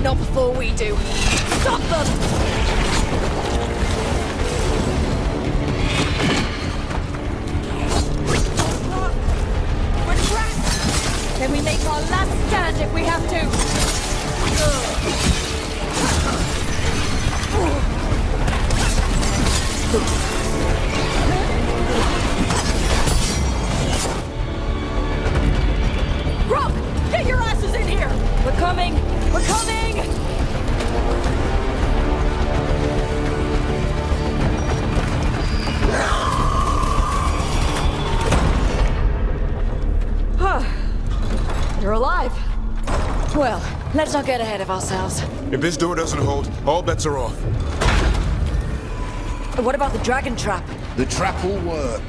Not before we do. Stop them! We're trapped! Can we make our last stand if we have to? Rock! Get your asses in here! We're coming! We're coming! You're alive. Well, let's not get ahead of ourselves. If this door doesn't hold, all bets are off. What about the dragon trap? The trap will work.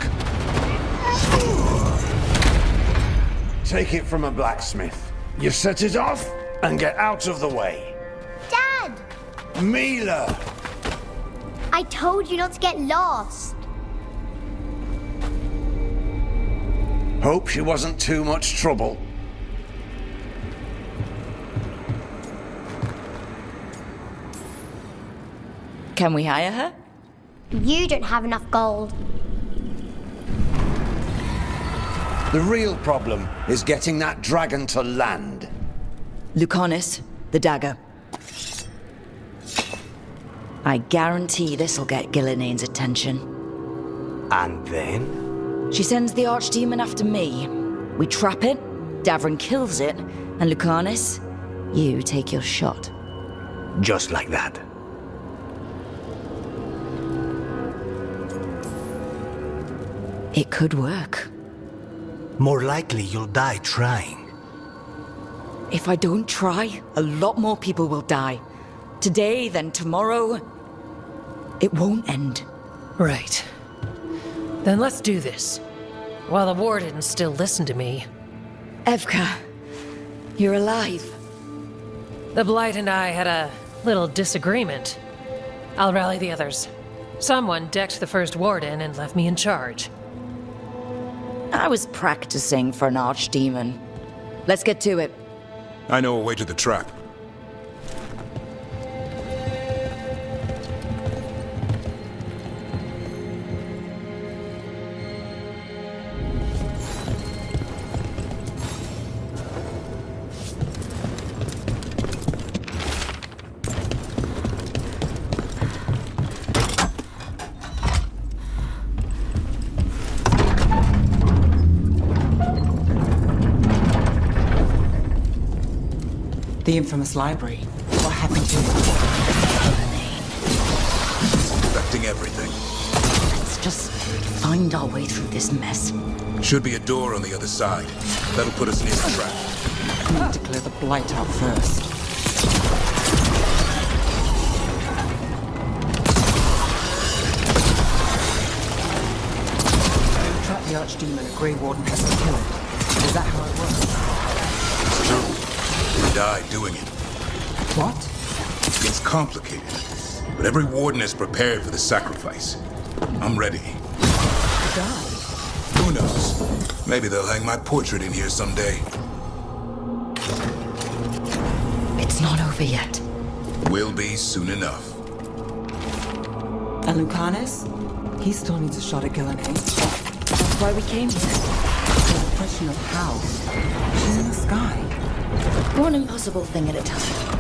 Take it from a blacksmith. You set it off and get out of the way. Dad! Mila! I told you not to get lost. Hope she wasn't too much trouble. Can we hire her? You don't have enough gold. The real problem is getting that dragon to land. Lucanis, the dagger. I guarantee this'll get Gillinean's attention. And then? She sends the archdemon after me. We trap it, Davrin kills it, and Lucanis, you take your shot. Just like that. It could work. More likely you'll die trying. If I don't try, a lot more people will die. Today, then tomorrow. It won't end. Right. Then let's do this. While the Warden's still listen to me. Evka, you're alive. The Blight and I had a little disagreement. I'll rally the others. Someone decked the first Warden and left me in charge. I was practicing for an archdemon. Let's get to it. I know a way to the trap. The infamous library. What happened to it? Affecting everything. Let's just find our way through this mess. Should be a door on the other side. That'll put us near the trap. We need to clear the blight out first. Trap the archdemon, a Grey Warden has to kill it. Is that how it works? It's true. We die doing it. What? It's complicated, but every warden is prepared for the sacrifice. I'm ready. Die? Who knows? Maybe they'll hang my portrait in here someday. It's not over yet. Will be soon enough. And Lucanis? He still needs a shot at Gillinean. That's why we came here. It's a question of how. She's in the sky. One impossible thing at a time.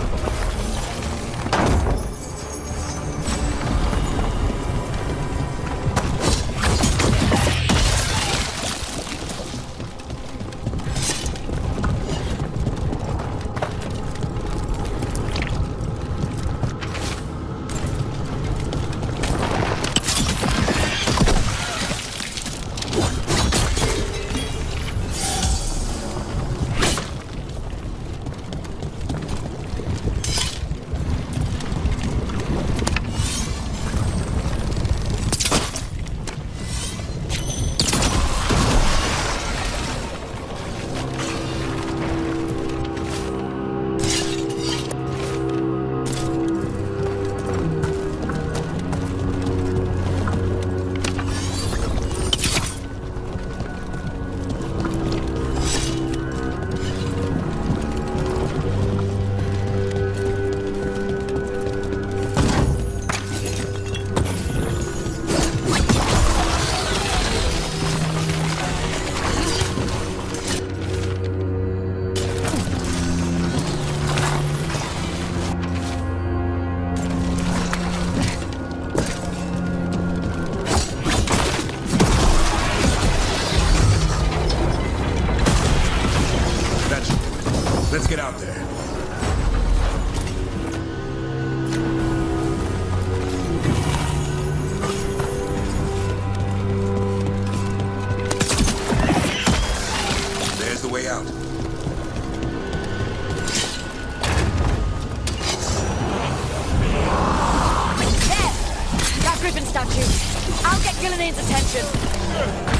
Gillenaine's attention.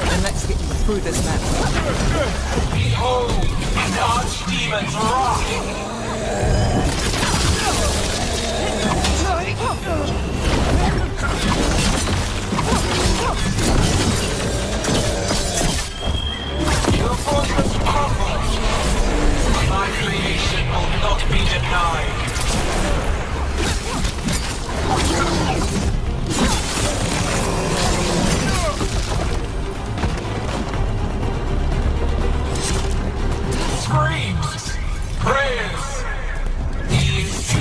Then let's get you through this map. Behold, the archdemon's wrath! Your fortress crumbles. My creation will not be denied. Screams, prayers, ease.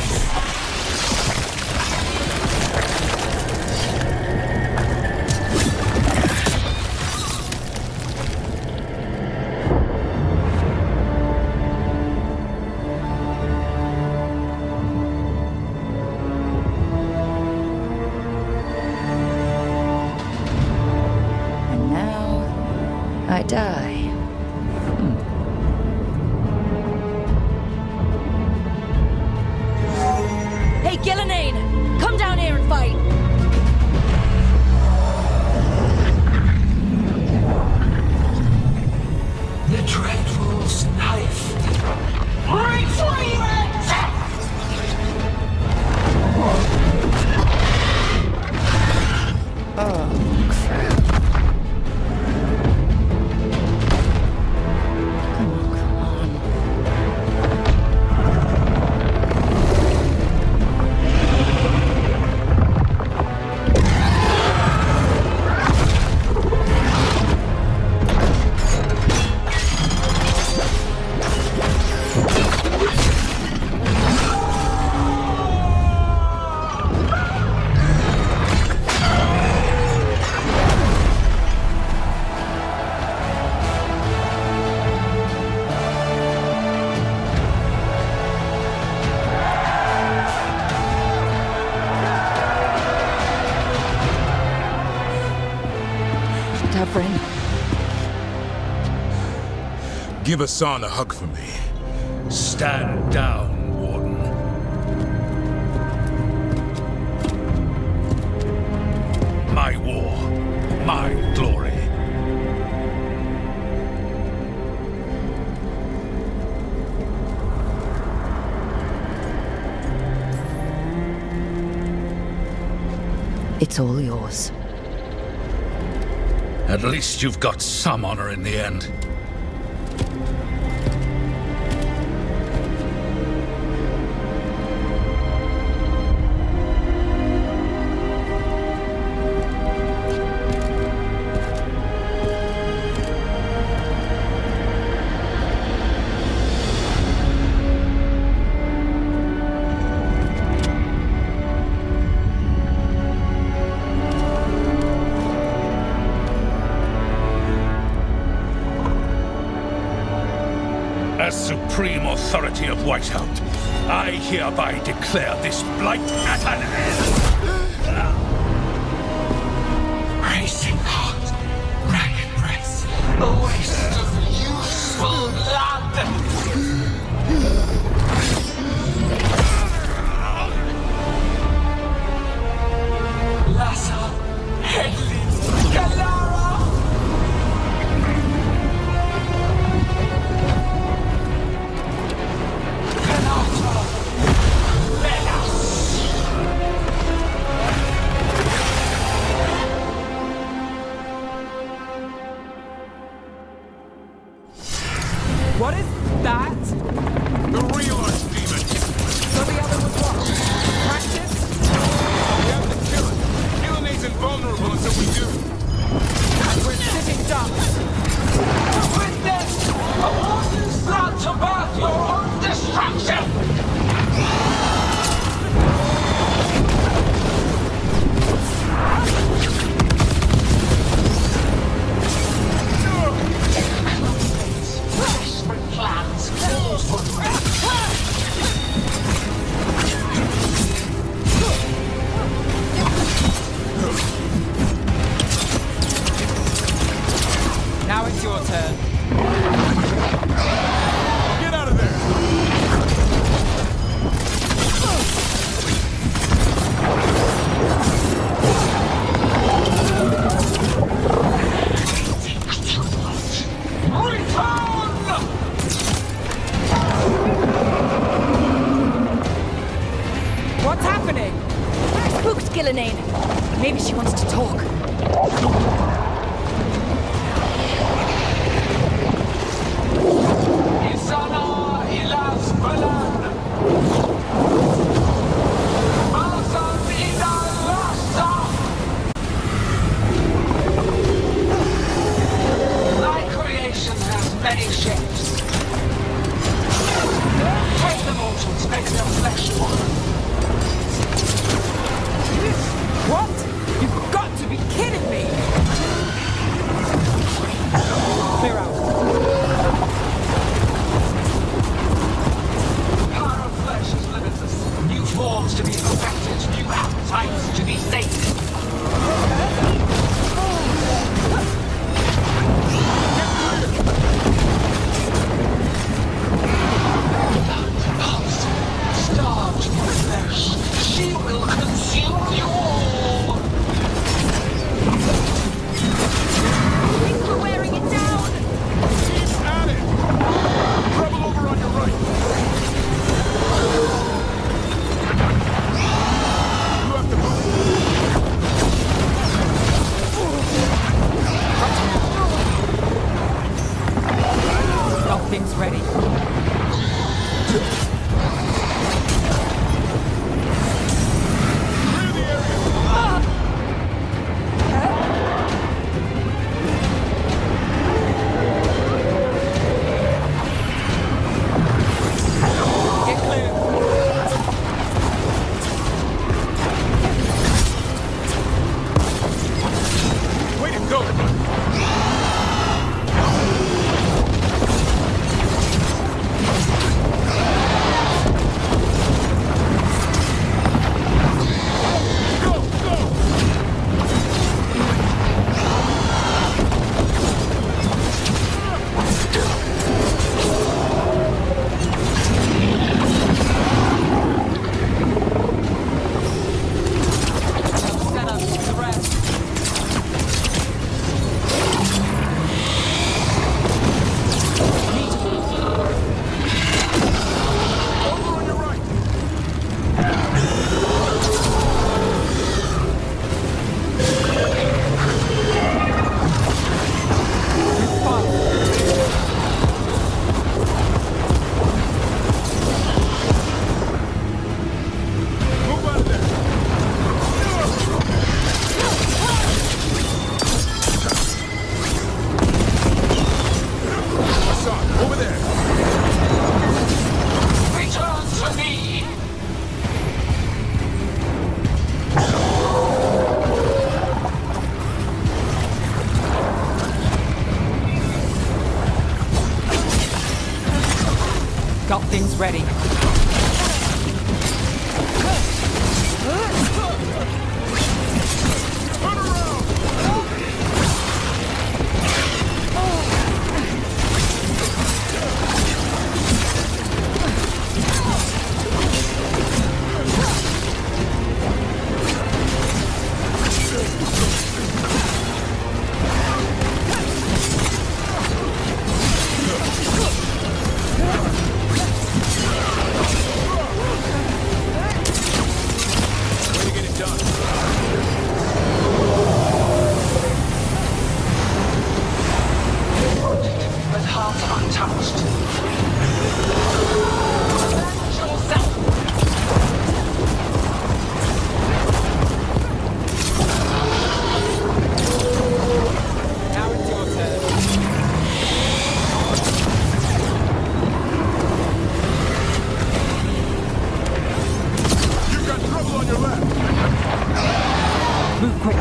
And now I die. Hey, Gillenaine! Come down here and fight! The Dreadwolf's knife. Retrieve it! Come on. Tavrin. Give Hassan a hug for me. Stand down, Warden. My war, my glory. It's all yours. At least you've got some honor in the end. As supreme authority of Whitehound, I hereby declare this blight at an end! Racing heart, ragged breath, a waste of useful blood! Lassa, Headley, Galara! Gillenane. Maybe she wants to talk. Isana ilas balan. Malasan idalasa. Thy creation has many shapes. Take the mortals, make their flesh one. What? You've got to be kidding me! Clear out. Power of flesh is limitless. New forms to be perfected, new appetites to be sated. Starved for flesh, she will consume you all. I think we're wearing it down. Keep at it! Trouble over on your right! You have to move. Got things ready. Clear the area! Get clear. Way to go! Go, go! Set up the rest. Over on your right! Move out of there! Hassan, over there! Return to me! Got things ready. Turn around! Way to get it done. With heart untouched. Avenge yourself! Now it's your turn. You've got trouble on your left! Move quick.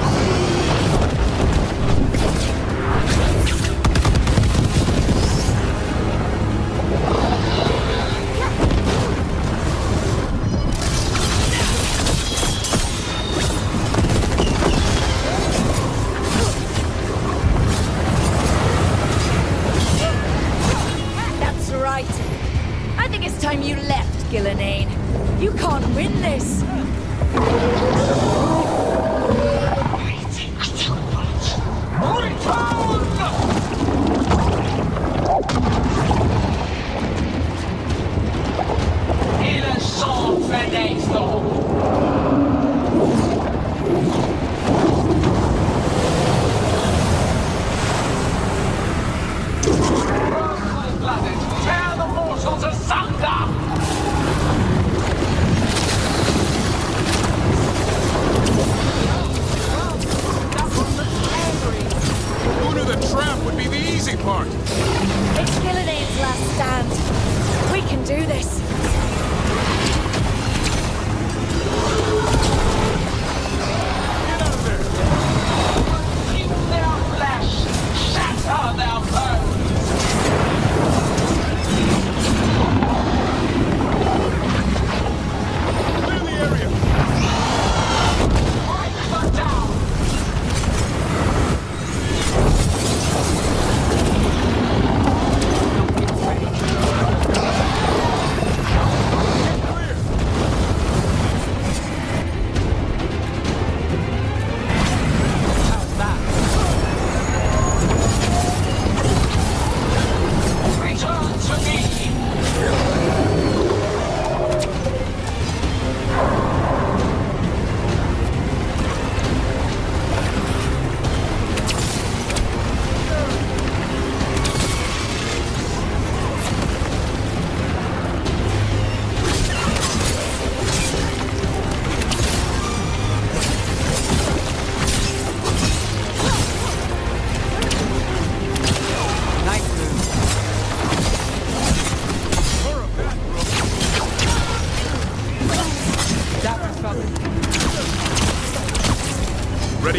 That's right. I think it's time you left, Gillenane. You can't win this. Il est sans Veilguard.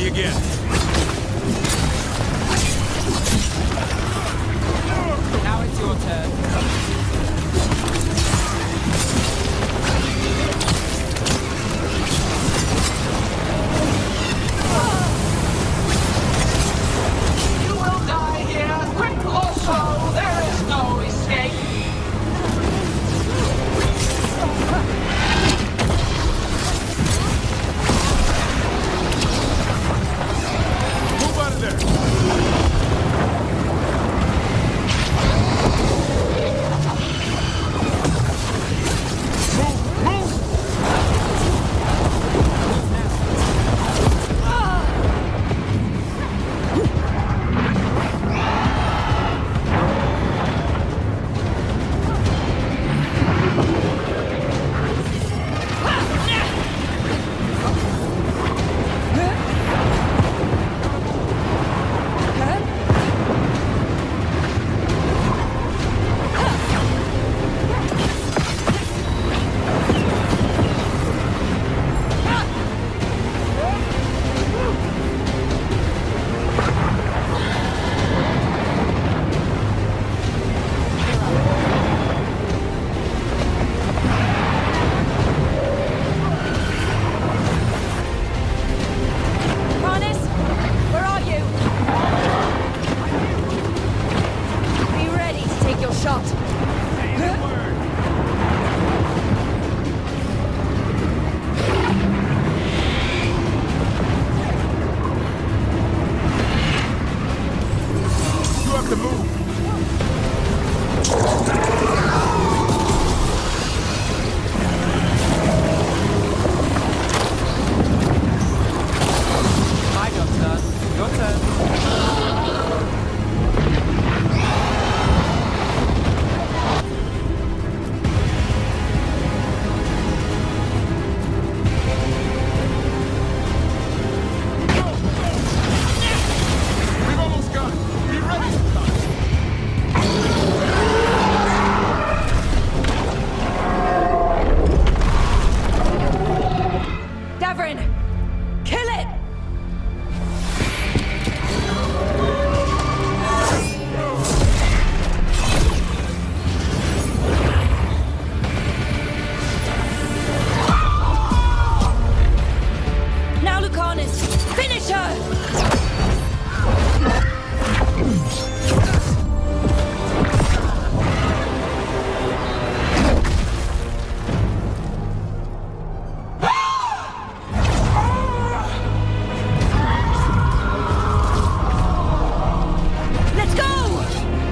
Ready again. Now it's your turn. You will die here, quick or slow. There is no escape. Move out of there.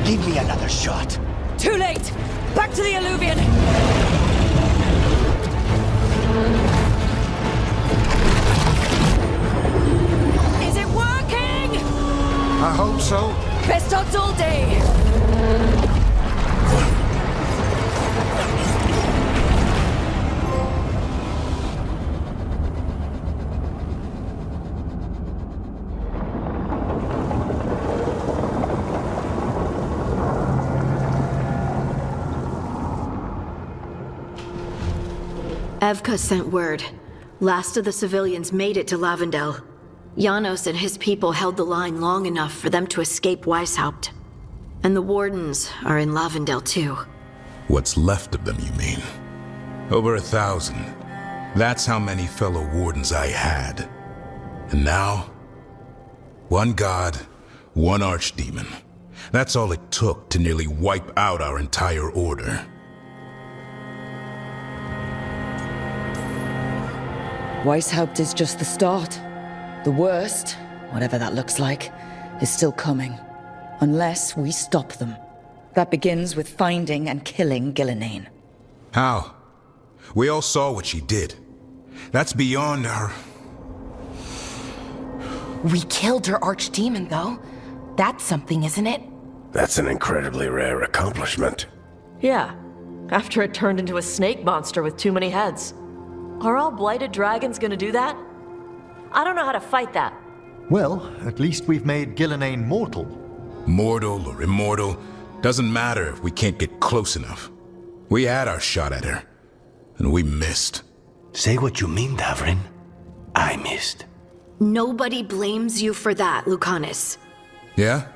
Give me another shot. Too late! Back to the Alluvion! Is it working? I hope so. Best odds all day! Evka sent word. Last of the civilians made it to Lavendel. Janos and his people held the line long enough for them to escape Weishaupt. And the Wardens are in Lavendel too. What's left of them, you mean? Over 1,000. That's how many fellow Wardens I had. And now? One god, one archdemon. That's all it took to nearly wipe out our entire order. Weishaupt is just the start. The worst, whatever that looks like, is still coming. Unless we stop them. That begins with finding and killing Gillenane. How? We all saw what she did. That's beyond our... We killed her archdemon, though. That's something, isn't it? That's an incredibly rare accomplishment. Yeah, after it turned into a snake monster with too many heads. Are all blighted dragons gonna do that? I don't know how to fight that. Well, at least we've made Gillenane mortal. Mortal or immortal, doesn't matter if we can't get close enough. We had our shot at her, and we missed. Say what you mean, Davrin. I missed. Nobody blames you for that, Lucanus. Yeah?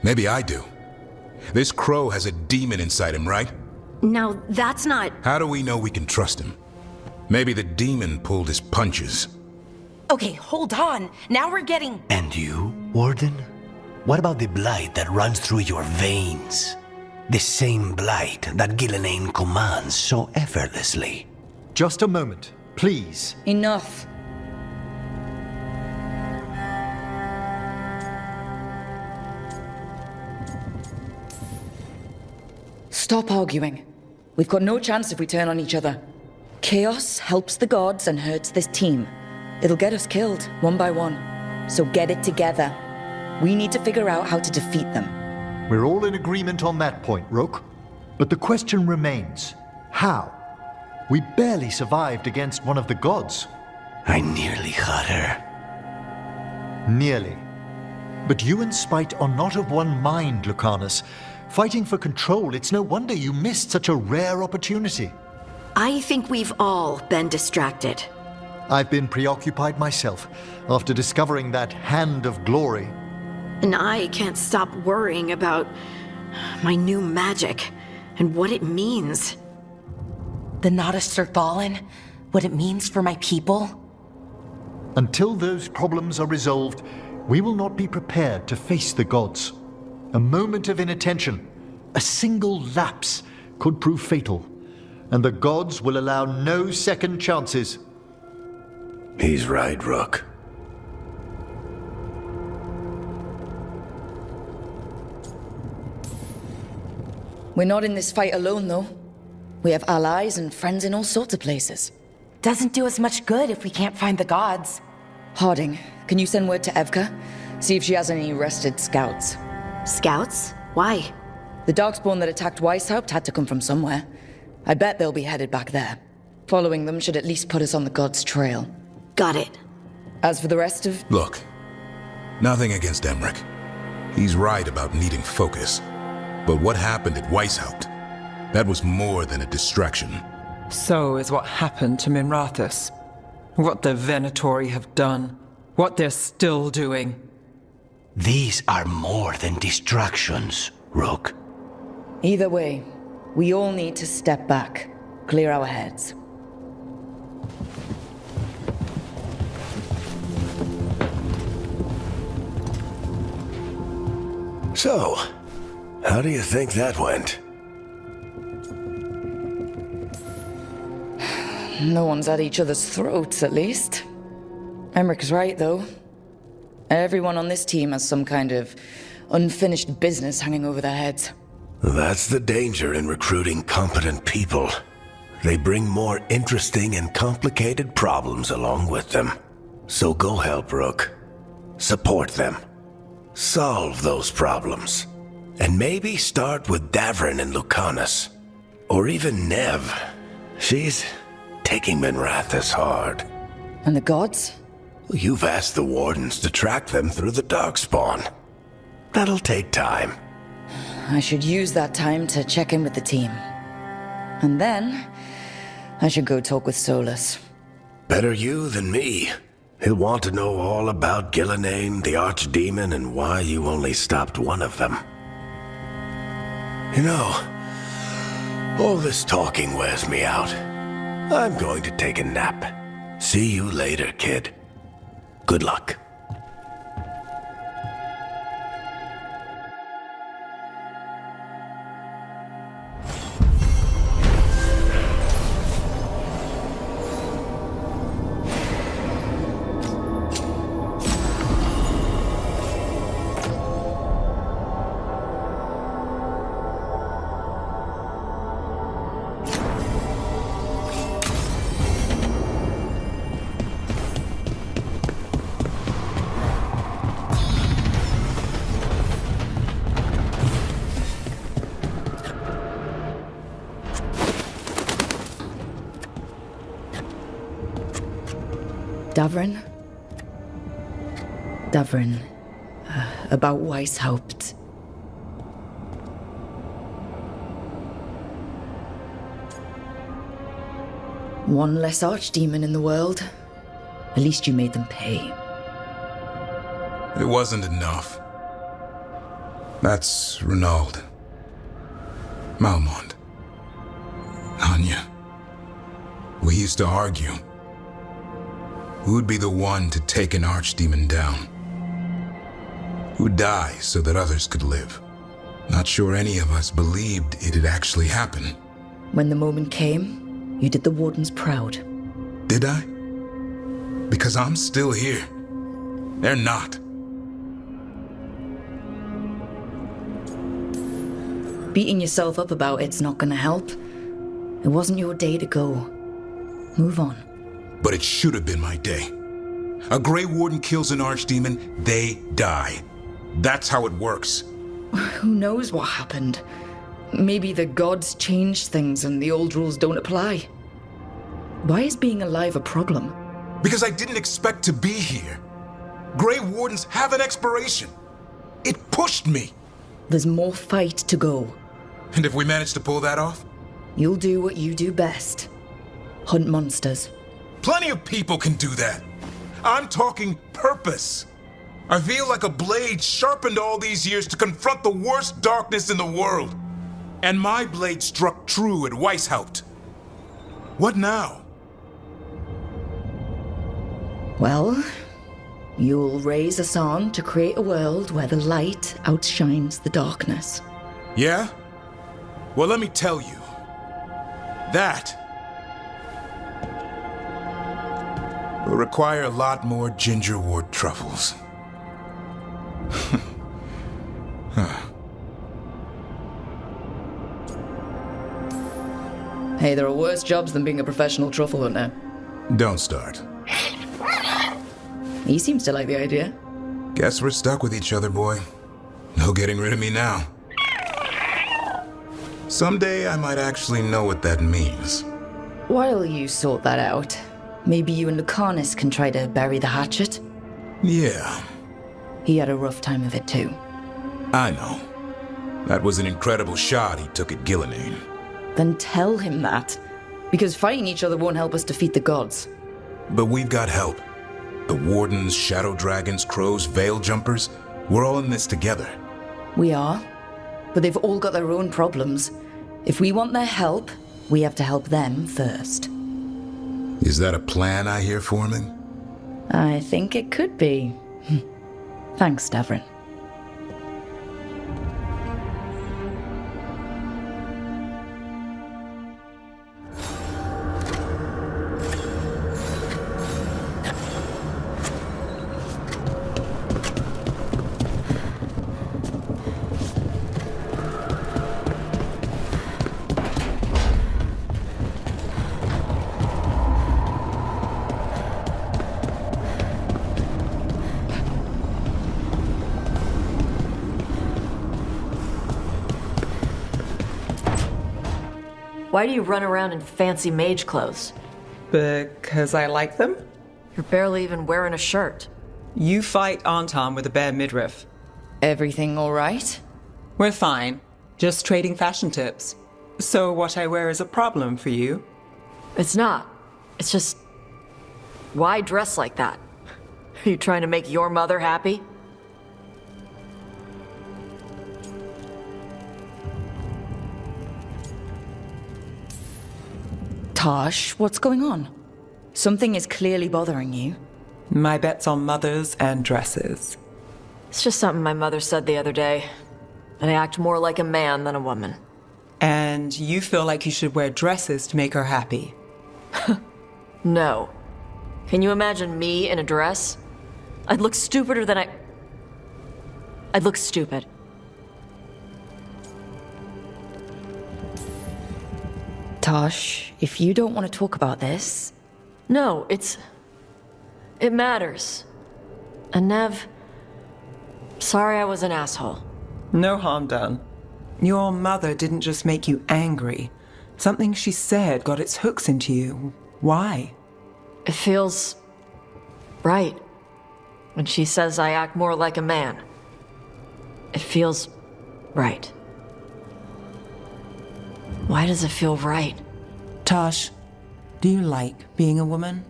Maybe I do. This crow has a demon inside him, right? Now, that's not... How do we know we can trust him? Maybe the demon pulled his punches. Okay, hold on. Now we're getting... And you, Warden? What about the blight that runs through your veins? The same blight that Gillenane commands so effortlessly. Just a moment, please. Enough. Stop arguing. We've got no chance if we turn on each other. Chaos helps the gods and hurts this team. It'll get us killed, one by one. So get it together. We need to figure out how to defeat them. We're all in agreement on that point, Rook. But the question remains, how? We barely survived against one of the gods. I nearly got her. Nearly. But you and Spite are not of one mind, Lucanus. Fighting for control, it's no wonder you missed such a rare opportunity. I think we've all been distracted. I've been preoccupied myself after discovering that Hand of Glory. And I can't stop worrying about my new magic and what it means. The Nodists are fallen? What it means for my people? Until those problems are resolved, we will not be prepared to face the gods. A moment of inattention, a single lapse, could prove fatal, and the gods will allow no second chances. He's right, Rook. We're not in this fight alone, though. We have allies and friends in all sorts of places. Doesn't do us much good if we can't find the gods. Harding, can you send word to Evka? See if she has any rested scouts. Scouts? Why? The Darkspawn that attacked Weishaupt had to come from somewhere. I bet they'll be headed back there. Following them should at least put us on the gods' trail. Got it. As for the rest of... Look, nothing against Emmerich. He's right about needing focus. But what happened at Weishaupt? That was more than a distraction. So is what happened to Minrathous. What the Venatori have done. What they're still doing. These are more than distractions, Rook. Either way, we all need to step back, clear our heads. So, how do you think that went? No one's at each other's throats, at least. Emmerich's right, though. Everyone on this team has some kind of unfinished business hanging over their heads. That's the danger in recruiting competent people. They bring more interesting and complicated problems along with them. So go help, Rook. Support them. Solve those problems. And maybe start with Davrin and Lucanus. Or even Nev. She's taking Minrathous hard. And the gods? You've asked the Wardens to track them through the Darkspawn. That'll take time. I should use that time to check in with the team. And then, I should go talk with Solus. Better you than me. He'll want to know all about Gillenane, the Archdemon, and why you only stopped one of them. You know, all this talking wears me out. I'm going to take a nap. See you later, kid. Good luck. Davrin? Davrin. About Weishaupt. One less archdemon in the world. At least you made them pay. It wasn't enough. That's Renaud. Malmont. Anya. We used to argue. Who'd be the one to take an archdemon down? Who'd die so that others could live? Not sure any of us believed it'd actually happen. When the moment came, you did the Wardens proud. Did I? Because I'm still here. They're not. Beating yourself up about it's not gonna help. It wasn't your day to go. Move on. But it should have been my day. A Grey Warden kills an archdemon, they die. That's how it works. Who knows what happened? Maybe the gods changed things and the old rules don't apply. Why is being alive a problem? Because I didn't expect to be here. Grey Wardens have an expiration. It pushed me. There's more fight to go. And if we manage to pull that off? You'll do what you do best. Hunt monsters. Plenty of people can do that. I'm talking purpose. I feel like a blade sharpened all these years to confront the worst darkness in the world. And my blade struck true at Weishaupt. What now? Well, you'll raise us on to create a world where the light outshines the darkness. Yeah? Well, let me tell you. That will require a lot more gingerwort truffles. Hey, there are worse jobs than being a professional truffle hunter. Don't start. He seems to like the idea. Guess we're stuck with each other, boy. No getting rid of me now. Someday I might actually know what that means. While you sort that out, maybe you and Lucanus can try to bury the hatchet? Yeah. He had a rough time of it too. I know. That was an incredible shot he took at Gillenane. Then tell him that. Because fighting each other won't help us defeat the gods. But we've got help. The Wardens, Shadow Dragons, Crows, Veil Jumpers, we're all in this together. We are. But they've all got their own problems. If we want their help, we have to help them first. Is that a plan I hear forming? I think it could be. Thanks, Stavrin. Why do you run around in fancy mage clothes? Because I like them? You're barely even wearing a shirt. You fight Anton with a bare midriff. Everything all right? We're fine. Just trading fashion tips. So what I wear is a problem for you? It's not. It's just... Why dress like that? Are you trying to make your mother happy? Tosh, what's going on? Something is clearly bothering you. My bet's on mothers and dresses. It's just something my mother said the other day. That I act more like a man than a woman. And you feel like you should wear dresses to make her happy? No. Can you imagine me in a dress? I'd look stupider than I'd look stupid. Tosh, if you don't want to talk about this... No, it matters. And Nev... Sorry I was an asshole. No harm done. Your mother didn't just make you angry. Something she said got its hooks into you. Why? It feels... right. When she says I act more like a man. It feels... right. Why does it feel right? Tosh, do you like being a woman?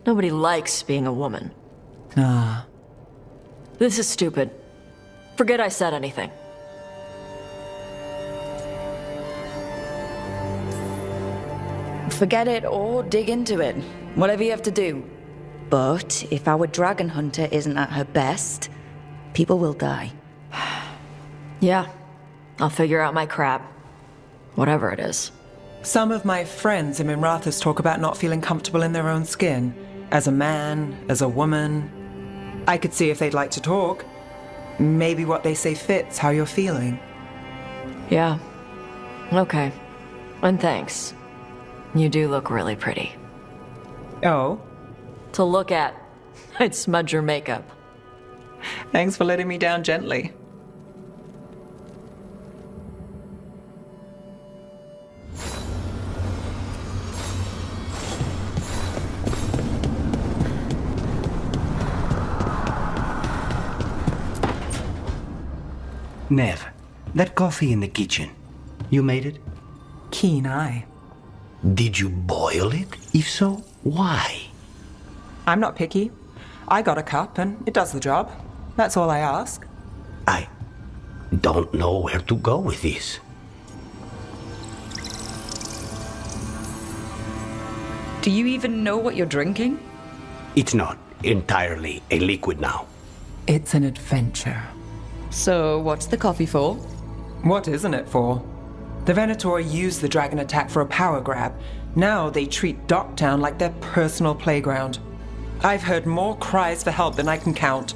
Nobody likes being a woman. Ah, This is stupid. Forget I said anything. Forget it or dig into it. Whatever you have to do. But if our dragon hunter isn't at her best, people will die. Yeah, I'll figure out my crap. Whatever it is. Some of my friends in Minrathous talk about not feeling comfortable in their own skin. As a man, as a woman. I could see if they'd like to talk. Maybe what they say fits how you're feeling. Yeah. Okay. And thanks. You do look really pretty. Oh? To look at. I'd smudge your makeup. Thanks for letting me down gently. Nev, that coffee in the kitchen, you made it? Keen eye. Did you boil it? If so, why? I'm not picky. I got a cup and it does the job. That's all I ask. I don't know where to go with this. Do you even know what you're drinking? It's not entirely a liquid now. It's an adventure. So, what's the coffee for? What isn't it for? The Venator used the dragon attack for a power grab. Now they treat Docktown like their personal playground. I've heard more cries for help than I can count.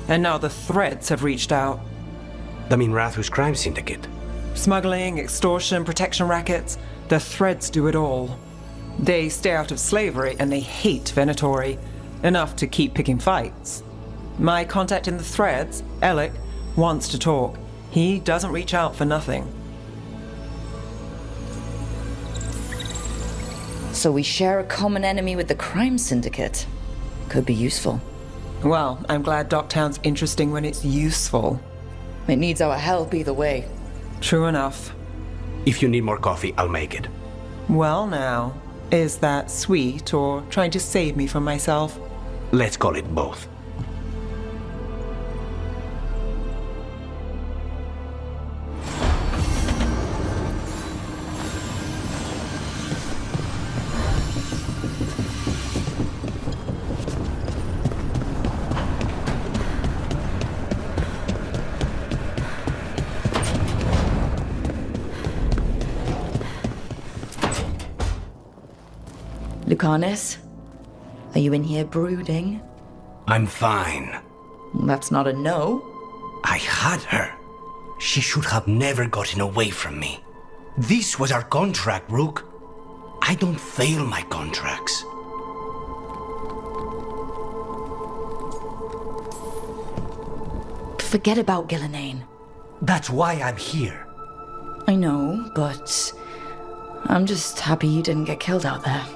And now the Threads have reached out. The Minrathous crime syndicate. Smuggling, extortion, protection rackets. The Threads do it all. They stay out of slavery and they hate Venatori. Enough to keep picking fights. My contact in the Threads, Alec, wants to talk. He doesn't reach out for nothing. So we share a common enemy with the crime syndicate. Could be useful. Well, I'm glad Docktown's interesting when it's useful. It needs our help either way. True enough. If you need more coffee, I'll make it. Well now, is that sweet or trying to save me from myself? Let's call it both. Lucanus, are you in here brooding? I'm fine. That's not a no. I had her. She should have never gotten away from me. This was our contract, Rook. I don't fail my contracts. Forget about Gillenane. That's why I'm here. I know, but I'm just happy you didn't get killed out there.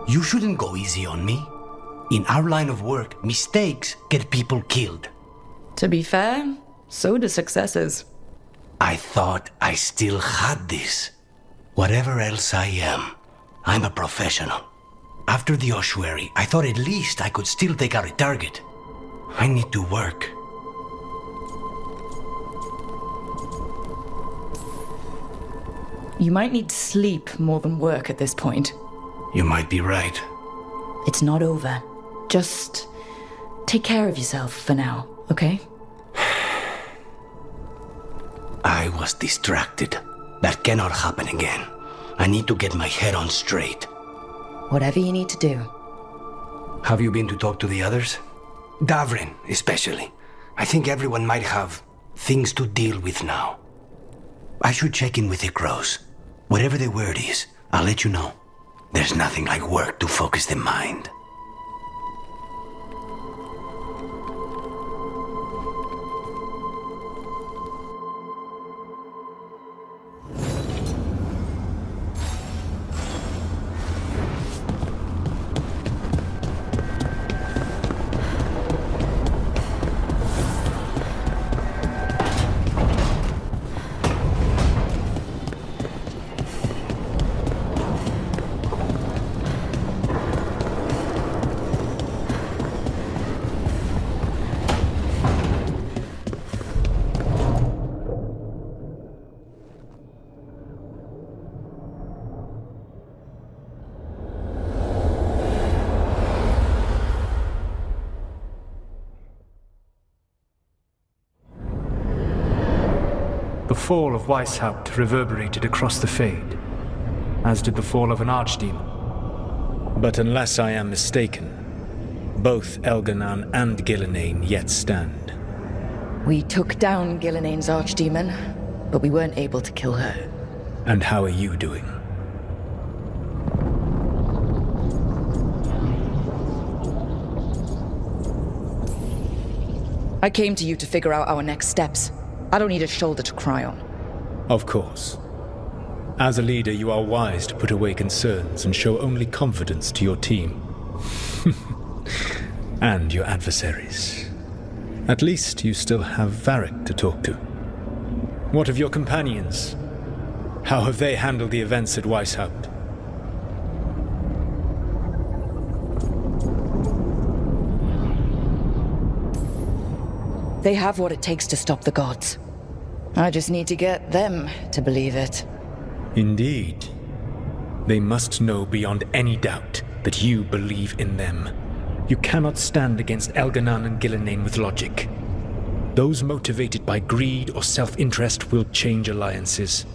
You shouldn't go easy on me. In our line of work, mistakes get people killed. To be fair, so do successes. I thought I still had this. Whatever else I am, I'm a professional. After the ossuary, I thought at least I could still take out a target. I need to work. You might need sleep more than work at this point. You might be right. It's not over. Just take care of yourself for now, okay? I was distracted. That cannot happen again. I need to get my head on straight. Whatever you need to do. Have you been to talk to the others? Davrin, especially. I think everyone might have things to deal with now. I should check in with the crows. Whatever the word is, I'll let you know. There's nothing like work to focus the mind. fall of Weishaupt reverberated across the Fade, as did the fall of an archdemon. But unless I am mistaken, both Elganan and Gillenane yet stand. We took down Gillenane's archdemon, but we weren't able to kill her. And how are you doing? I came to you to figure out our next steps. I don't need a shoulder to cry on. Of course. As a leader, you are wise to put away concerns and show only confidence to your team. And your adversaries. At least you still have Varric to talk to. What of your companions? How have they handled the events at Weishaupt? They have what it takes to stop the gods. I just need to get them to believe it. Indeed. They must know beyond any doubt that you believe in them. You cannot stand against Elganan and Gillenane with logic. Those motivated by greed or self-interest will change alliances.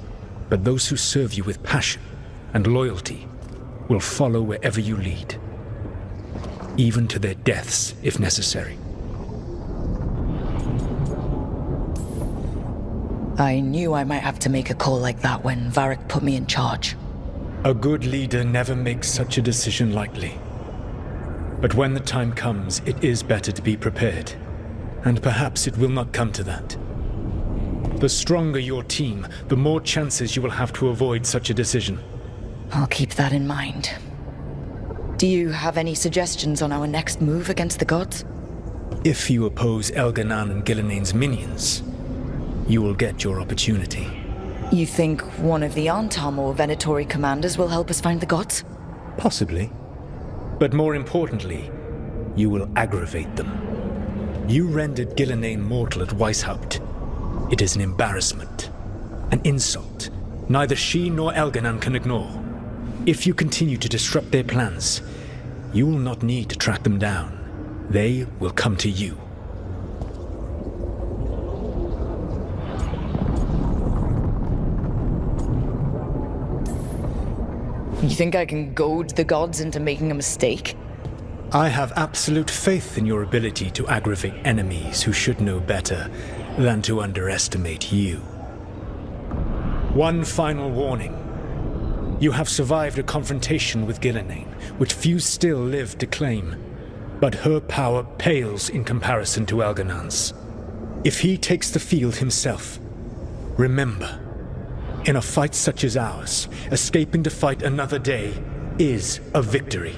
But those who serve you with passion and loyalty will follow wherever you lead. Even to their deaths, if necessary. I knew I might have to make a call like that when Varric put me in charge. A good leader never makes such a decision lightly. But when the time comes, it is better to be prepared. And perhaps it will not come to that. The stronger your team, the more chances you will have to avoid such a decision. I'll keep that in mind. Do you have any suggestions on our next move against the gods? If you oppose Elganan and Gillenane's minions, you will get your opportunity. You think one of the Antam or Venatori commanders will help us find the gods? Possibly. But more importantly, you will aggravate them. You rendered Gillenane mortal at Weishaupt. It is an embarrassment, an insult, neither she nor Elganan can ignore. If you continue to disrupt their plans, you will not need to track them down. They will come to you. You think I can goad the gods into making a mistake? I have absolute faith in your ability to aggravate enemies who should know better than to underestimate you. One final warning. You have survived a confrontation with Gillenane, which few still live to claim. But her power pales in comparison to Elganan's. If he takes the field himself, remember, in a fight such as ours, escaping to fight another day is a victory.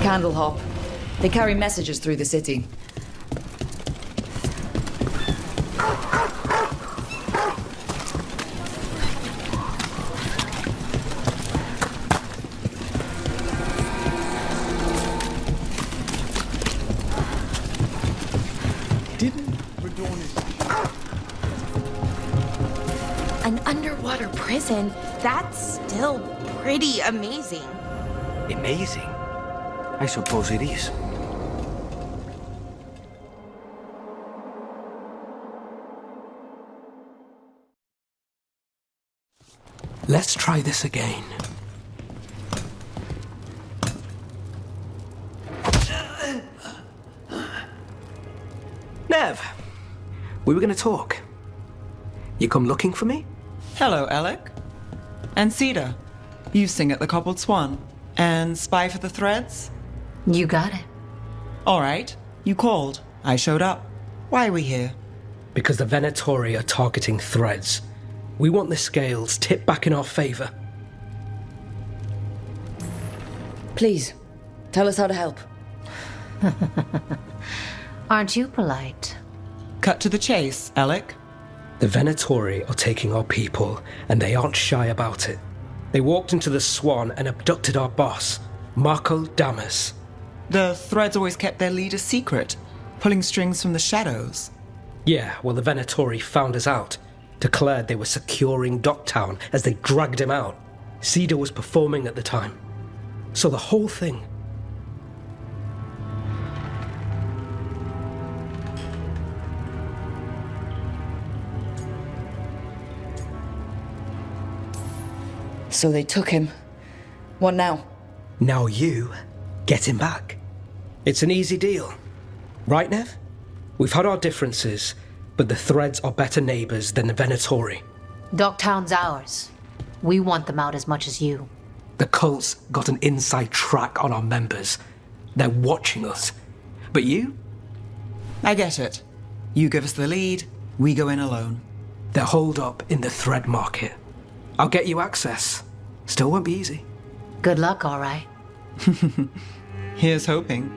Candlehop. They carry messages through the city. An underwater prison, that's still pretty amazing. Amazing? I suppose it is. Let's try this again. Nev, we were gonna talk. You come looking for me? Hello, Alec. And Cedar, you sing at the Cobbled Swan. And spy for the Threads? You got it. All right, you called. I showed up. Why are we here? Because the Venatori are targeting Threads. We want the scales tipped back in our favor. Please, tell us how to help. Aren't you polite? Cut to the chase, Alec. The Venatori are taking our people, and they aren't shy about it. They walked into the Swan and abducted our boss, Marco Damas. The Threads always kept their leader secret, pulling strings from the shadows. Yeah, well, the Venatori found us out, declared they were securing Docktown as they dragged him out. Cedar was performing at the time. So the whole thing... So they took him. What now? Now you get him back. It's an easy deal. Right, Nev? We've had our differences, but the Threads are better neighbors than the Venatori. Docktown's ours. We want them out as much as you. The cult's got an inside track on our members. They're watching us. But you? I get it. You give us the lead, we go in alone. They're holed up in the Thread Market. I'll get you access. Still won't be easy. Good luck, all right. Here's hoping.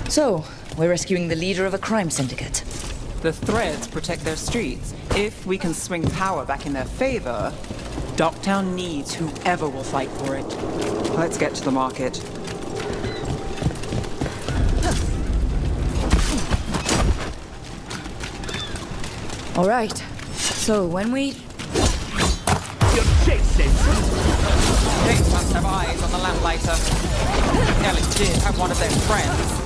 So, we're rescuing the leader of a crime syndicate. The Threads protect their streets. If we can swing power back in their favor, Docktown needs whoever will fight for it. Let's get to the market. All right. So when we... You're chasing! They must have eyes on the lamplighter. Alec did have one of their friends.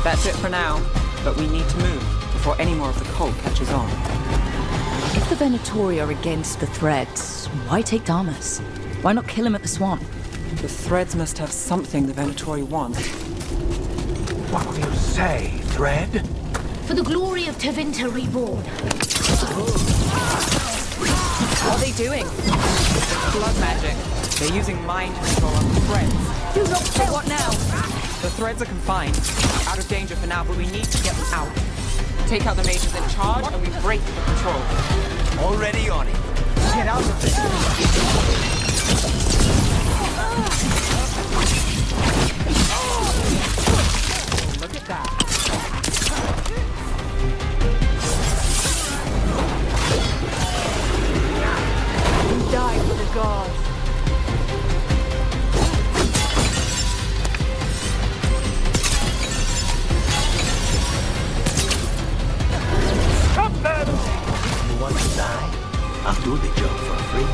That's it for now, but we need to move before any more of the cult catches on. If the Venatori are against the Threads, why take Damas? Why not kill him at the Swan? The Threads must have something the Venatori want. What will you say, Thread? For the glory of Tevinter Reborn. What are they doing? Blood magic. They're using mind control on the Threads. Do not say what now? The Threads are confined. Out of danger for now, but we need to get them out. Take out the mages in charge and we break the control. Already on it. Get out of this. Look at that. We died for the gods. You want to die? I'll do the job for free.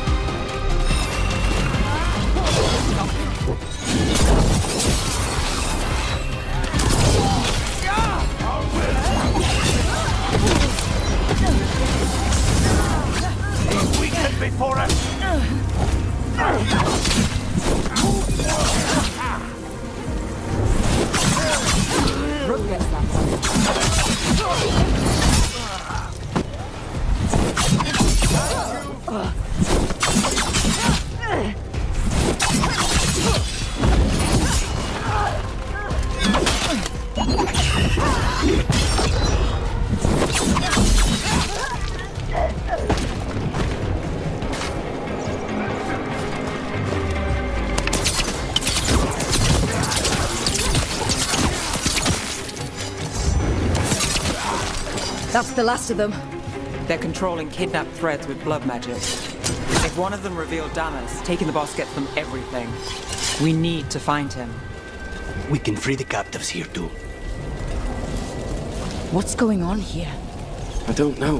Weakened before us! Everyone gets That's the last of them. They're controlling kidnapped threads with blood magic. If one of them revealed Damas, taking the boss gets them everything. We need to find him. We can free the captives here too. What's going on here? I don't know.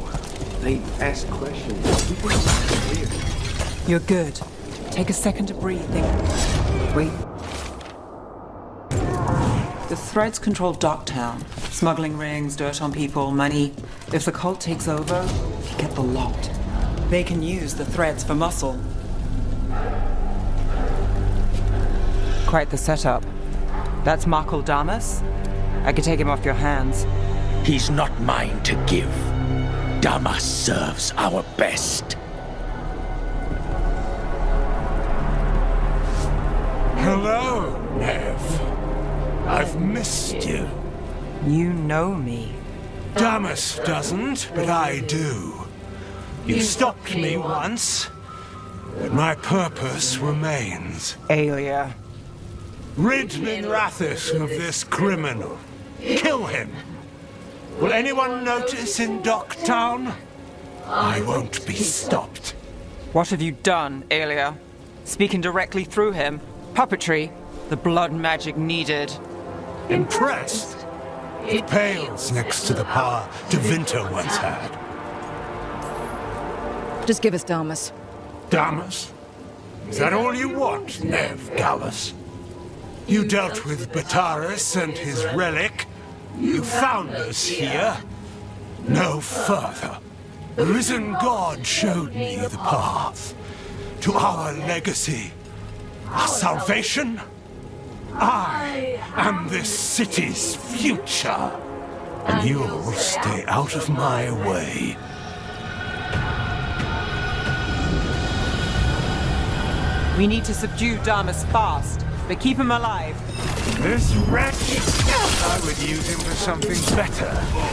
They ask questions. You're good. Take a second to breathe. Wait. The threads control Docktown. Smuggling rings, dirt on people, money. If the cult takes over, they get the lot. They can use the threads for muscle. Quite the setup. That's Markle Damas. I could take him off your hands. He's not mine to give. Damas serves our best. Hello, Nev. I've missed you. You know me. Damas doesn't, but I do. You stopped me once, but my purpose remains. Aelia. Rid Minrathous of this criminal. Kill him. Will anyone notice in Docktown? I won't be stopped. What have you done, Aelia? Speaking directly through him. Puppetry. The blood magic needed. Impressed? It pales next to the power Tevinter once had. Just give us Damas. Damas? Is that all you want, Nev Gallus? You dealt with Bataris and his relic. You found us here. No further. The risen God showed me the path to our legacy, our salvation. I am this city's future, and you'll stay out of my way. We need to subdue Damas fast, but keep him alive. This wretch? I would use him for something better,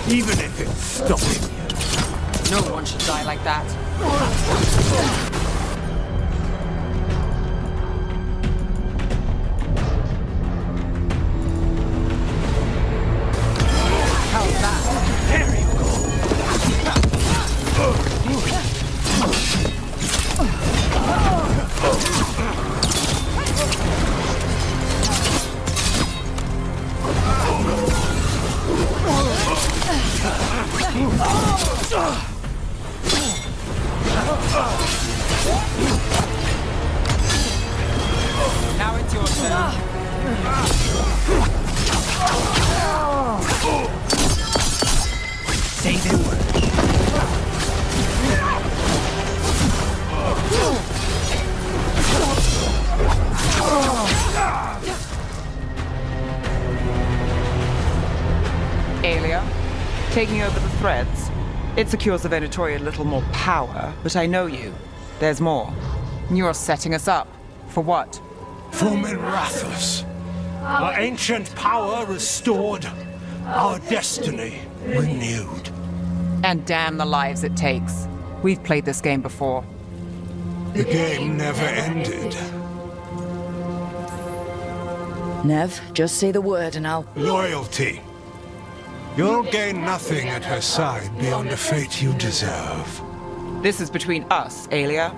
even if it's stopping you. No one should die like that. Now it's your turn. Say the word. Aelia, taking over the threads. It secures the Venatori a little more power, but I know you. There's more. You're setting us up. For what? For Minrathous. Our ancient power restored. Our destiny renewed. And damn the lives it takes. We've played this game before. The game never ended. Nev, just say the word and I'll... Loyalty. You'll gain nothing at her side beyond a fate you deserve. This is between us, Aelia.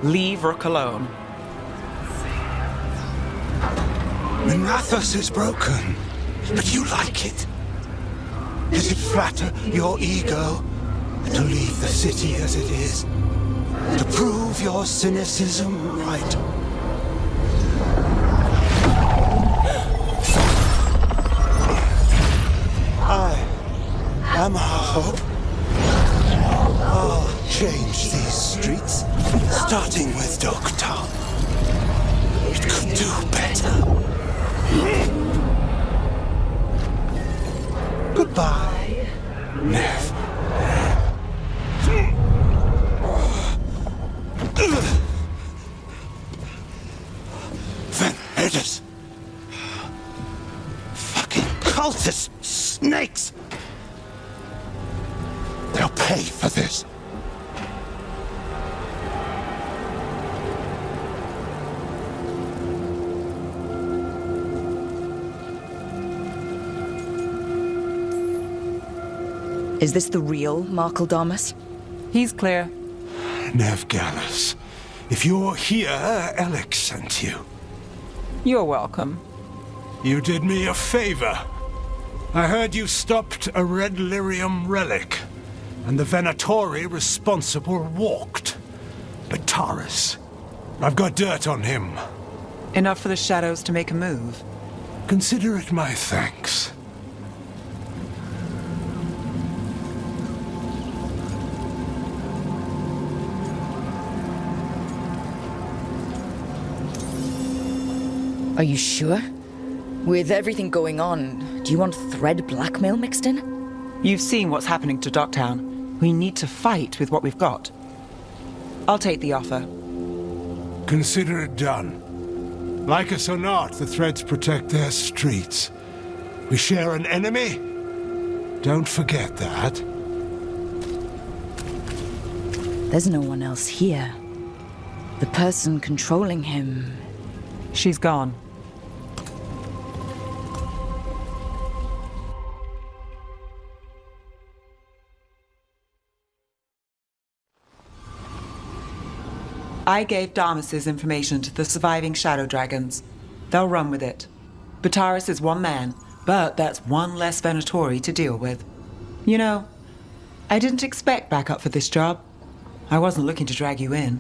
Leave Rook alone. Minrathous is broken, but you like it. Does it flatter your ego to leave the city as it is? To prove your cynicism right? I am hope. I'll change these streets, starting with Docktown. It could do better. Goodbye, Nev. Thedas! Fucking cultists! Snakes! They'll pay for this. Is this the real Markle Damas? He's clear. Nev Gallus, if you're here, Alec sent you. You're welcome. You did me a favor. I heard you stopped a red lyrium relic, and the Venatori responsible walked. But Taurus, I've got dirt on him. Enough for the shadows to make a move. Consider it my thanks. Are you sure? With everything going on, do you want thread blackmail mixed in? You've seen what's happening to Docktown. We need to fight with what we've got. I'll take the offer. Consider it done. Like us or not, the Threads protect their streets. We share an enemy? Don't forget that. There's no one else here. The person controlling him... She's gone. I gave Damas's information to the surviving Shadow Dragons. They'll run with it. Bataris is one man, but that's one less Venatori to deal with. You know, I didn't expect backup for this job. I wasn't looking to drag you in.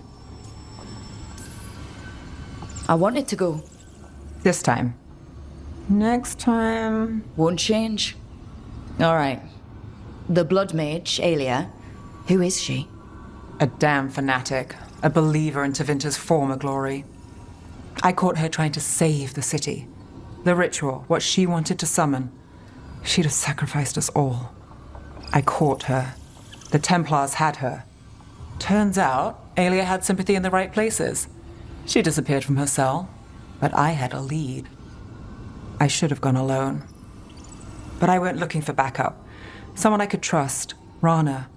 I wanted to go. This time. Next time... Won't change. All right. The Blood Mage, Aelia. Who is she? A damn fanatic. A believer in Tevinter's former glory. I caught her trying to save the city. The ritual, what she wanted to summon. She'd have sacrificed us all. I caught her. The Templars had her. Turns out, Aelia had sympathy in the right places. She disappeared from her cell, but I had a lead. I should have gone alone. But I went looking for backup. Someone I could trust, Rana.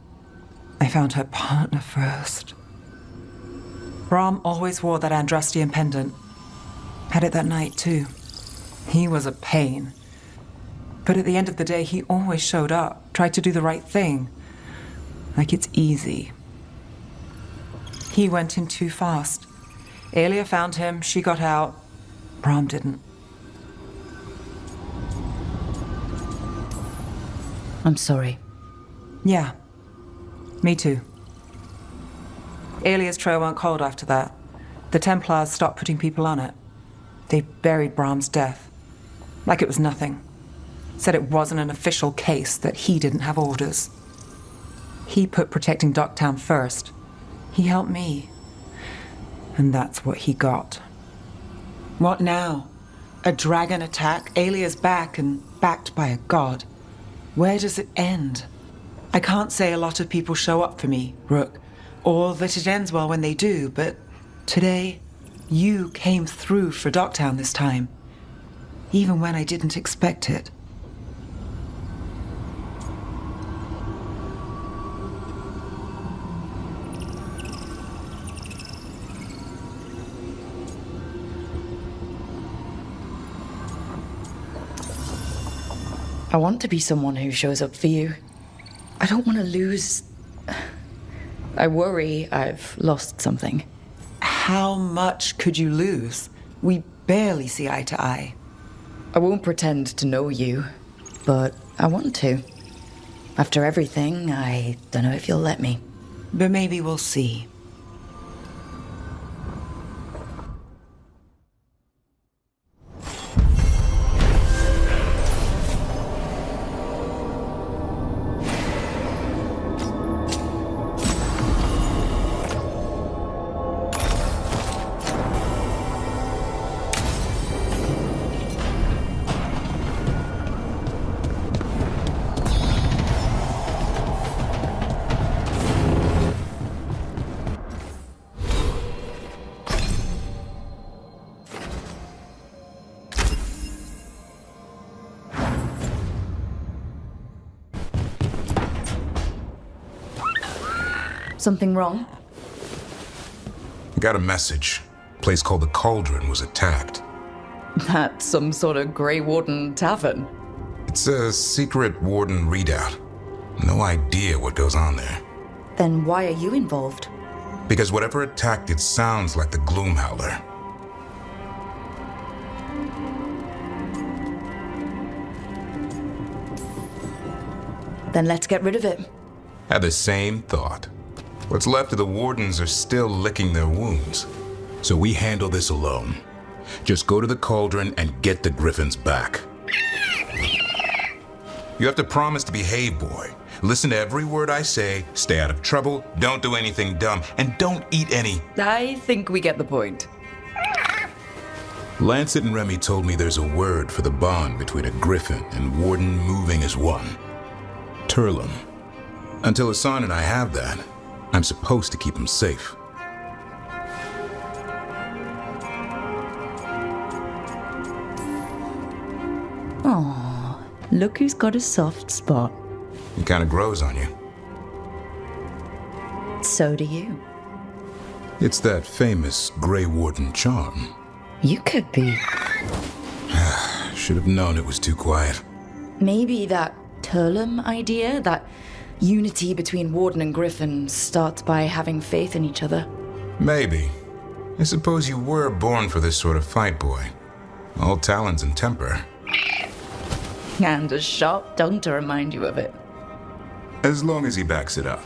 I found her partner first. Brahm always wore that Andrastian pendant. Had it that night, too. He was a pain. But at the end of the day, he always showed up, tried to do the right thing. Like it's easy. He went in too fast. Aelia found him, she got out. Brahm didn't. I'm sorry. Yeah. Me too. Aelia's trail went cold after that. The Templars stopped putting people on it. They buried Brahm's death. Like it was nothing. Said it wasn't an official case, that he didn't have orders. He put protecting Docktown first. He helped me. And that's what he got. What now? A dragon attack, Aelia's back, and backed by a god. Where does it end? I can't say a lot of people show up for me, Rook, or that it ends well when they do, but today, you came through for Docktown this time, even when I didn't expect it. I want to be someone who shows up for you. I don't want to lose... I worry I've lost something. How much could you lose? We barely see eye to eye. I won't pretend to know you, but I want to. After everything, I don't know if you'll let me. But maybe we'll see. Something wrong? I got a message. A place called the Cauldron was attacked. That's some sort of Grey Warden tavern. It's a secret Warden readout. No idea what goes on there. Then why are you involved? Because whatever attacked it sounds like the Gloomhowler. Then let's get rid of it. Had the same thought. What's left of the Wardens are still licking their wounds. So we handle this alone. Just go to the Cauldron and get the Griffins back. You have to promise to behave, boy. Listen to every word I say, stay out of trouble, don't do anything dumb, and don't eat any... I think we get the point. Lancet and Remy told me there's a word for the bond between a Griffin and Warden moving as one. Turlum. Until Hassan and I have that, I'm supposed to keep him safe. Aww, look who's got a soft spot. It kind of grows on you. So do you. It's that famous Grey Warden charm. You could be. Should have known it was too quiet. Maybe that Turlum idea, that unity between Warden and Griffin, starts by having faith in each other. Maybe. I suppose you were born for this sort of fight, boy. All talons and temper. And a sharp tongue to remind you of it. As long as he backs it up.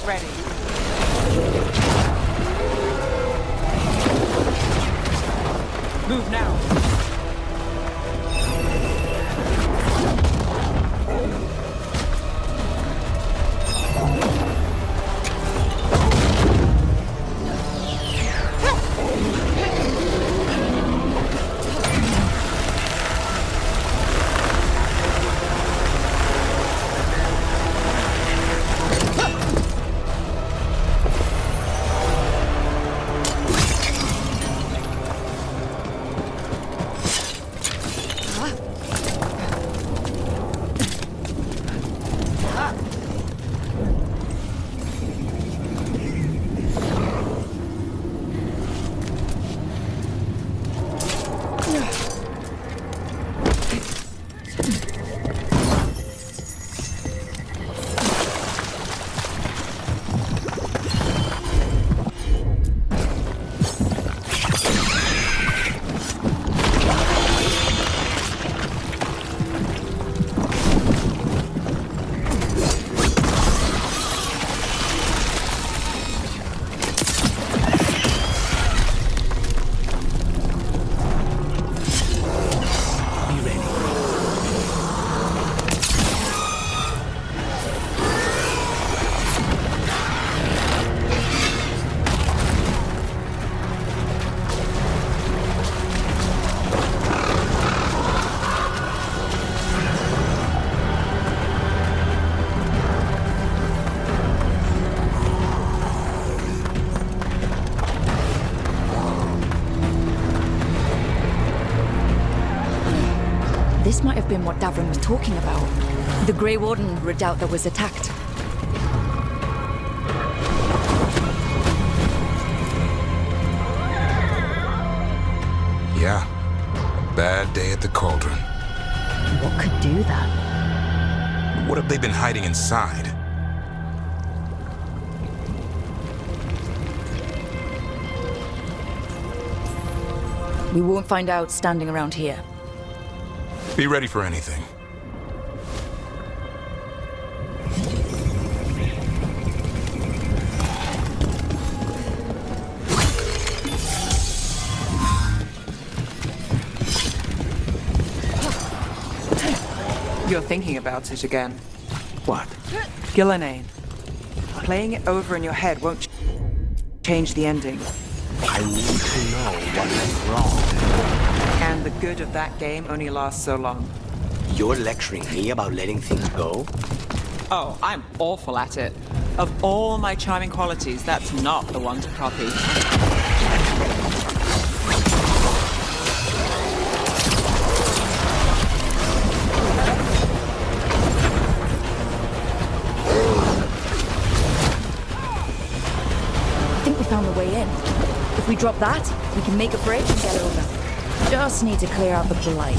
Get ready. Move now. This might have been what Davrin was talking about. The Grey Warden redoubt that was attacked. Yeah. Bad day at the Cauldron. What could do that? What have they been hiding inside? We won't find out standing around here. Be ready for anything. You're thinking about it again. What? Gillenane. Playing it over in your head won't change the ending. I need to know what went wrong. And the good of that game only lasts so long. You're lecturing me about letting things go? Oh, I'm awful at it. Of all my charming qualities, that's not the one to copy. I think we found the way in. If we drop that, we can make a bridge and get over. Just need to clear out the blight.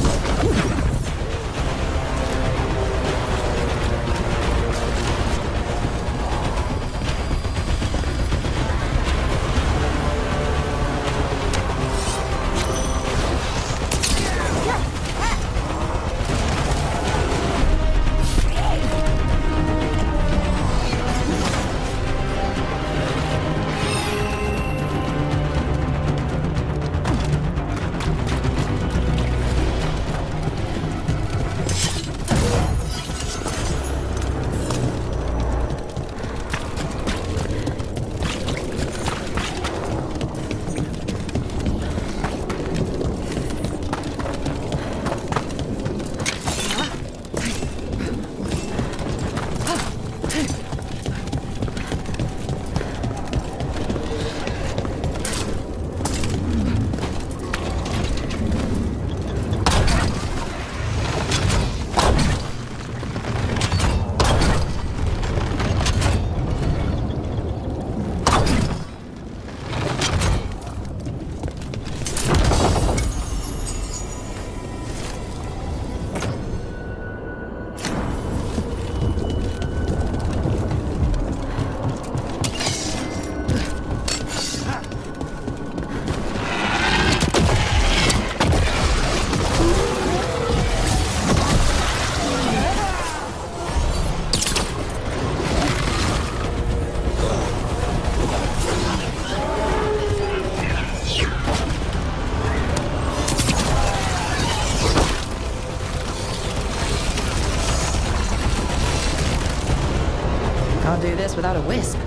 without a wisp.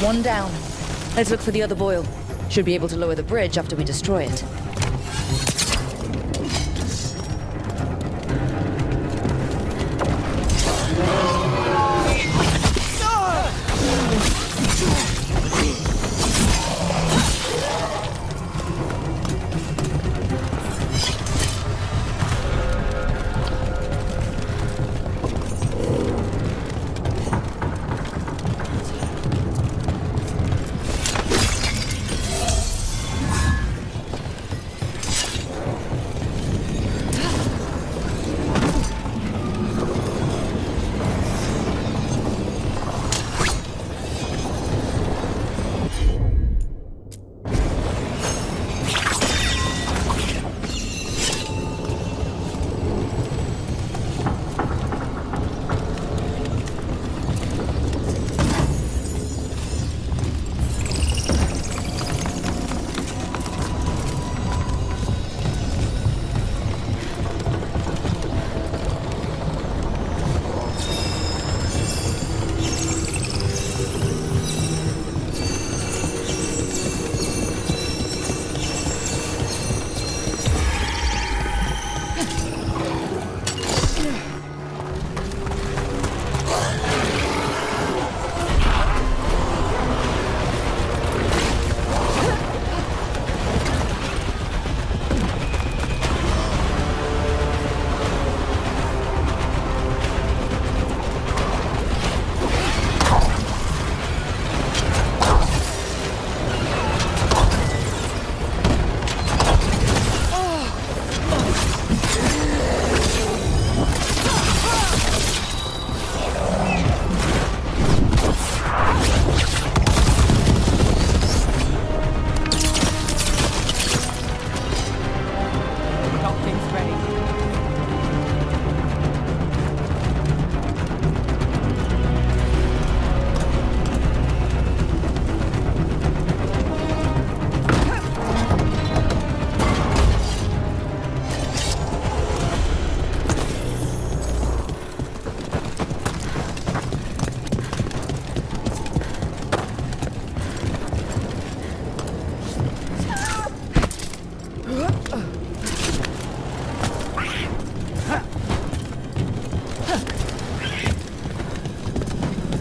One down. Let's look for the other boil. Should be able to lower the bridge after we destroy it.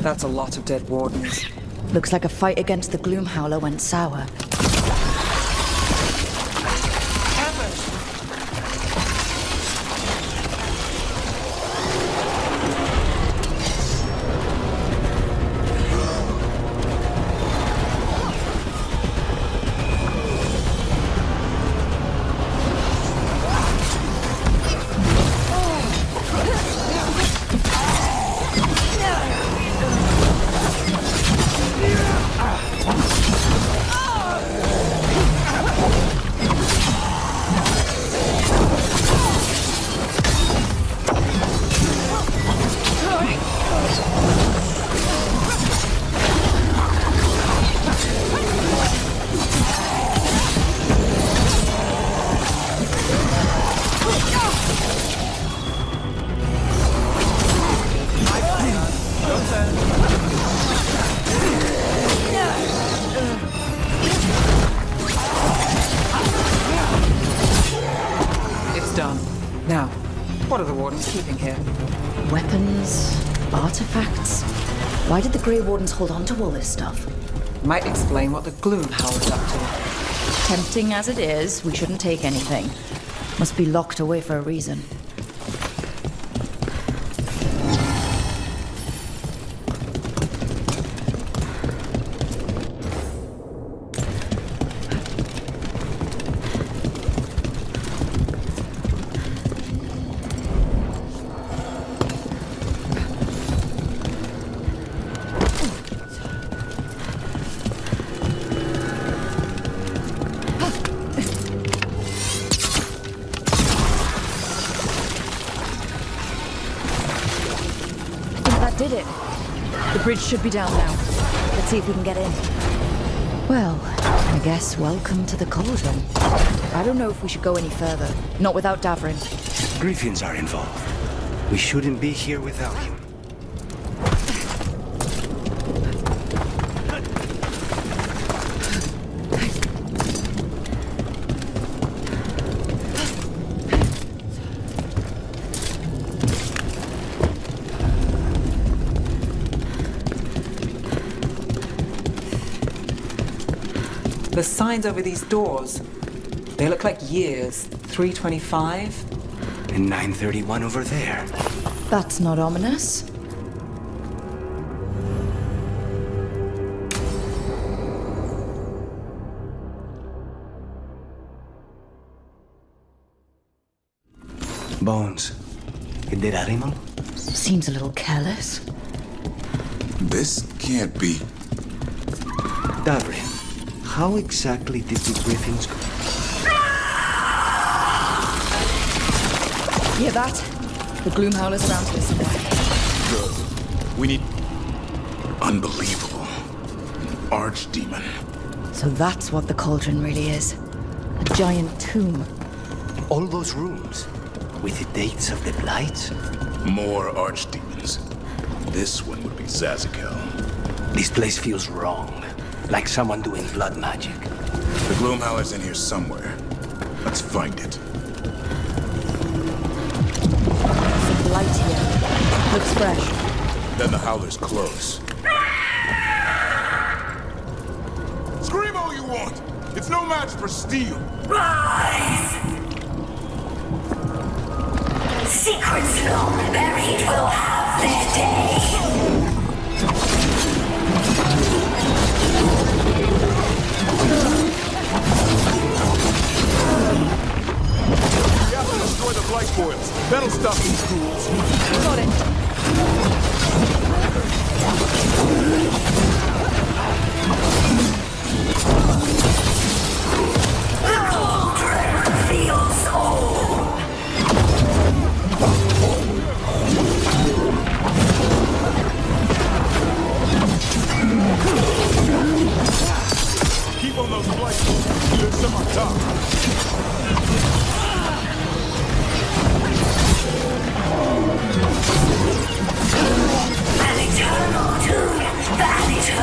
That's a lot of dead wardens. Looks like a fight against the Gloomhowler went sour. Now, what are the Wardens keeping here? Weapons, artifacts. Why did the Grey Wardens hold on to all this stuff? Might explain what the Gloomhowler's up to. Tempting as it is, we shouldn't take anything. Must be locked away for a reason. did it. The bridge should be down now. Let's see if we can get in. Well, I guess welcome to the Cauldron. I don't know if we should go any further. Not without Davrin. Griffins are involved. We shouldn't be here without him. The signs over these doors, they look like years. 325? And 931 over there. That's not ominous. Bones. A dead animal? Seems a little careless. This can't be. Davrin, how exactly did the griffins go? Hear that? The gloom howler's around here somewhere. Good. We need... Unbelievable. An archdemon. So that's what the Cauldron really is. A giant tomb. All those rooms, with the dates of the blights? More archdemons. This one would be Zazakel. This place feels wrong. Like someone doing blood magic. The Gloomhowler's in here somewhere. Let's find it. Some light here. Looks fresh. Then the Howler's close. Scream all you want! It's no match for steel! Rise! Secrets long buried will have their day. We have to destroy the blight boils. That'll stop these fools. Got it. The cauldron feels all. Keep on those blight boils. There's some on top. An eternal tomb, that eternal.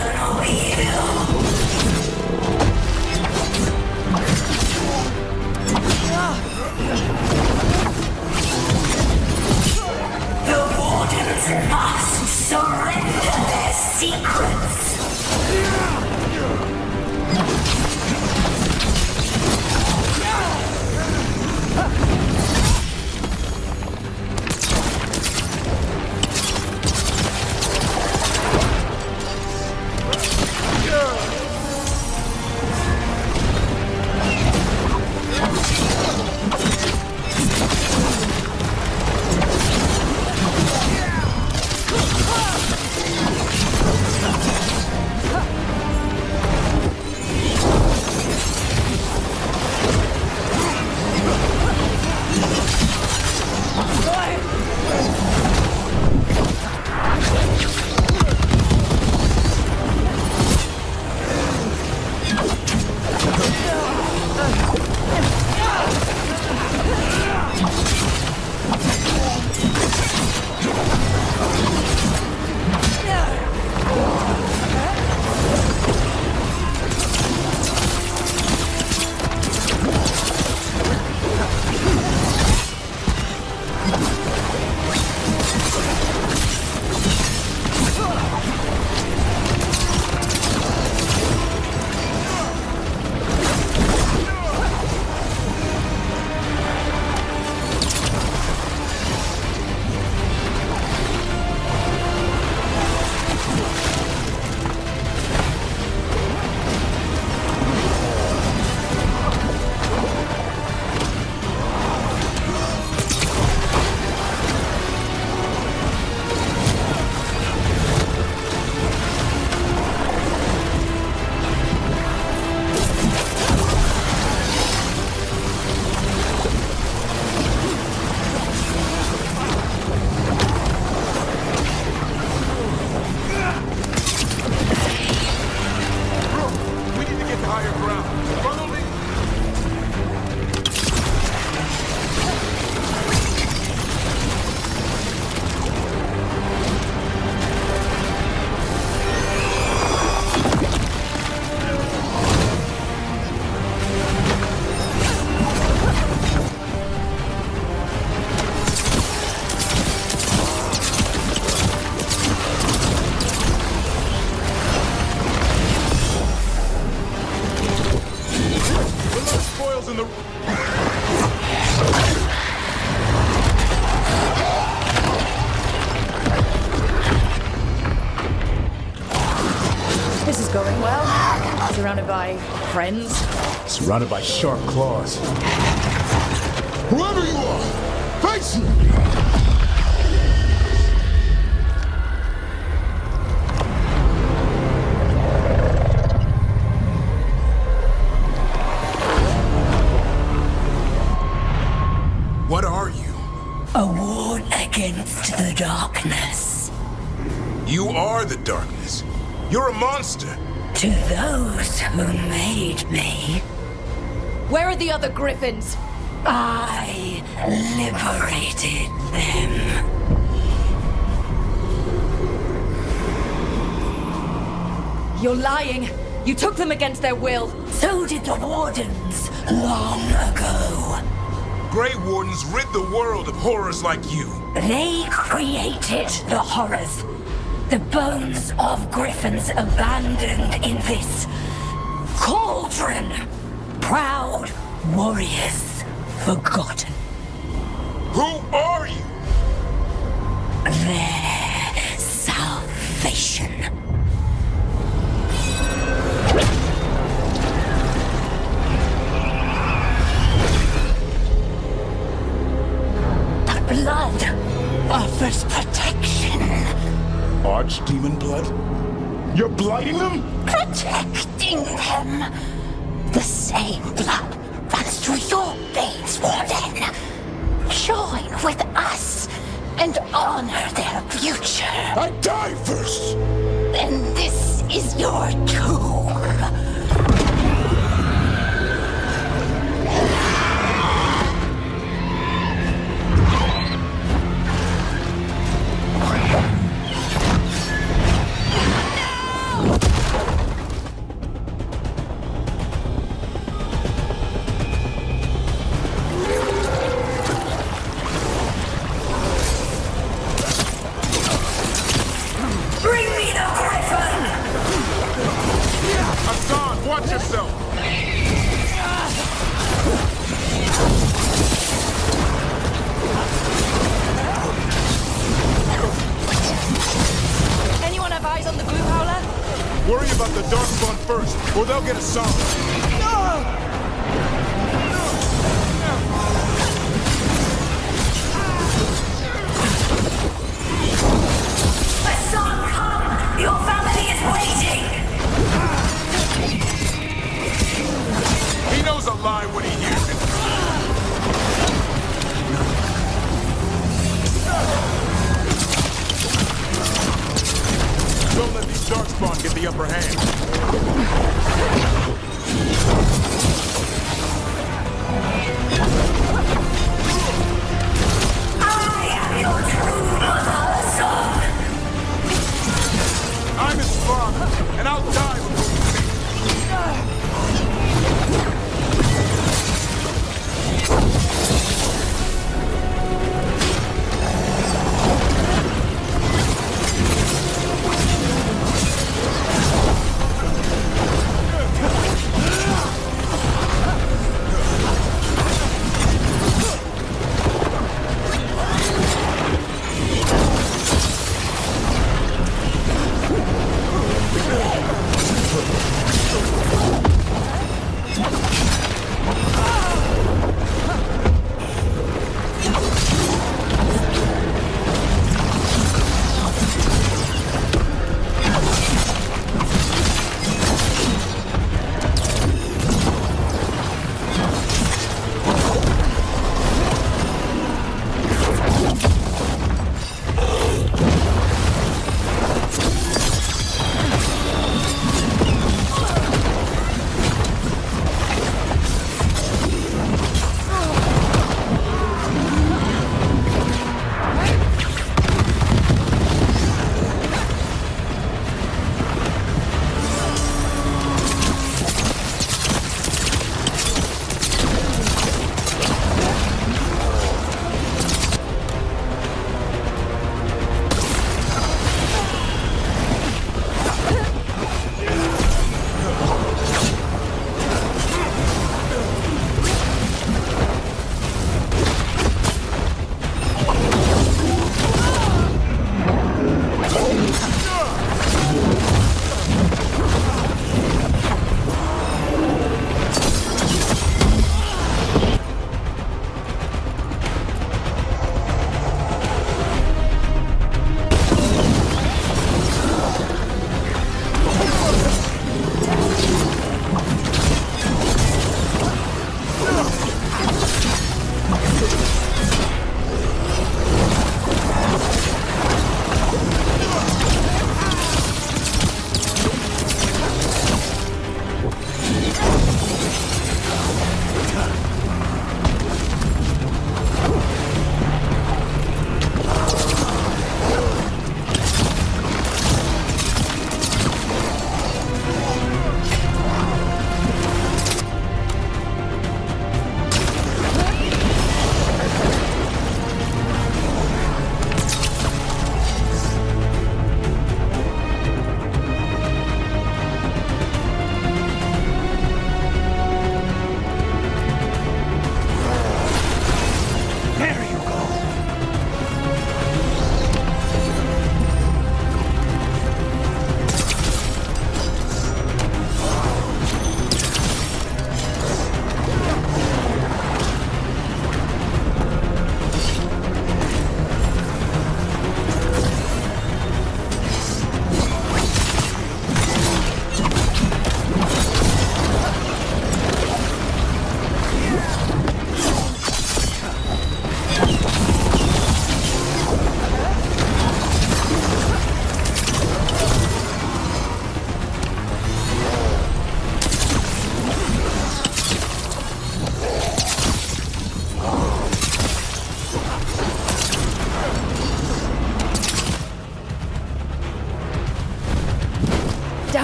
Surrounded by friends. Surrounded by sharp claws. Whoever you are, face me! What are you? A ward against the darkness. You are the darkness. You're a monster. To those who made me, Where are the other griffins? I liberated them. You're lying. You took them against their will. So did the wardens long ago. Grey Wardens rid the world of horrors like you. They created the horrors. The bones of griffins abandoned in this cauldron. Proud warriors forgotten. Who are you? Their salvation. The blood offers protection. Archdemon blood? You're blighting them? Protecting them. The same blood runs through your veins, Warden. Join with us and honor their future. I die first! Then this is your tomb. Watch yourself! Anyone have eyes on the blue howler? Worry about the Darkspawn first, or they'll get a song. Son, come! Your family is waiting! He knows a lie when he hears it. Don't let these Darkspawn get the upper hand. I am your true mother, son! I'm his father, and I'll die before you see.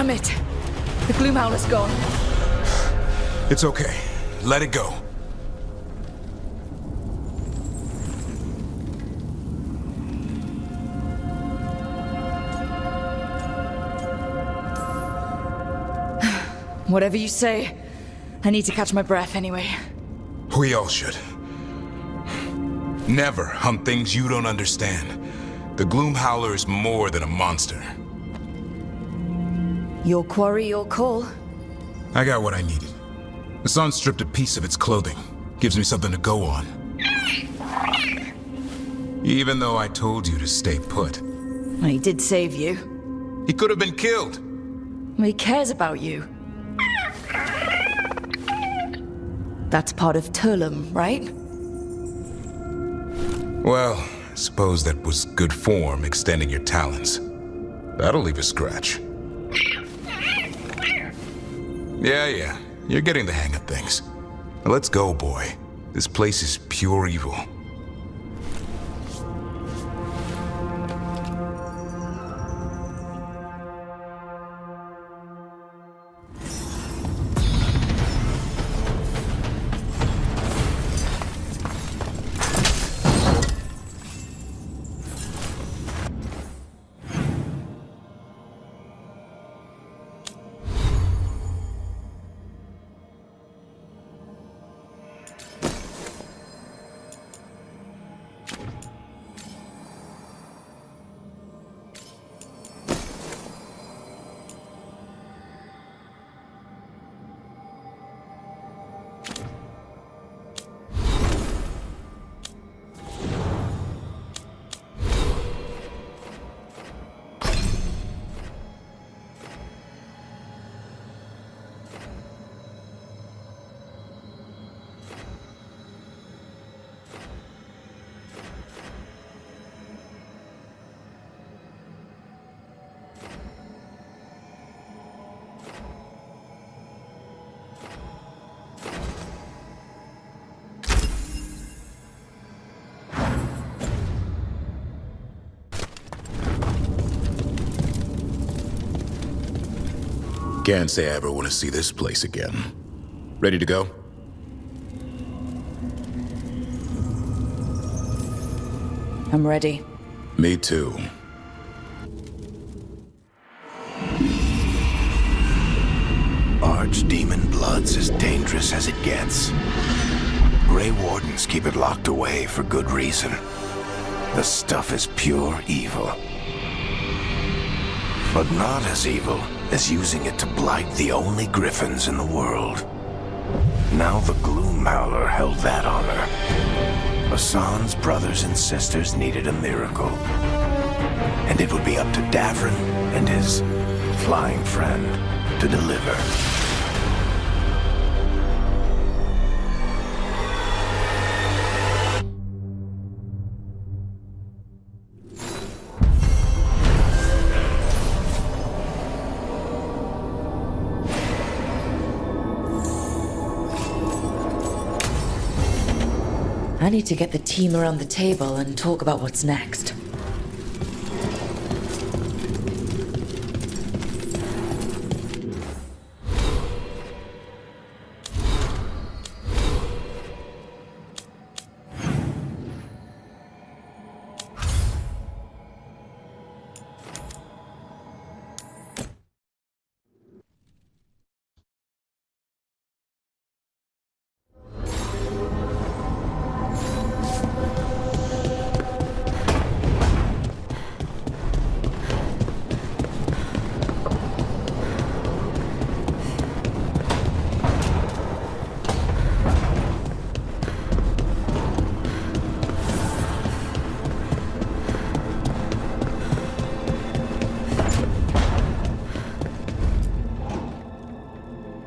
Damn it! The Gloomhowler's gone. It's okay. Let it go. Whatever you say, I need to catch my breath anyway. We all should. Never hunt things you don't understand. The Gloomhowler is more than a monster. Your quarry, your call. I got what I needed. The sun stripped a piece of its clothing. Gives me something to go on. Even though I told you to stay put. He did save you. He could have been killed. He cares about you. That's part of Turlum, right? Well, I suppose that was good form, extending your talons. That'll leave a scratch. Yeah, you're getting the hang of things. Now let's go, boy. This place is pure evil. Can't say I ever want to see this place again. Ready to go? I'm ready. Me too. Archdemon blood's as dangerous as it gets. Grey Wardens keep it locked away for good reason. The stuff is pure evil. But not as evil as using it to blight the only griffins in the world. Now the Gloomhowler held that honor. Hassan's brothers and sisters needed a miracle. And it would be up to Davrin and his flying friend to deliver. I need to get the team around the table and talk about what's next.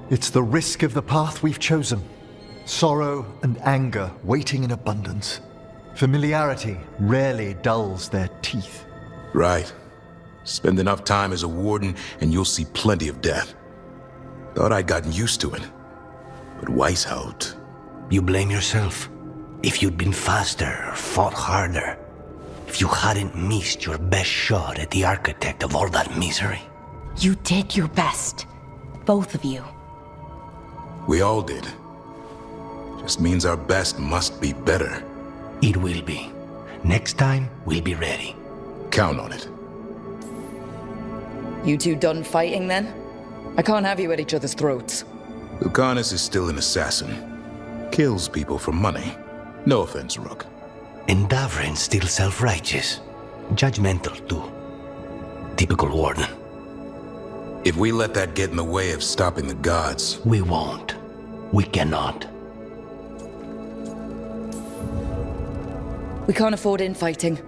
It's the risk of the path we've chosen. Sorrow and anger waiting in abundance. Familiarity rarely dulls their teeth. Right. Spend enough time as a warden and you'll see plenty of death. Thought I'd gotten used to it. But Weishaupt... You blame yourself. If you'd been faster or fought harder. If you hadn't missed your best shot at the architect of all that misery. You did your best. Both of you. We all did. Just means our best must be better. It will be. Next time, we'll be ready. Count on it. You two done fighting then? I can't have you at each other's throats. Lucanus is still an assassin. Kills people for money. No offense, Rook. And Davrin's still self-righteous. Judgmental, too. Typical Warden. If we let that get in the way of stopping the gods... We won't. We cannot. We can't afford infighting.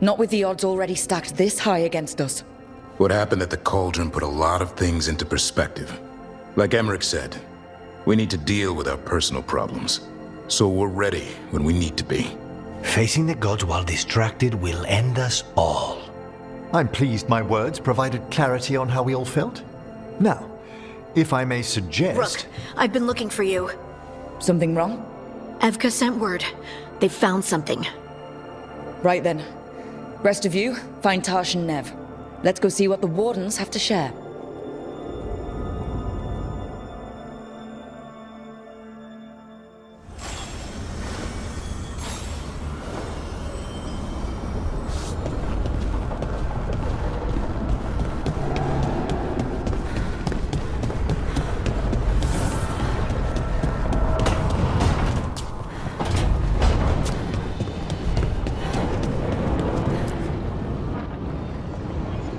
Not with the odds already stacked this high against us. What happened at the Cauldron put a lot of things into perspective. Like Emmerich said, we need to deal with our personal problems. So we're ready when we need to be. Facing the gods while distracted will end us all. I'm pleased my words provided clarity on how we all felt. Now, if I may suggest... Rook, I've been looking for you. Something wrong? Evka sent word. They found something. Right then. Rest of you, find Tash and Nev. Let's go see what the Wardens have to share.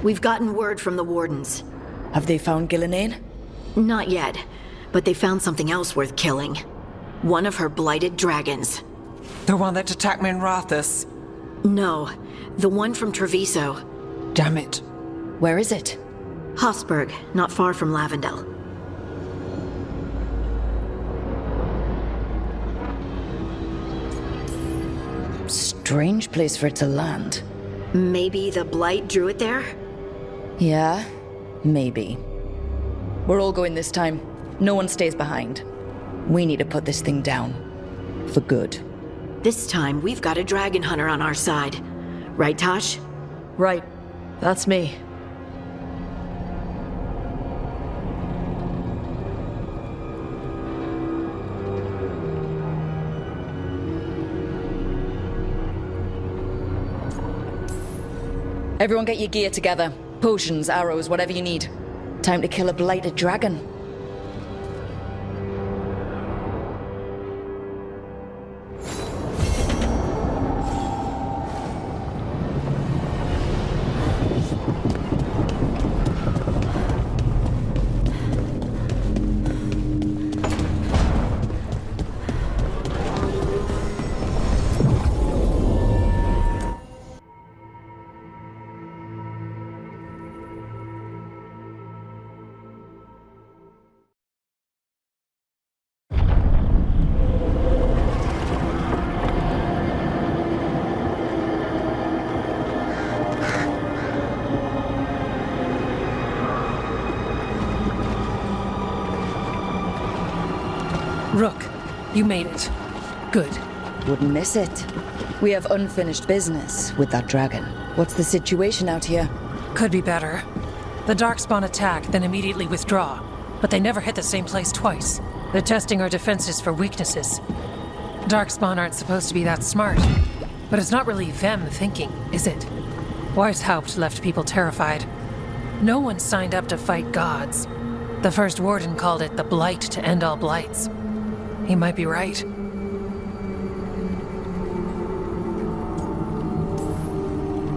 We've gotten word from the Wardens. Have they found Gillenane? Not yet, but they found something else worth killing. One of her blighted dragons. The one that attacked me in Rathus? No, the one from Treviso. Damn it. Where is it? Hosberg, not far from Lavendel. Strange place for it to land. Maybe the blight drew it there? Yeah, maybe. We're all going this time. No one stays behind. We need to put this thing down. For good. This time, we've got a dragon hunter on our side. Right, Tosh? Right. That's me. Everyone get your gear together. Potions, arrows, whatever you need. Time to kill a blighted dragon. Rook, you made it. Good. Wouldn't miss it. We have unfinished business with that dragon. What's the situation out here? Could be better. The Darkspawn attack, then immediately withdraw. But they never hit the same place twice. They're testing our defenses for weaknesses. Darkspawn aren't supposed to be that smart. But it's not really them thinking, is it? Weishaupt left people terrified. No one signed up to fight gods. The first warden called it the blight to end all blights. He might be right.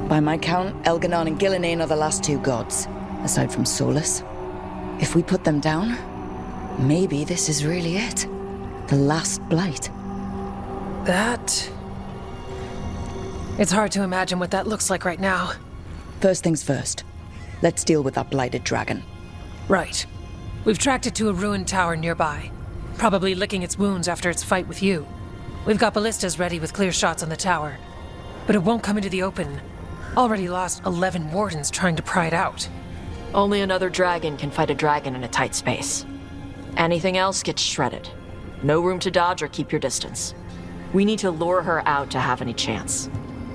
By my count, Elganon and Gillenane are the last two gods, aside from Solus. If we put them down, maybe this is really it. The last blight. It's hard to imagine what that looks like right now. First things first. Let's deal with that blighted dragon. Right. We've tracked it to a ruined tower nearby. Probably licking its wounds after its fight with you. We've got ballistas ready with clear shots on the tower. But it won't come into the open. Already lost 11 wardens trying to pry it out. Only another dragon can fight a dragon in a tight space. Anything else gets shredded. No room to dodge or keep your distance. We need to lure her out to have any chance.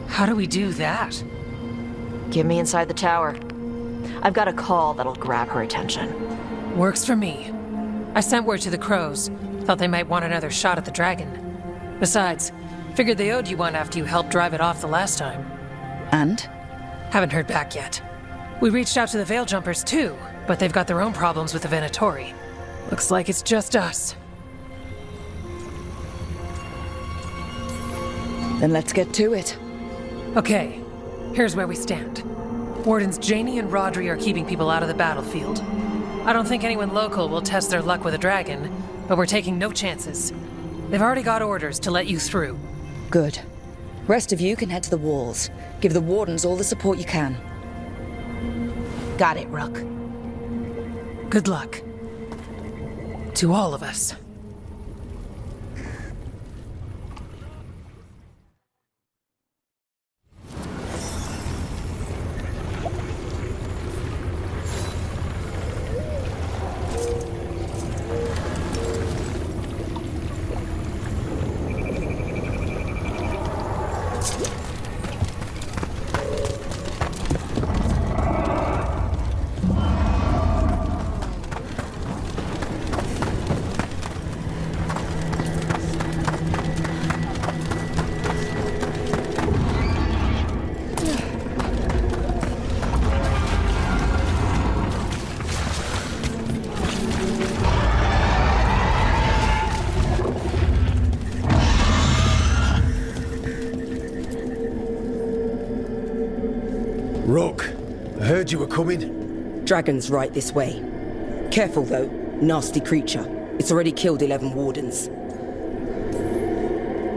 How do we do that? Get me inside the tower. I've got a call that'll grab her attention. Works for me. I sent word to the crows. Thought they might want another shot at the dragon. Besides, figured they owed you one after you helped drive it off the last time. And? Haven't heard back yet. We reached out to the Veil Jumpers too, but they've got their own problems with the Venatori. Looks like it's just us. Then let's get to it. Okay, here's where we stand. Wardens Janie and Rodri are keeping people out of the battlefield. I don't think anyone local will test their luck with a dragon, but we're taking no chances. They've already got orders to let you through. Good. Rest of you can head to the walls. Give the Wardens all the support you can. Got it, Rook. Good luck. To all of us. Rook, I heard you were coming. Dragon's right this way. Careful though, nasty creature. It's already killed 11 wardens.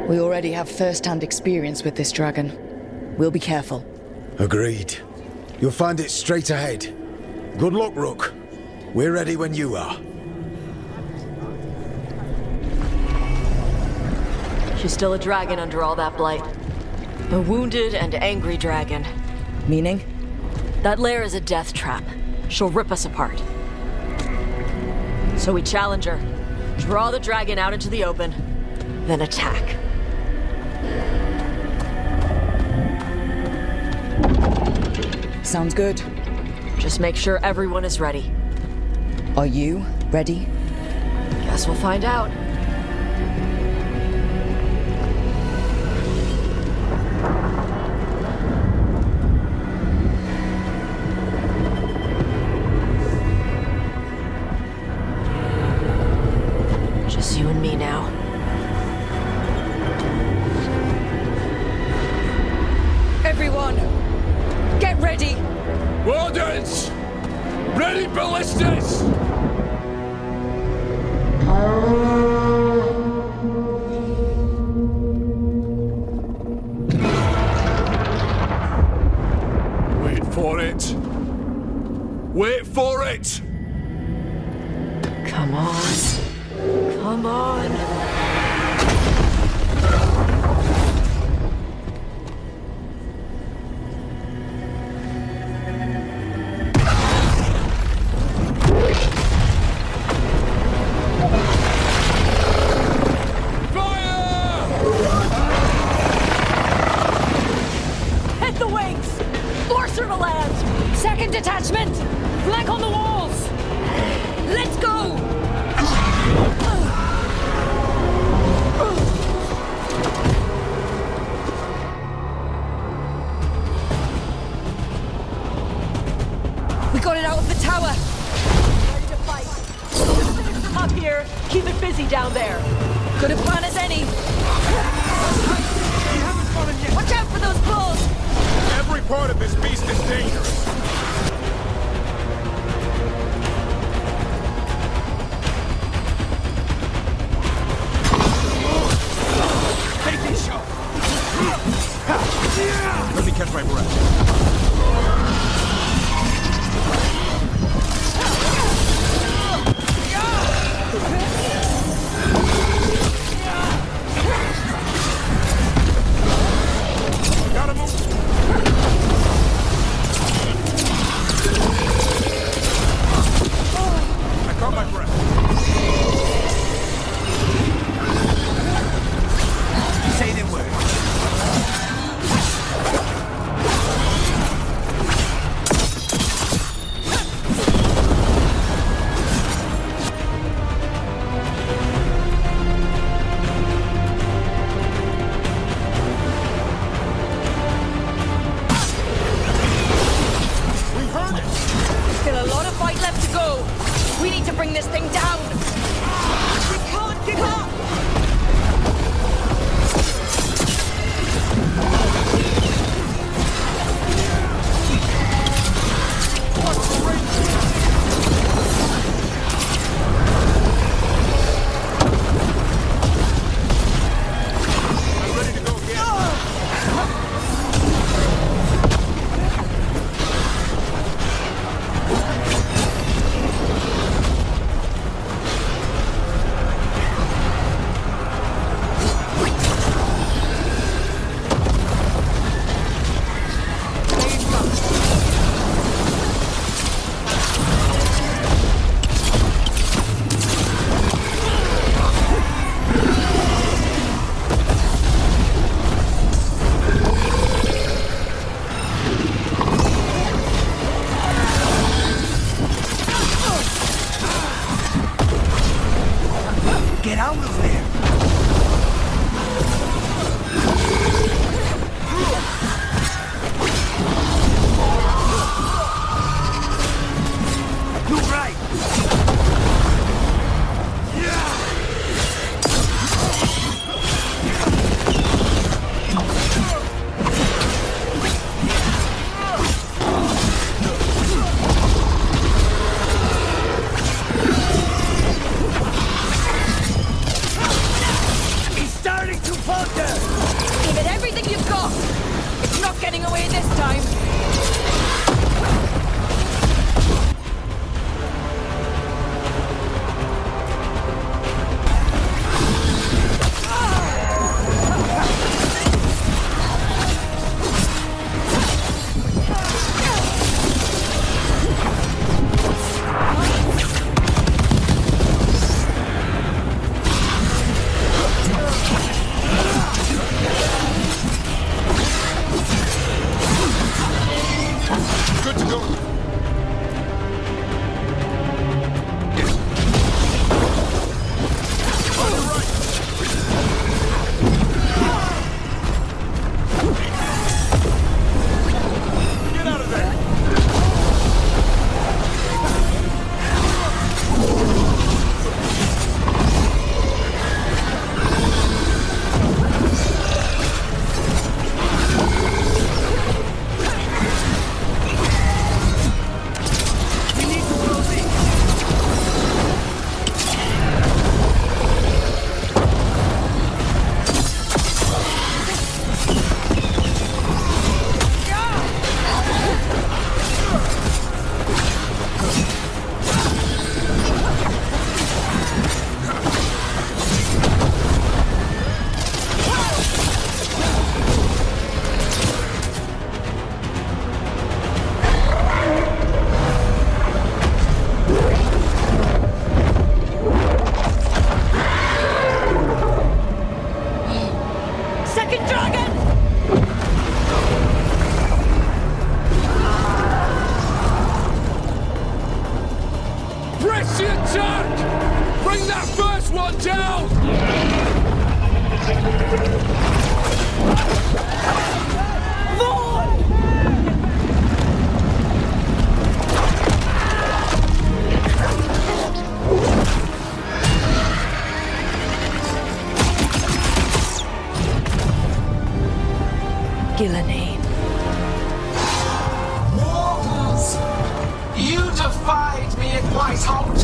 We already have first-hand experience with this dragon. We'll be careful. Agreed. You'll find it straight ahead. Good luck, Rook. We're ready when you are. She's still a dragon under all that blight. A wounded and angry dragon. Meaning? That lair is a death trap. She'll rip us apart. So we challenge her, draw the dragon out into the open, then attack. Sounds good. Just make sure everyone is ready. Are you ready? Guess we'll find out. Just you and me now. Everyone, get ready! Wardens! Ready ballistas! Wait for it. Wait for it! Come on. Come on. Hit the wings! Force her to land! Second detachment! Flank on the walls! Let's go! We got it out of the tower! Ready to fight. Finish them up here. Keep it busy down there. Good a plan as any! Watch out for those bulls! Every part of this beast is dangerous. Take these shots. Let me catch my breath. Gotta move. I caught my breath. Say the word. getting away this time. Mortals! You defied me at Whitehout!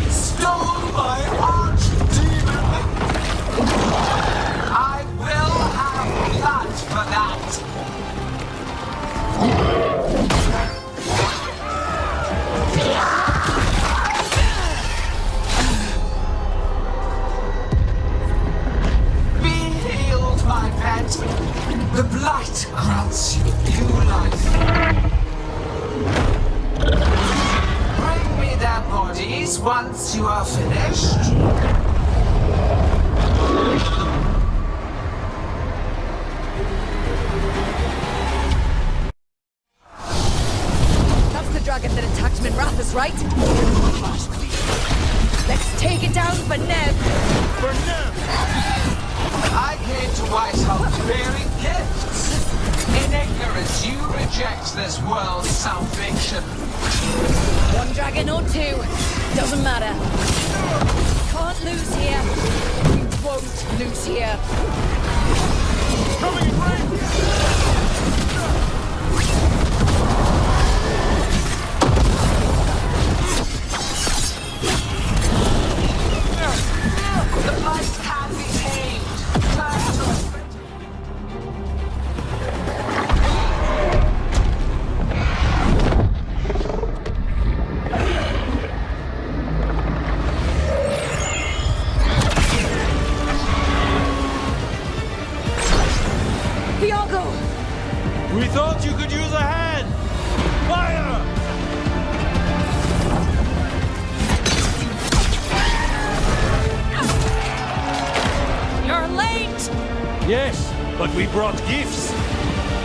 Stole my archdemon! I will have blood for that! Be healed, my pet! The blight grants you new life. Bring me their bodies once you are finished. That's the dragon that attacked Minrathus, right? Let's take it down for Nev. For Nev! I came to Whitehout bearing gifts. In ignorance, you reject this world's salvation. One dragon or two, doesn't matter. Can't lose here. We won't lose here. Coming in range! The light can be tamed. We thought you could use a hand! Fire! You're late! Yes, but we brought gifts.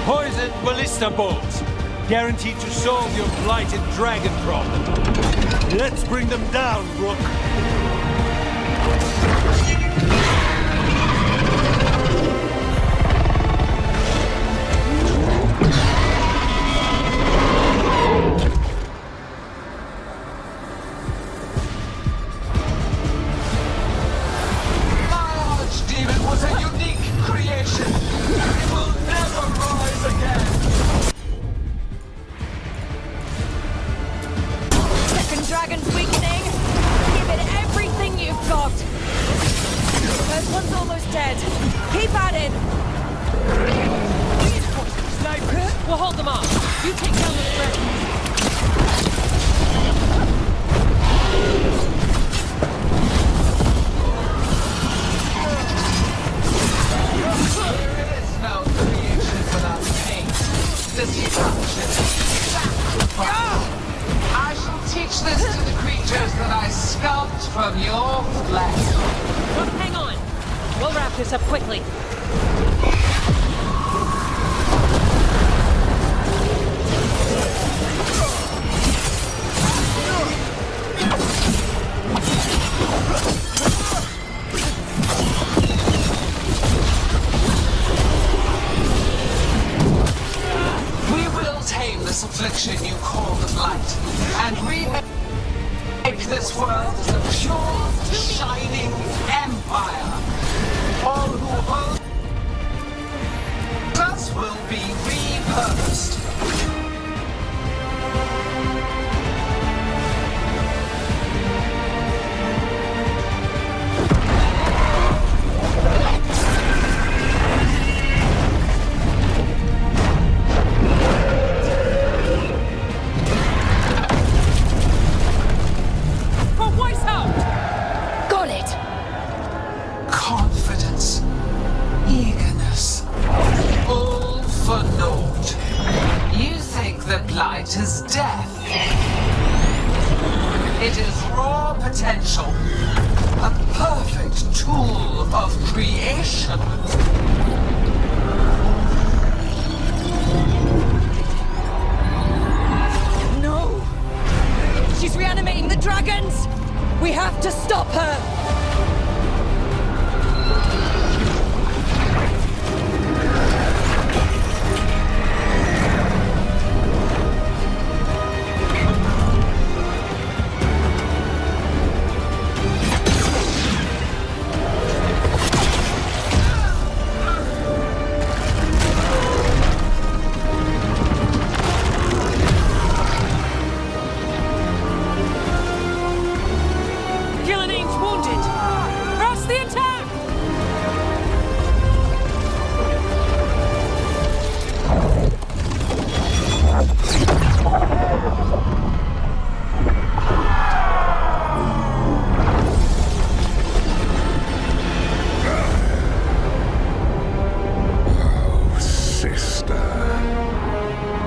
Poisoned ballista bolts. Guaranteed to solve your blighted dragon problem. Let's bring them down, Rook. Dragon's weakening! Give it everything you've got! We'll hold them off. You take down the threat. There is no creation without pain, destruction, sacrifice. I shall teach this to the creatures that I sculpt from your flesh. Well, hang on. We'll wrap this up quickly. We will tame this affliction you call the Blight, and remake this world as a pure, shining empire. All who hold us will be repurposed. Got it! Confidence, eagerness, all for naught. You think the Blight is death? It is raw potential, a perfect tool of creation. No! She's reanimating the dragons! We have to stop her!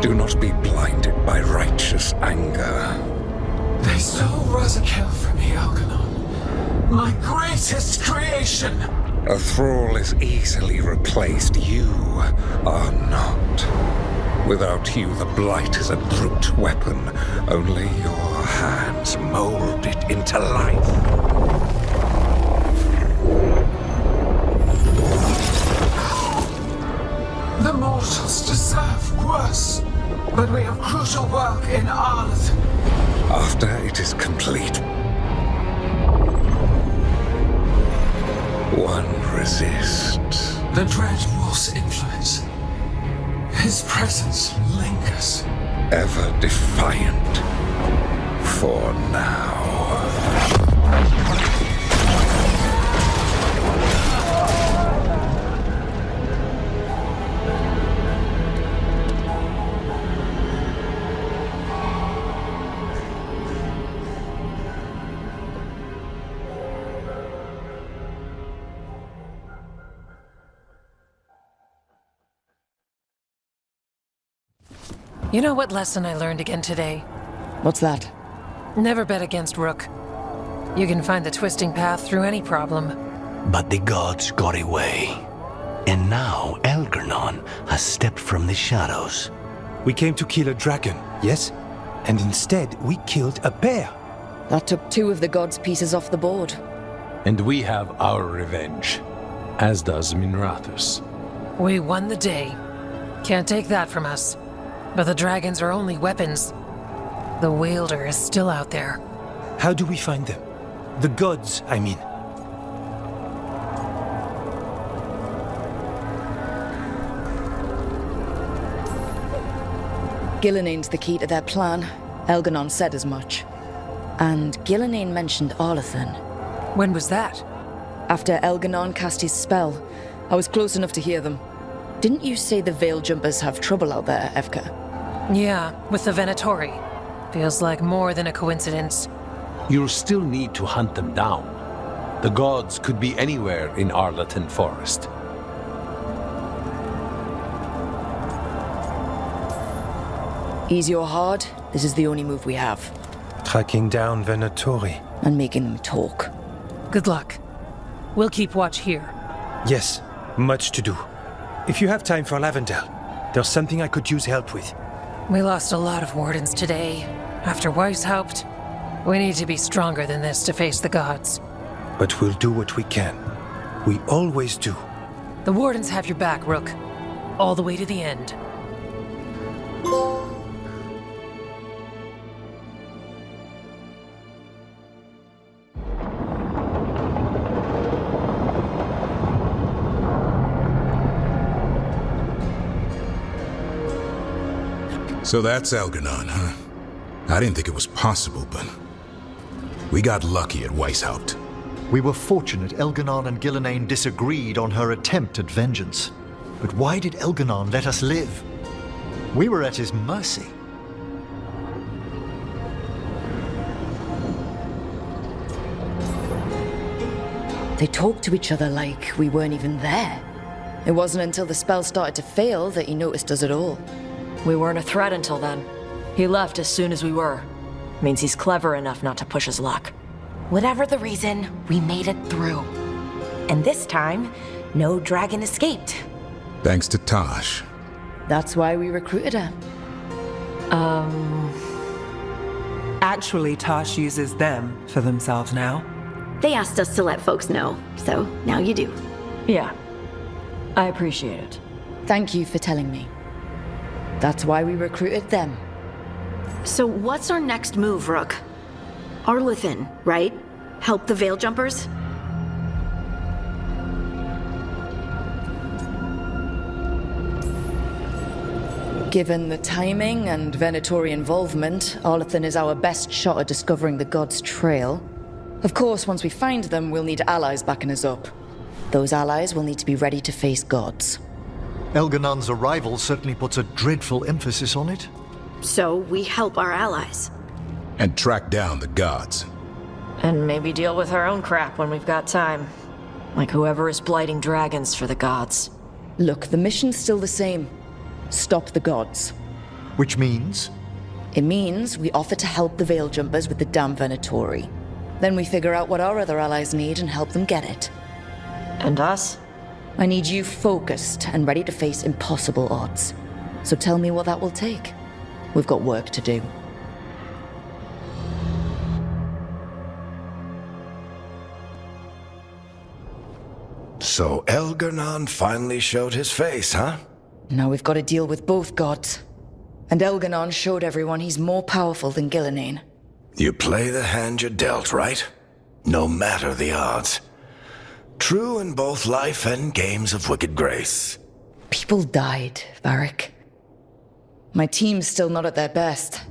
Do not be blinded by righteous anger. They stole Rosakill from me, Algernon. My greatest creation! A thrall is easily replaced. You are not. Without you, the Blight is a brute weapon. Only your hands mold it into life. The mortals deserve worse, but we have crucial work in Arth. After it is complete, one resists. The Dreadwolf's influence. His presence lingers. Ever defiant. For now. You know what lesson I learned again today? What's that? Never bet against Rook. You can find the twisting path through any problem. But the gods got away. And now Algernon has stepped from the shadows. We came to kill a dragon, yes? And instead, we killed a bear. That took 2 of the gods' pieces off the board. And we have our revenge, as does Minrathus. We won the day. Can't take that from us. But the dragons are only weapons. The wielder is still out there. How do we find them? The gods, I mean. Gillenane's the key to their plan. Elganon said as much. And Gillenane mentioned Arlathan. When was that? After Elganon cast his spell. I was close enough to hear them. Didn't you say the Veil Jumpers have trouble out there, Evka? Yeah, with the Venatori. Feels like more than a coincidence. You'll still need to hunt them down. The gods could be anywhere in Arlington Forest. Easy or hard, this is the only move we have. Tracking down Venatori. And making them talk. Good luck. We'll keep watch here. Yes, much to do. If you have time for Lavendel, there's something I could use help with. We lost a lot of wardens today. After Weishaupt, we need to be stronger than this to face the gods. But we'll do what we can. We always do. The wardens have your back, Rook. All the way to the end. So that's Elganon, huh? I didn't think it was possible, but we got lucky at Weishaupt. We were fortunate Elganon and Gillenane disagreed on her attempt at vengeance. But why did Elganon let us live? We were at his mercy. They talked to each other like we weren't even there. It wasn't until the spell started to fail that he noticed us at all. We weren't a threat until then. He left as soon as we were. Means he's clever enough not to push his luck. Whatever the reason, we made it through. And this time, no dragon escaped. Thanks to Tosh. That's why we recruited her. Actually, Tosh uses them for themselves now. They asked us to let folks know, so now you do. Yeah. I appreciate it. Thank you for telling me. That's why we recruited them. So what's our next move, Rook? Arlington, right? Help the Veil Jumpers? Given the timing and Venatori involvement, Arlington is our best shot at discovering the gods' trail. Of course, once we find them, we'll need allies backing us up. Those allies will need to be ready to face gods. Elganon's arrival certainly puts a dreadful emphasis on it. So we help our allies. And track down the gods. And maybe deal with our own crap when we've got time. Like whoever is blighting dragons for the gods. Look, the mission's still the same. Stop the gods. Which means? It means we offer to help the Veil Jumpers with the damn Venatori. Then we figure out what our other allies need and help them get it. And us? I need you focused and ready to face impossible odds. So tell me what that will take. We've got work to do. So Elganon finally showed his face, huh? Now we've got to deal with both gods. And Elganon showed everyone he's more powerful than Gillenane. You play the hand you're dealt, right? No matter the odds. True in both life and games of wicked grace. People died, Varric. My team's still not at their best.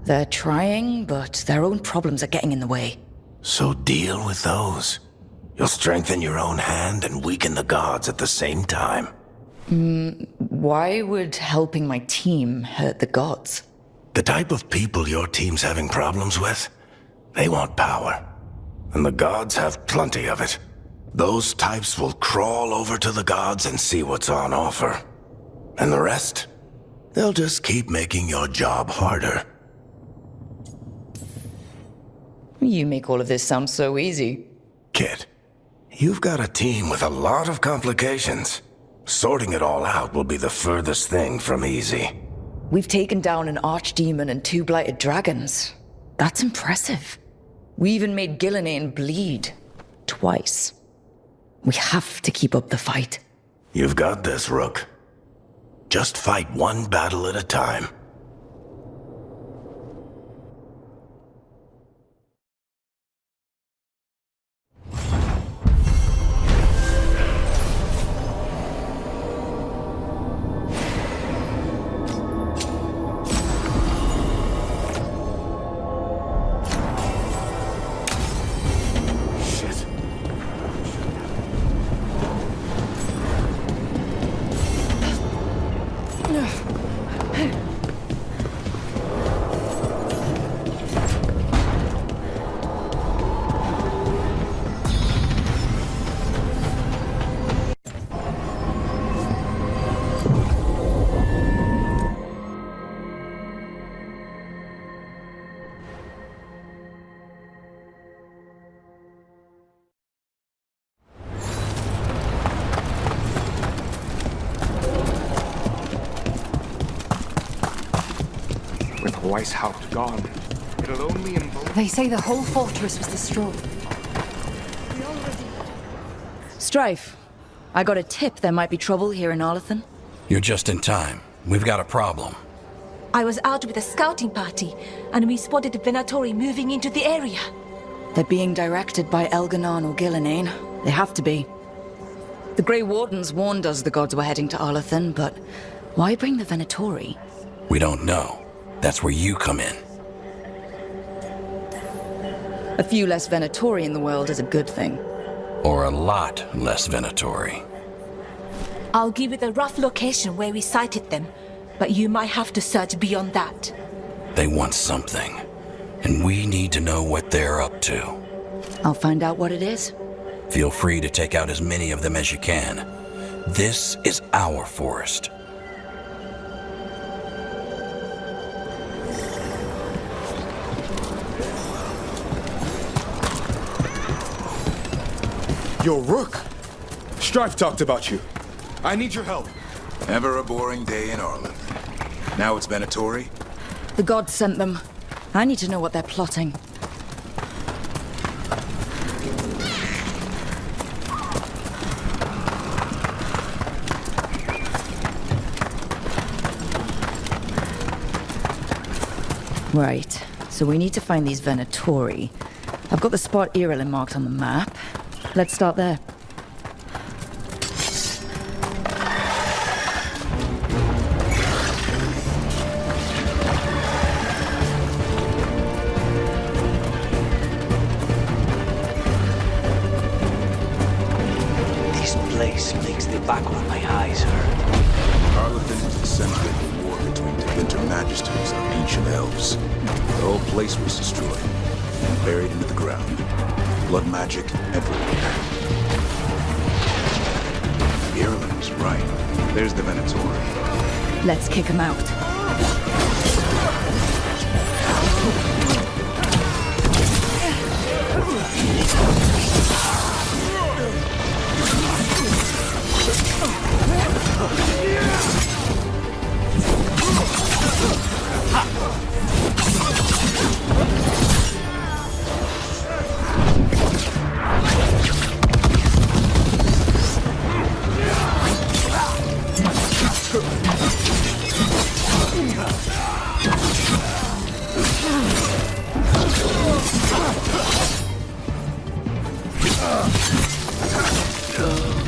They're trying, but their own problems are getting in the way. So deal with those. You'll strengthen your own hand and weaken the gods at the same time. Why would helping my team hurt the gods? The type of people your team's having problems with, they want power. And the gods have plenty of it. Those types will crawl over to the gods and see what's on offer. And the rest? They'll just keep making your job harder. You make all of this sound so easy. Kid, you've got a team with a lot of complications. Sorting it all out will be the furthest thing from easy. We've taken down an archdemon and 2 blighted dragons. That's impressive. We even made Gillenane bleed. Twice. We have to keep up the fight. You've got this, Rook. Just fight one battle at a time. With Weishaupt gone, it'll only involve... They say the whole fortress was destroyed. Strife, I got a tip there might be trouble here in Arlathan. You're just in time. We've got a problem. I was out with a scouting party, and we spotted the Venatori moving into the area. They're being directed by Elganon or Gillenane. They have to be. The Grey Wardens warned us the gods were heading to Arlathan, but why bring the Venatori? We don't know. That's where you come in. A few less Venatori in the world is a good thing. Or a lot less Venatori. I'll give you the rough location where we sighted them, but you might have to search beyond that. They want something, and we need to know what they're up to. I'll find out what it is. Feel free to take out as many of them as you can. This is our forest. Yo, Rook! Strife talked about you. I need your help. Ever a boring day in Arlen. Now it's Venatori? The gods sent them. I need to know what they're plotting. Right, so we need to find these Venatori. I've got the spot Irilin marked on the map. Let's start there. This place makes the back of my eyes hurt. Arlathan was the center of the war between the intermagisters of ancient elves. The whole place was destroyed and buried into the ground. Blood magic everywhere. Irilin was right. There's the Venatori. Let's kick him out.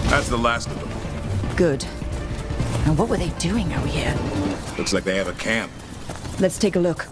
That's the last of them. Good. Now what were they doing out here? Looks like they have a camp. Let's take a look.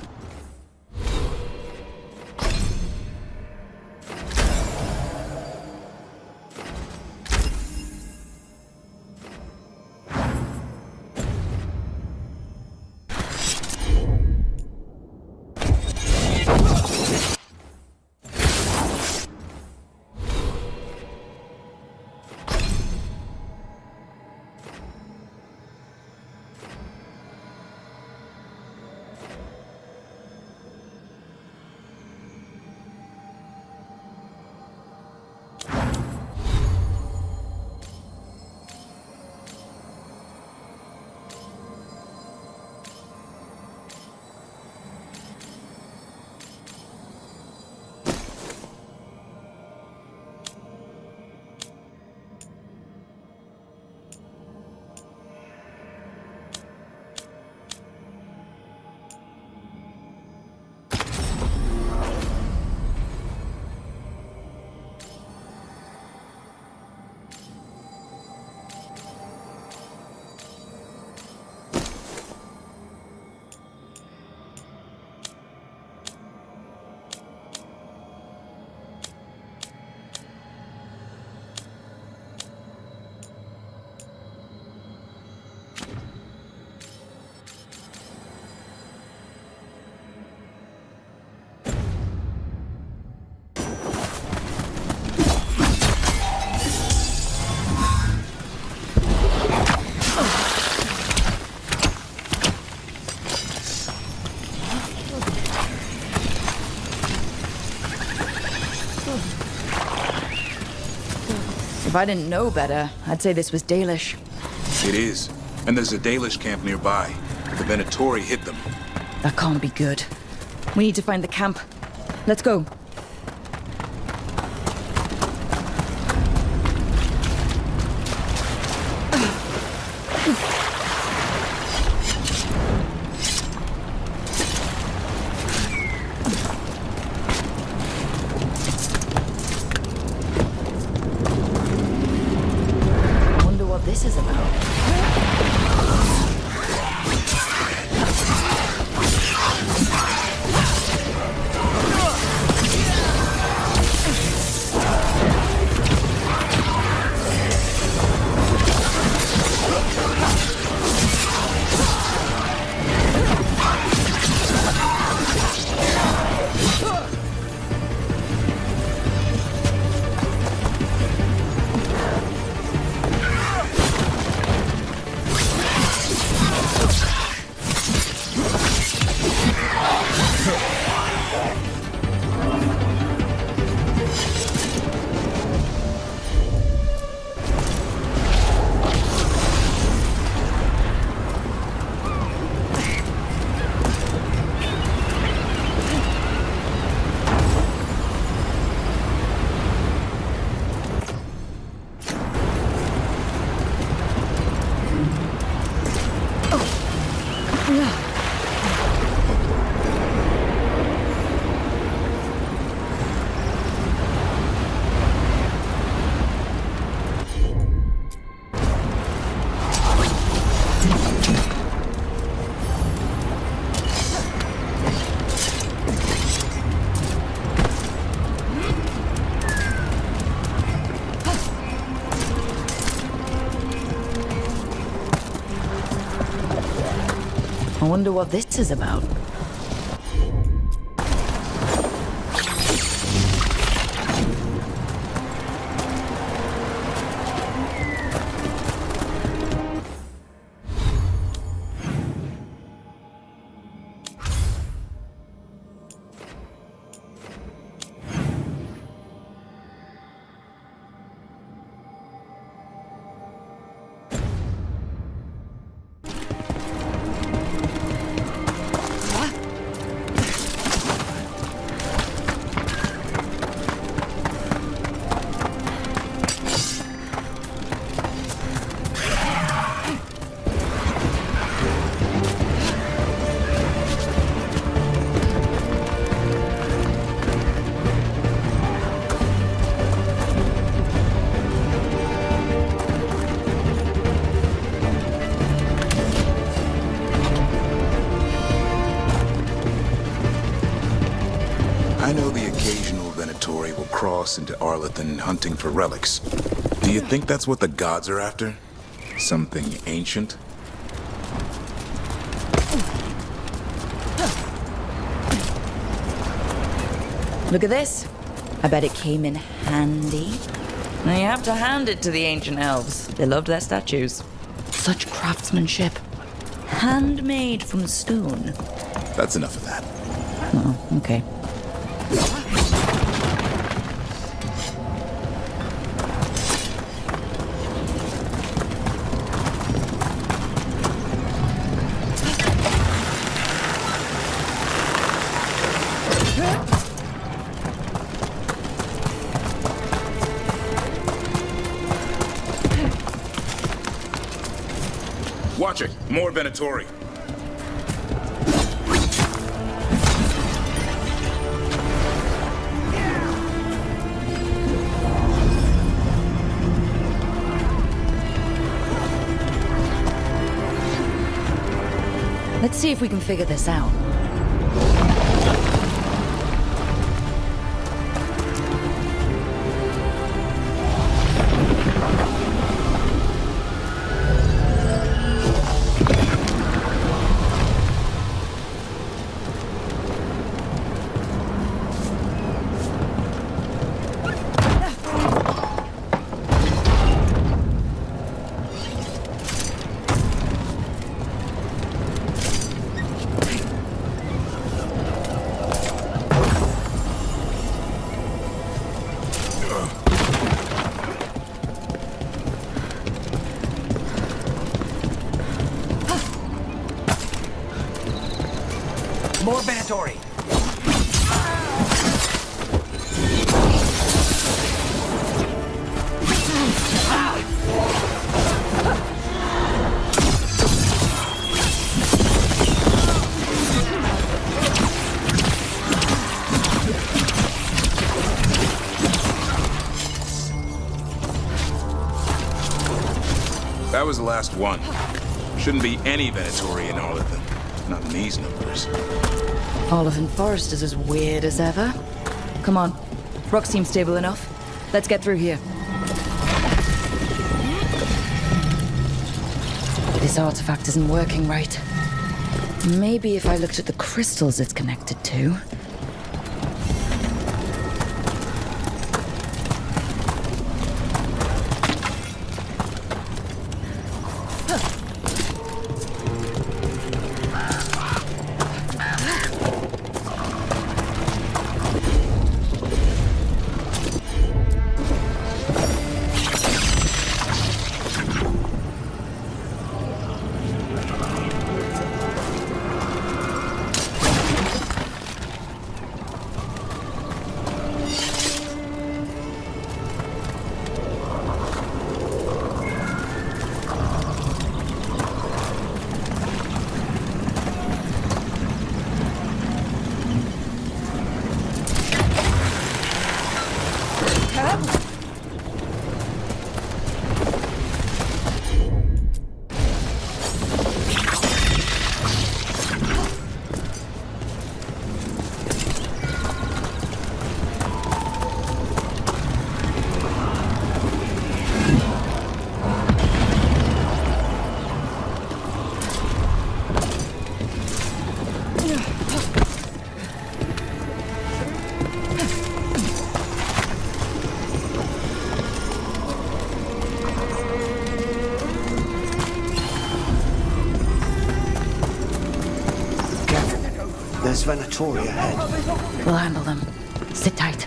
If I didn't know better, I'd say this was Dalish. It is. And there's a Dalish camp nearby. The Venatori hit them. That can't be good. We need to find the camp. Let's go. I wonder what this is about. I wonder what this is about. I know the occasional Venatori will cross into Arlathan hunting for relics. Do you think that's what the gods are after? Something ancient? Look at this. I bet it came in handy. Now you have to hand it to the ancient elves. They loved their statues. Such craftsmanship. Handmade from stone. That's enough of that. Oh, okay. Watch it! More Venatori! Let's see if we can figure this out. More Venatori! That was the last one. Shouldn't be any Venatori in Arlington. Not in these numbers. Arlington Forest is as weird as ever. Come on. Rock seems stable enough. Let's get through here. This artifact isn't working right. Maybe if I looked at the crystals it's connected to. There's Venatori ahead. We'll handle them. Sit tight.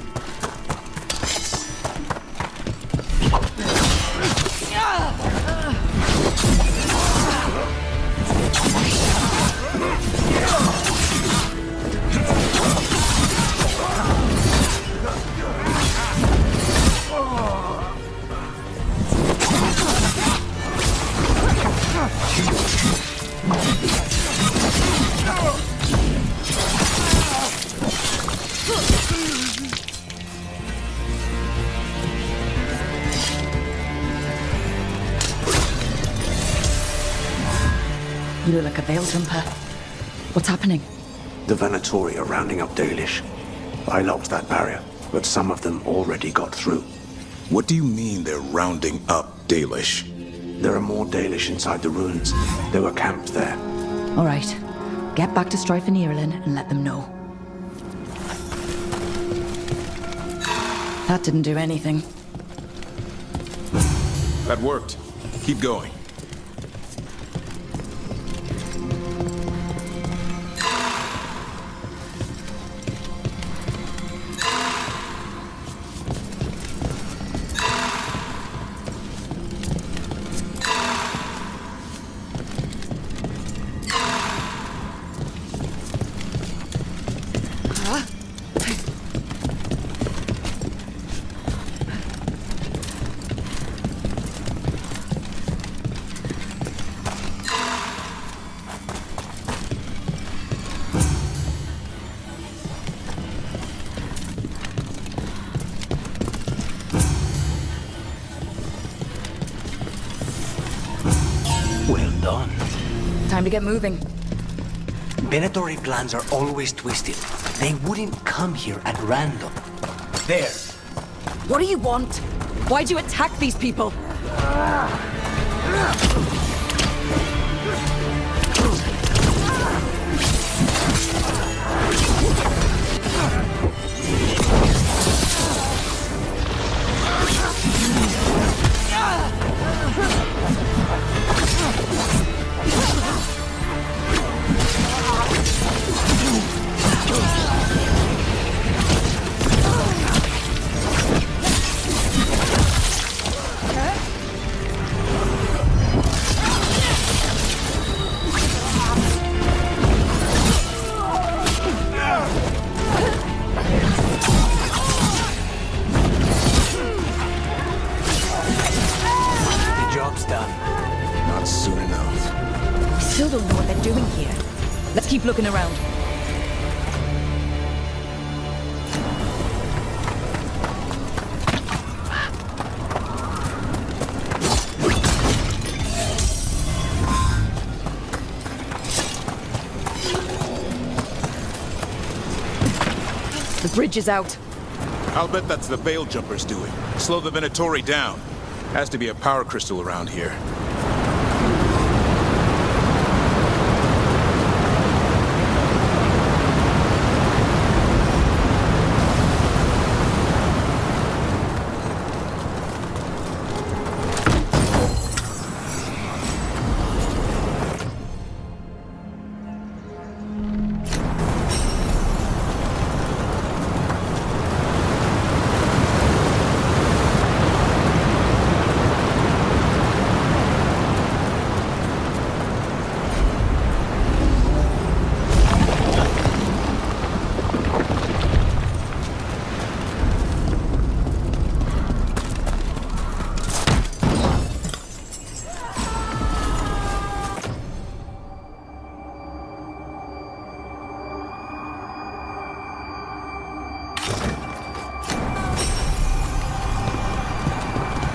You look like a veil jumper. What's happening? The Venatori are rounding up Dalish. I locked that barrier, but some of them already got through. What do you mean they're rounding up Dalish? There are more Dalish inside the ruins. They were camped there. All right. Get back to Strife and Irulan and let them know. That didn't do anything. That worked. Keep going. Time to get moving. Venatori plans are always twisted. They wouldn't come here at random. There. What do you want? Why'd you attack these people? Let's keep looking around. The bridge is out. I'll bet that's the Veil Jumpers doing. Slow the Venatori down. Has to be a power crystal around here.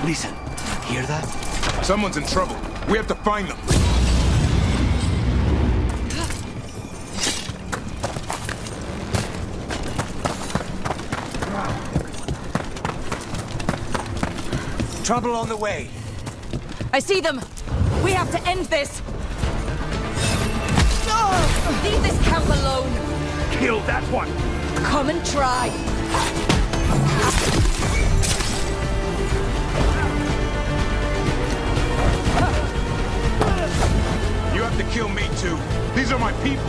Listen, hear that? Someone's in trouble. We have to find them. Trouble on the way. I see them! We have to end this! Leave this camp alone! Kill that one! Come and try! You have to kill me too. These are my people.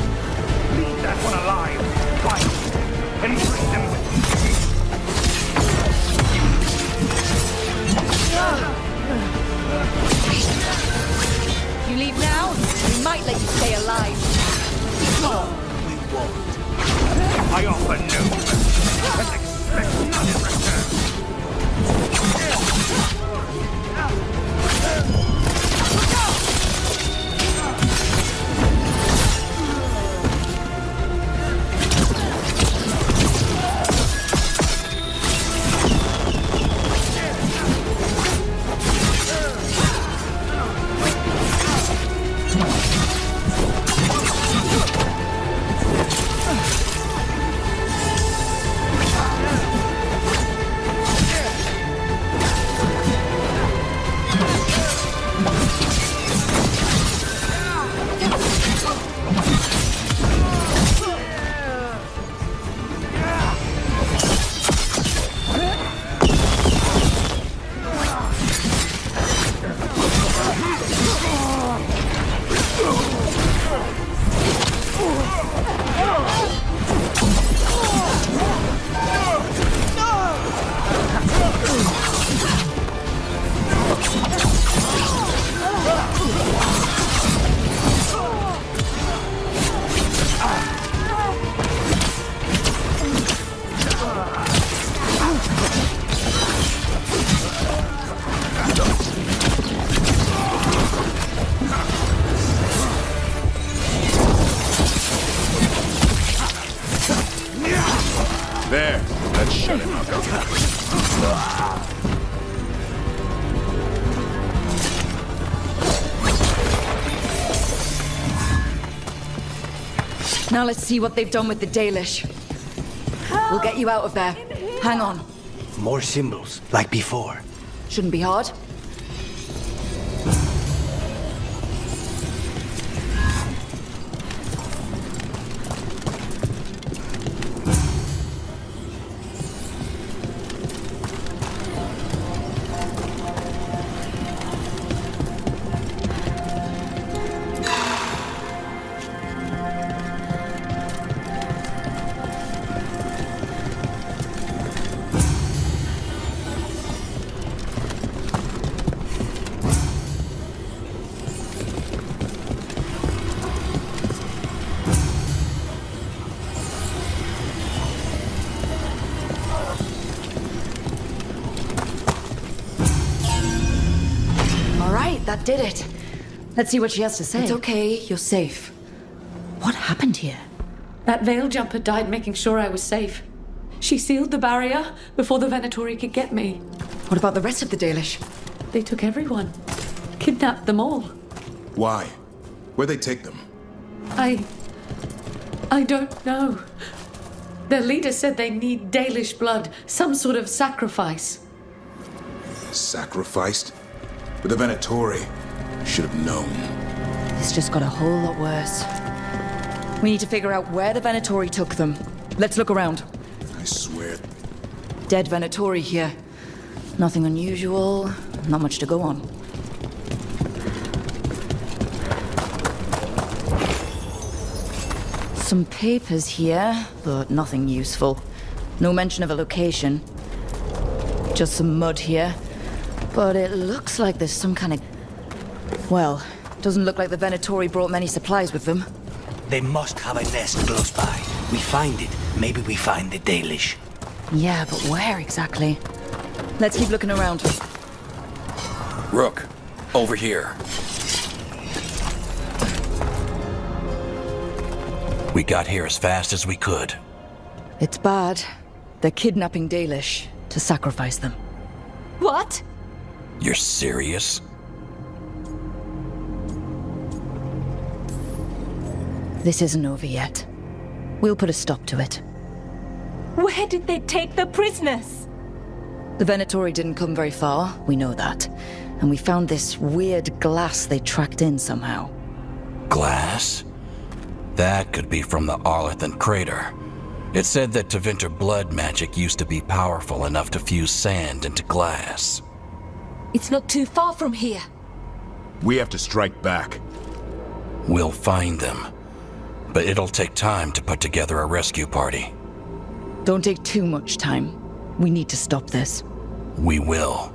Leave that one alive. Fight! And bring them with You leave now, we might let you stay alive. No, we won't. I offer no and expect none in return. There. Let's shut him up. Now let's see what they've done with the Dalish. We'll get you out of there. Hang on. More symbols, like before. Shouldn't be hard. That did it. Let's see what she has to say. It's okay, you're safe. What happened here? That veil jumper died making sure I was safe. She sealed the barrier before the Venatori could get me. What about the rest of the Dalish? They took everyone. Kidnapped them all. Why? Where'd they take them? I don't know. Their leader said they need Dalish blood, some sort of sacrifice. Sacrificed? But the Venatori should have known. This just got a whole lot worse. We need to figure out where the Venatori took them. Let's look around. I swear. Dead Venatori here. Nothing unusual, not much to go on. Some papers here, but nothing useful. No mention of a location. Just some mud here. But it looks like there's some kind of... Well, doesn't look like the Venatori brought many supplies with them. They must have a nest close by. We find it, maybe we find the Dalish. Yeah, but where exactly? Let's keep looking around. Rook, over here. We got here as fast as we could. It's bad. They're kidnapping Dalish to sacrifice them. What? You're serious? This isn't over yet. We'll put a stop to it. Where did they take the prisoners? The Venatori didn't come very far, we know that. And we found this weird glass they tracked in somehow. Glass? That could be from the Arlathan crater. It said that Tevinter blood magic used to be powerful enough to fuse sand into glass. It's not too far from here. We have to strike back. We'll find them. But it'll take time to put together a rescue party. Don't take too much time. We need to stop this. We will.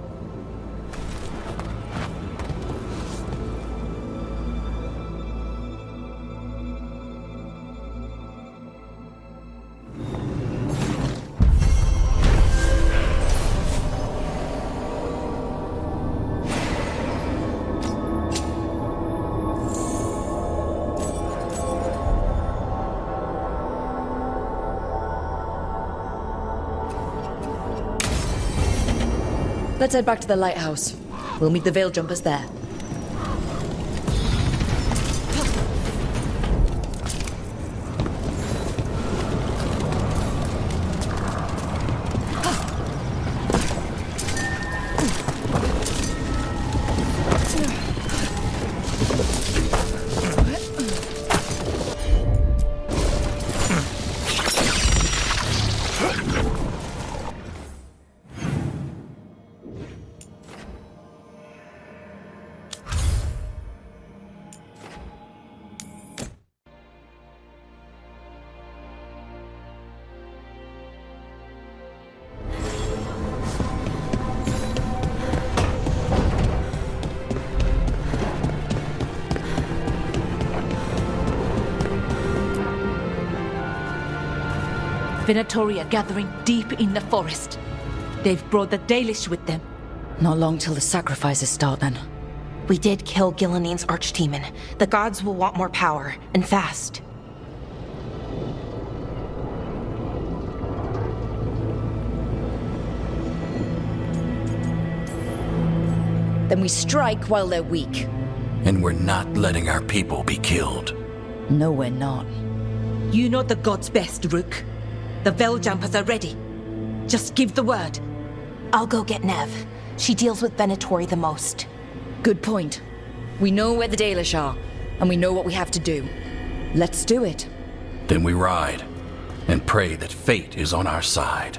Let's head back to the lighthouse. We'll meet the Veil Jumpers there. Venatori are gathering deep in the forest. They've brought the Dalish with them. Not long till the sacrifices start, then. We did kill Gilanine's archdemon. The gods will want more power, and fast. Then we strike while they're weak. And we're not letting our people be killed. No, we're not. You know the gods best, Rook. The Veil Jumpers are ready. Just give the word. I'll go get Nev. She deals with Venatori the most. Good point. We know where the Dalish are, and we know what we have to do. Let's do it. Then we ride, and pray that fate is on our side.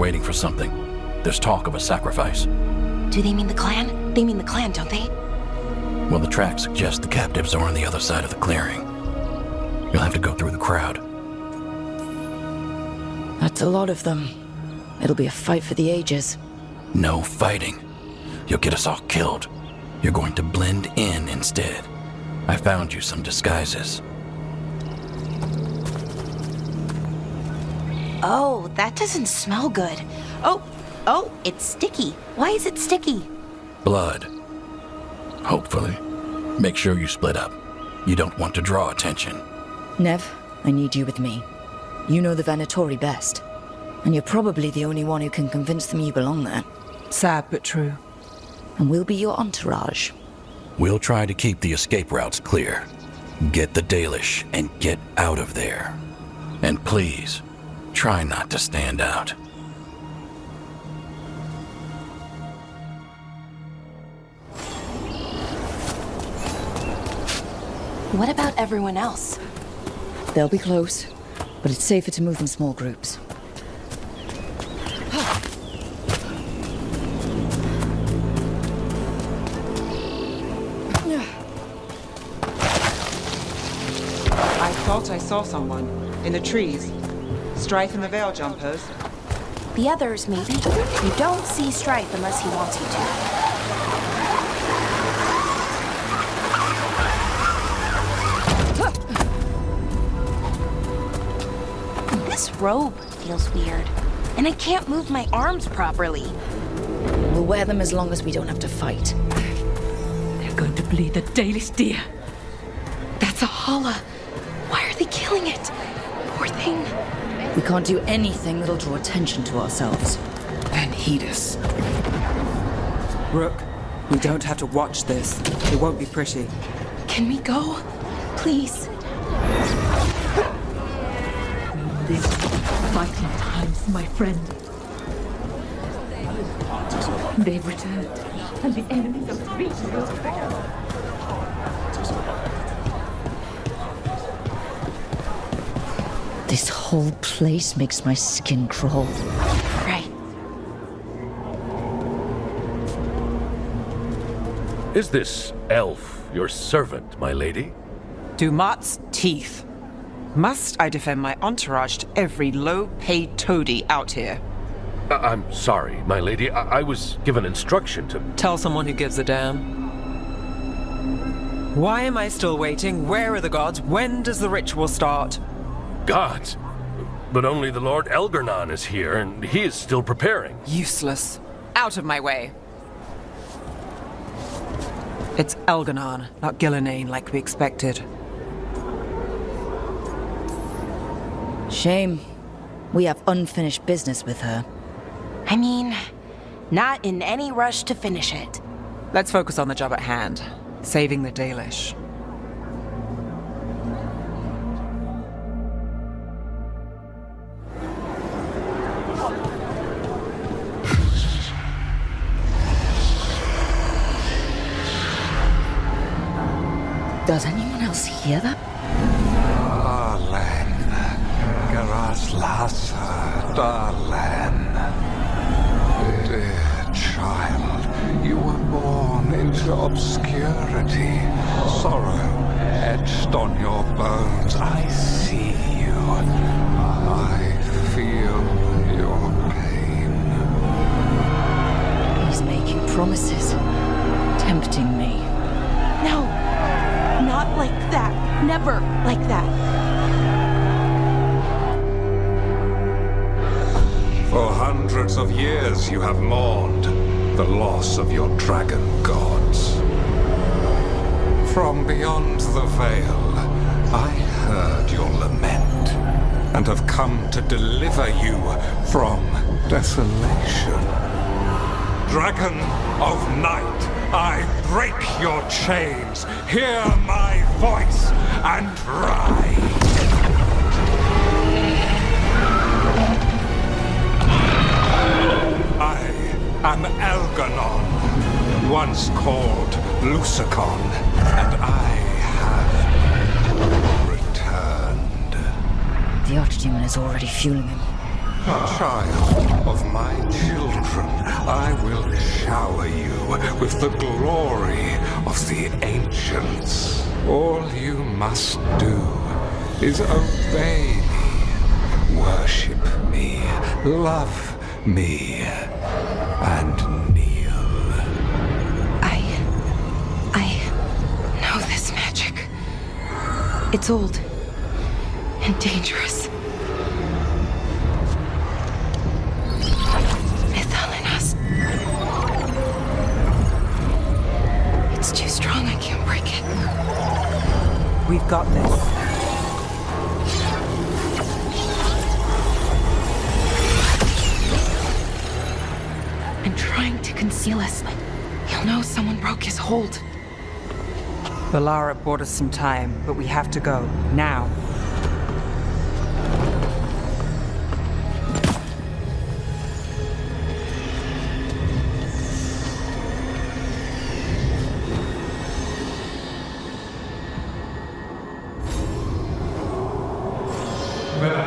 waiting for something. There's talk of a sacrifice. Do they mean the clan? They mean the clan, don't they? Well, the tracks suggest the captives are on the other side of the clearing. You'll have to go through the crowd. That's a lot of them. It'll be a fight for the ages. No fighting. You'll get us all killed. You're going to blend in instead. I found you some disguises. Oh, that doesn't smell good. Oh, it's sticky. Why is it sticky? Blood. Hopefully. Make sure you split up. You don't want to draw attention. Nev, I need you with me. You know the Venatori best. And you're probably the only one who can convince them you belong there. Sad but true. And we'll be your entourage. We'll try to keep the escape routes clear. Get the Dalish and get out of there. And please, try not to stand out. What about everyone else? They'll be close, but it's safer to move in small groups. I thought I saw someone. In the trees. Strife and the Veil Jumpers. The others, maybe. You don't see Strife unless he wants you to. This robe feels weird, and I can't move my arms properly. We'll wear them as long as we don't have to fight. They're going to bleed the Dalish deer. That's a holla. Why are they killing it? Poor thing. We can't do anything that'll draw attention to ourselves. And Thedas. Rook, we don't have to watch this. It won't be pretty. Can we go? Please. These fighting times, my friend. They've returned, and the enemies are free. This whole place makes my skin crawl. Right. Is this elf your servant, my lady? Dumat's teeth. Must I defend my entourage to every low-paid toady out here? I'm sorry, my lady. I was given instruction to... Tell someone who gives a damn. Why am I still waiting? Where are the gods? When does the ritual start? Gods? But only the Lord Elgarnon is here, and he is still preparing. Useless. Out of my way. It's Elgarnon, not Gillenane like we expected. Shame. We have unfinished business with her. I mean, not in any rush to finish it. Let's focus on the job at hand. Saving the Dalish. Does anyone else hear that? Darlen, Garaslasa, Darlen. Dear child, you were born into obscurity. Sorrow etched on your bones. I see you. I feel your pain. He's making promises, tempting me. No, not like that. Never like that. For hundreds of years you have mourned the loss of your dragon gods. From beyond the veil, I heard your lament and have come to deliver you from desolation. Dragon of night, I break your chains. Hear my voice and ride. I am Elgarnon, once called Lucicon, and I have returned. The Archdemon is already fueling him. Child of my children, I will shower you with the glory of the ancients. All you must do is obey me, worship me, love me, and kneel. I know this magic. It's old and dangerous. It's too strong, I can't break it. We've got this. I'm trying to conceal us. He'll know someone broke his hold. Valara bought us some time, but we have to go. Now.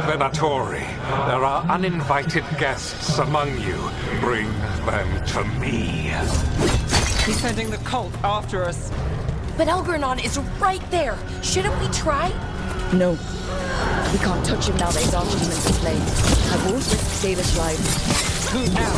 Venatori, there are uninvited guests among you. Bring them to me. He's sending the cult after us. But Elgernon is right there. Shouldn't we try? No. We can't touch him now that his archdemons in play. I won't risk Thedas' lives. Move now.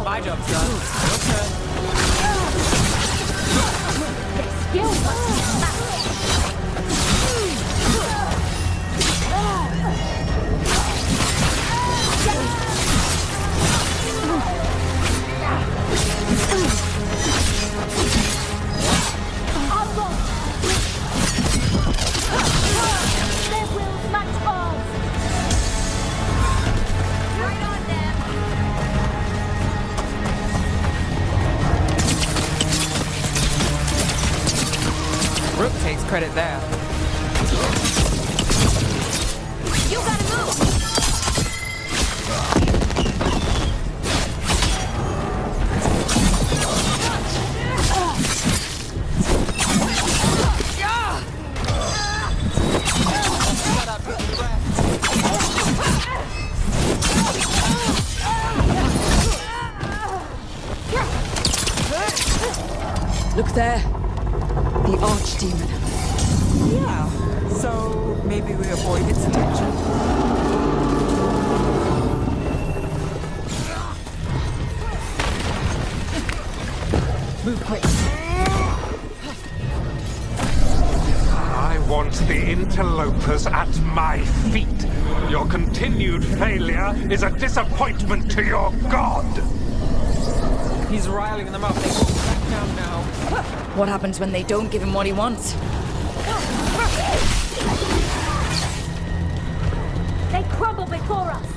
My job's done. Okay. Skill their wills match ours. Right on them. Rook takes credit there. You gotta move. Look there. The archdemon. Yeah. So maybe we avoid its attention. Move quick. I want the interlopers at my feet. Your continued failure is a disappointment to your god. He's riling them up. They won't back down now. What happens when they don't give him what he wants? They crumble before us.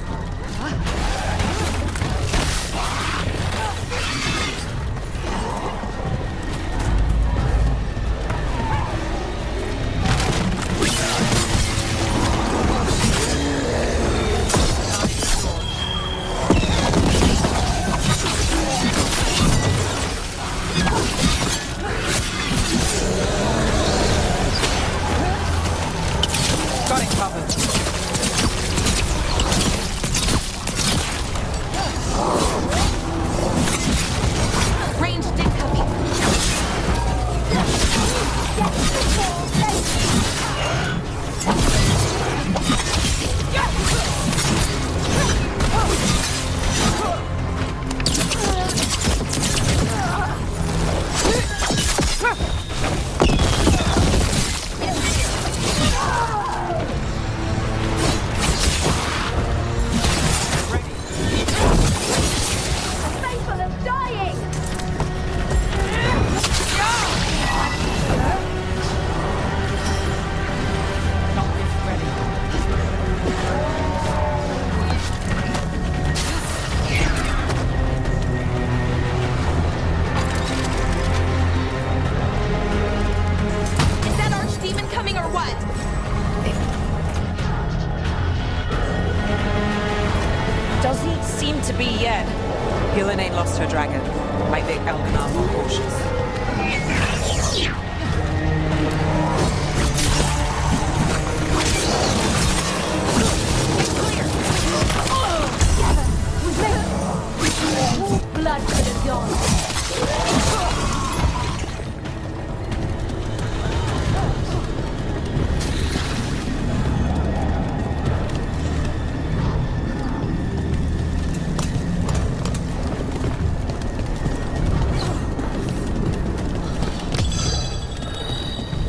seem to be yet. Gillen ain't lost her dragon. Might make Elganar more cautious. Blood to the dawn.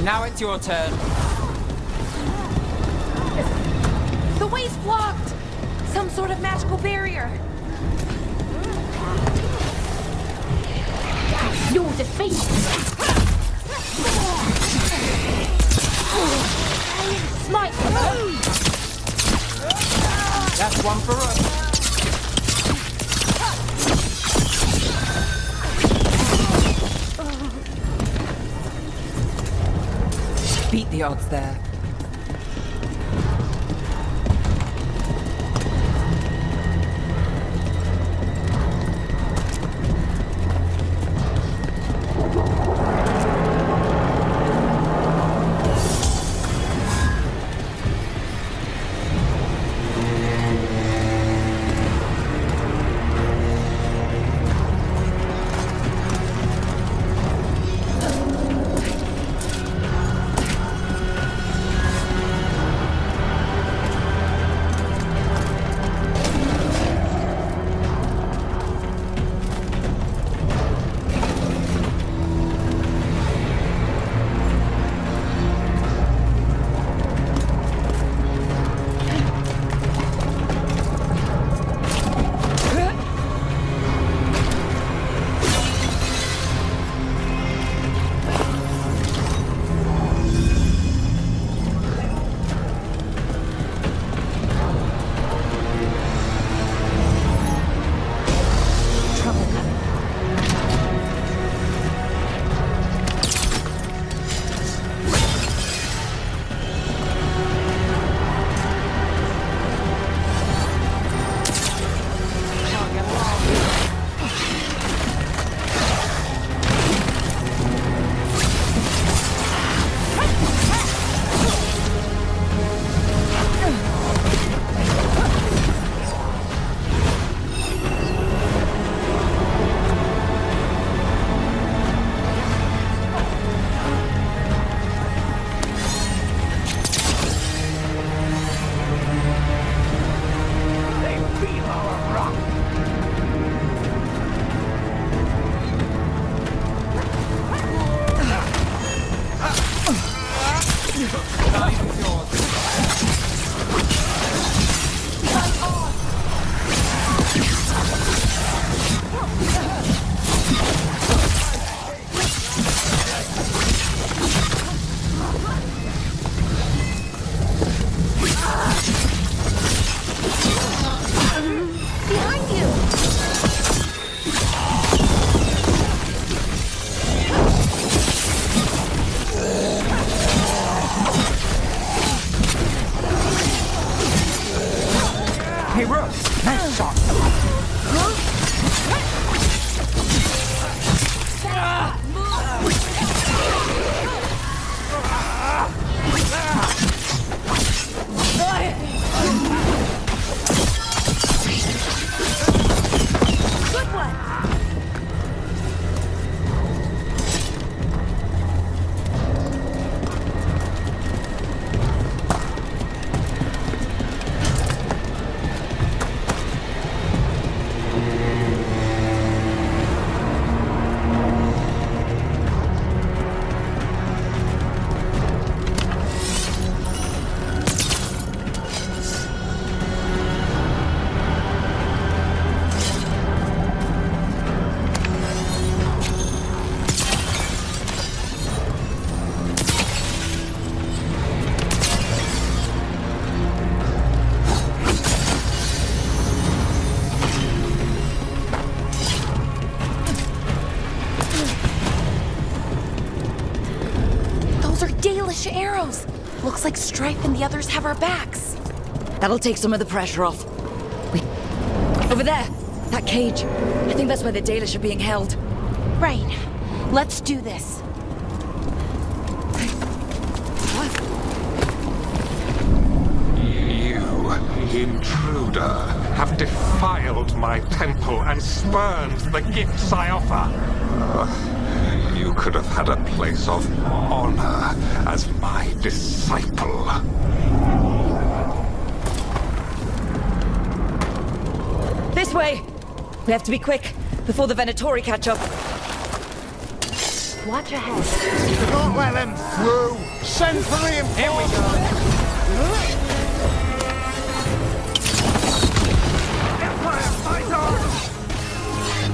Now it's your turn. The way's blocked! Some sort of magical barrier. Your defeat. Smite. That's one for us. Beat the odds there. Arrows! Looks like Strife and the others have our backs. That'll take some of the pressure off. Over there! That cage. I think that's where the Dalish are being held. Rain, let's do this. You, intruder, have defiled my temple and spurned the gifts I offer. You could have had a place of honor as my disciple. This way! We have to be quick, before the Venatori catch up. Watch ahead. Don't let them through! Send for reinforcements! Here we go! Empire, fight on!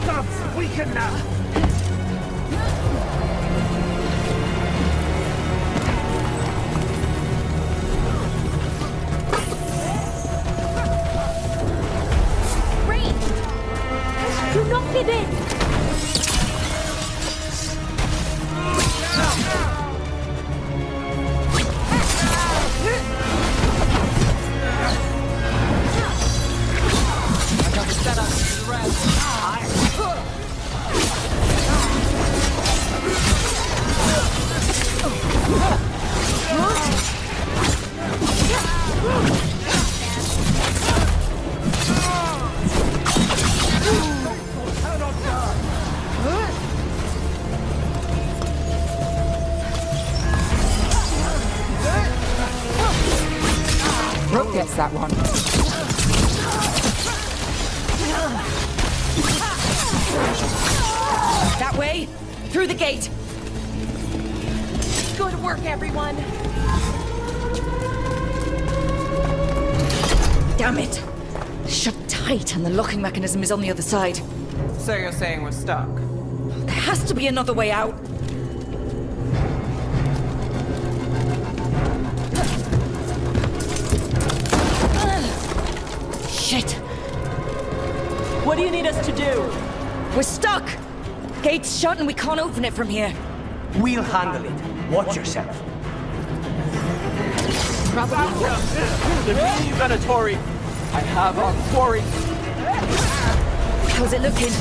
Gods, weaken now! Do not give in! I got the setup to the rest. Rope gets that one. That way! Through the gate! Good work, everyone. Damn it! Shut tight, and the locking mechanism is on the other side. So you're saying we're stuck? There has to be another way out. Shit! What do you need us to do? We're stuck! Gate's shut and we can't open it from here. We'll handle it. Watch yourself. The meaning Venatori. I have our quarry. How's it looking?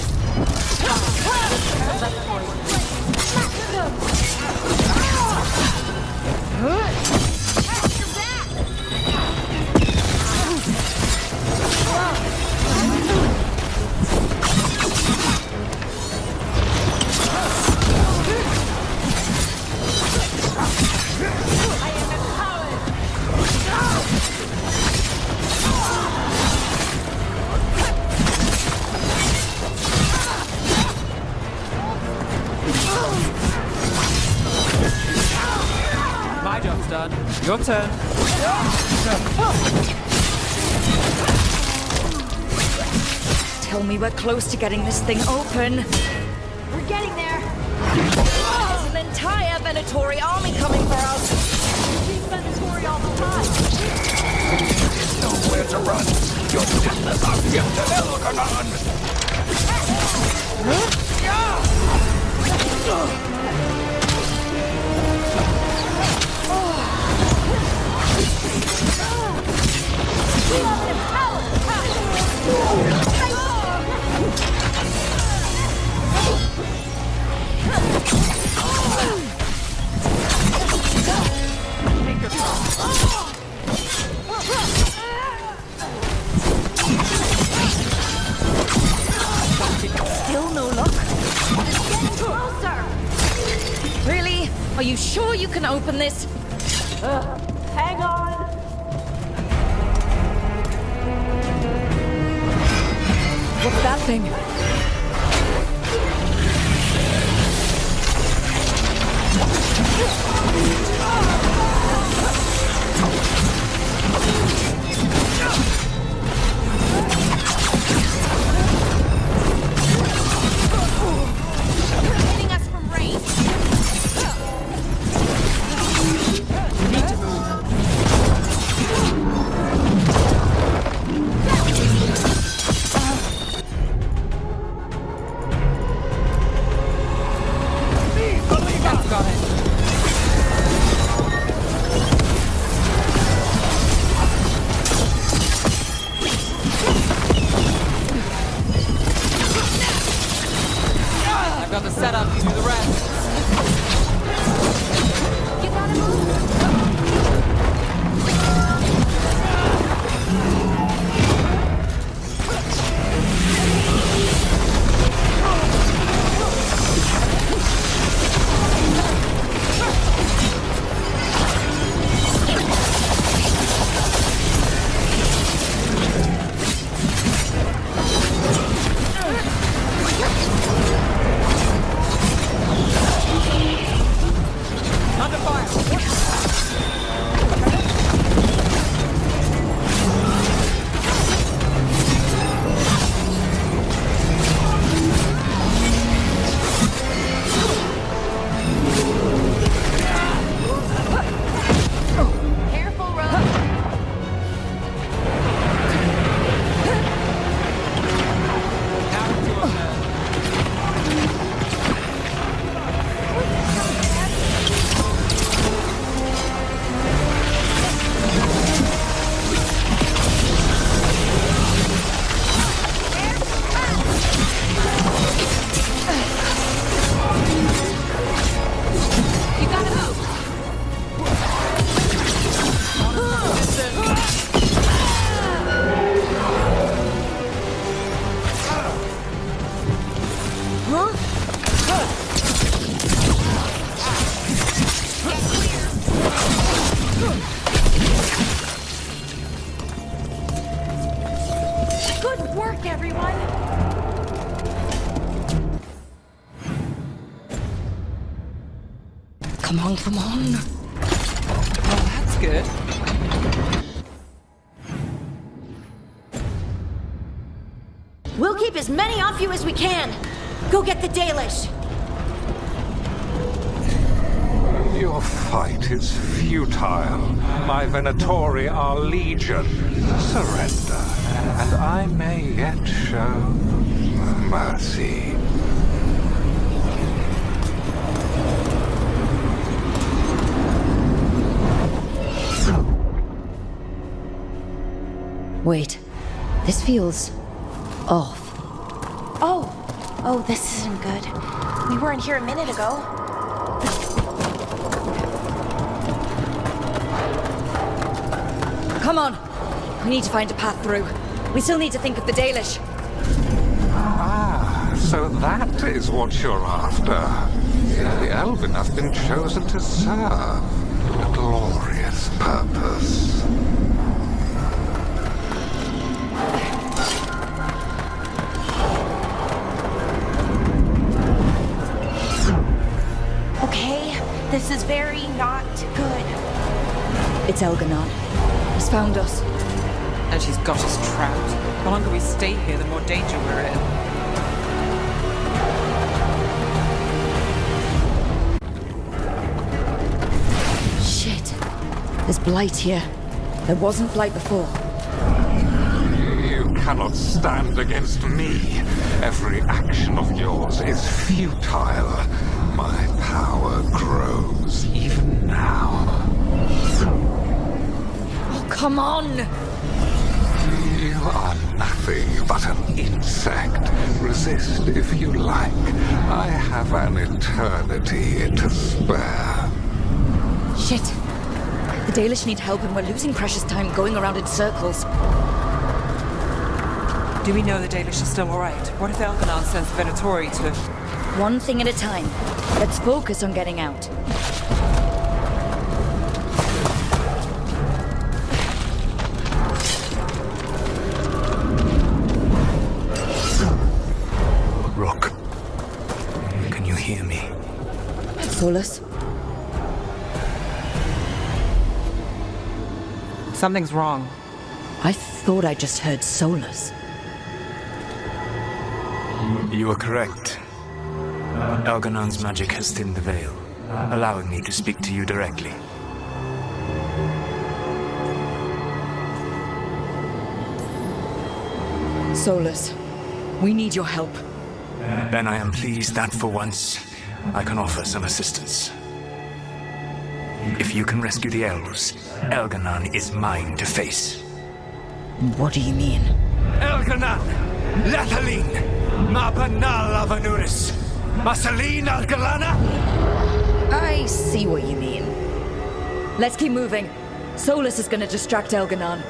My job's done. Your turn. Tell me we're close to getting this thing open. We're getting there. There's an entire Venatori army coming for us. Keep Venatori all the time. Nowhere to run. Your deathless are yet to Elgarnon! Still no luck? It's getting closer. Really? Are you sure you can open this? Hang on. What's that thing? Hitting us from range. work, everyone. Come on, come on. Oh, that's good. We'll keep as many off you as we can. Go get the Dalish. Your fight is futile. My Venatori are legion. Surrender, and I may yet show mercy. Wait, this feels off. Oh, this isn't good. We weren't here a minute ago. Come on! We need to find a path through. We still need to think of the Dalish. Ah, so that is what you're after. The Elven have been chosen to serve a glorious purpose. Okay, this is very not good. It's Elganon. He's found us. And she's got us trapped. The longer we stay here, the more danger we're in. Shit. There's blight here. There wasn't blight before. You cannot stand against me. Every action of yours is futile. My power grows even now. Oh, come on! You are nothing but an insect. Resist if you like. I have an eternity to spare. Shit. The Dalish need help and we're losing precious time going around in circles. Do we know the Dalish are still alright? What if Elganon sends Venatori to... One thing at a time. Let's focus on getting out. Rook, can you hear me? Solus? Something's wrong. I thought I just heard Solus. You are correct. Elganon's magic has thinned the veil, allowing me to speak to you directly. Solus, we need your help. Then I am pleased that for once, I can offer some assistance. If you can rescue the elves, Elganon is mine to face. What do you mean? Elganon! Lathaline! Mabanal Avanuris! Masaline Algalana! I see what you mean. Let's keep moving. Solus is gonna distract Elganon.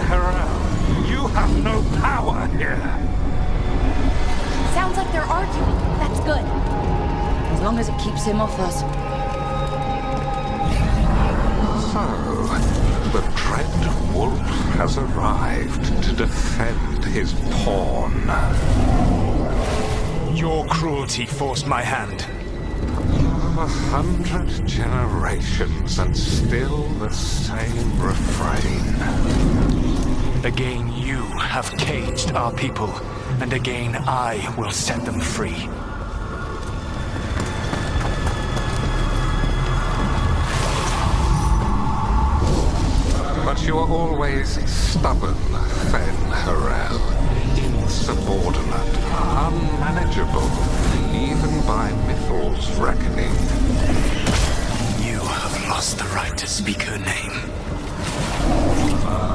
Harel, you have no power here. Sounds like they're arguing. That's good. As long as it keeps him off us. So, the Dreadwolf has arrived to defend his pawn. Your cruelty forced my hand. 100 generations and still the same refrain. Again you have caged our people, and again I will set them free. But you are always stubborn, Fen Harel. Insubordinate, unmanageable, even by Mythal's reckoning. You have lost the right to speak her name.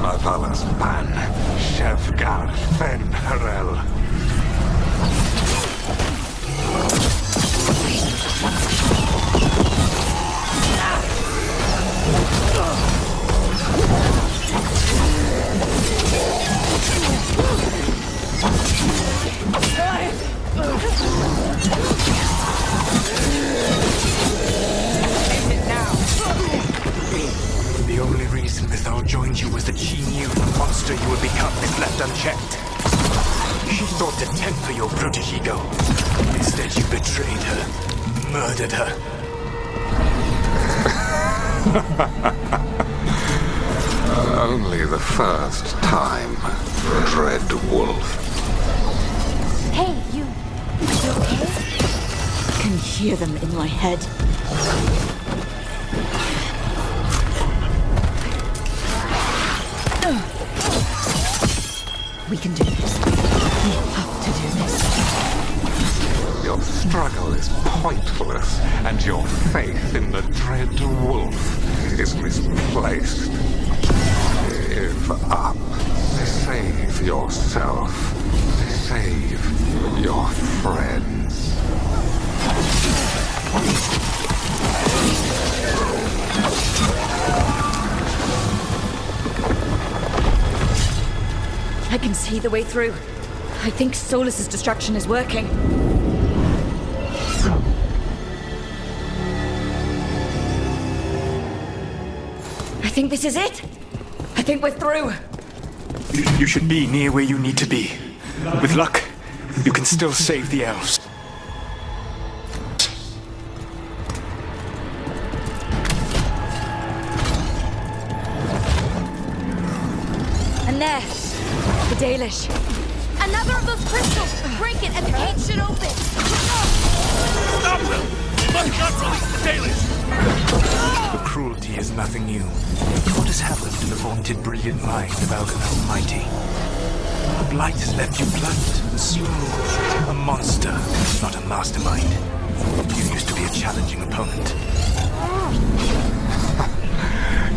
Mavalas Ban, Shevgar Fen Harel. murdered her. Only the first time, Dreadwolf. Hey, you okay? I can hear them in my head. We can do this. We have to do this. Your struggle is pointless, and your faith in the Dreadwolf is misplaced. Give up. Save yourself. Save your friends. I can see the way through. I think Solus's destruction is working. I think this is it. I think we're through. You should be near where you need to be. With luck, you can still save the elves. And there, the Dalish. Another of those crystals! Break it and the gate should open! Stop them! You must not release the Dalish! The cruelty is nothing new. What has happened to the vaunted brilliant mind of Algan Almighty? The blight has left you blunt, slow, a monster, not a mastermind. You used to be a challenging opponent.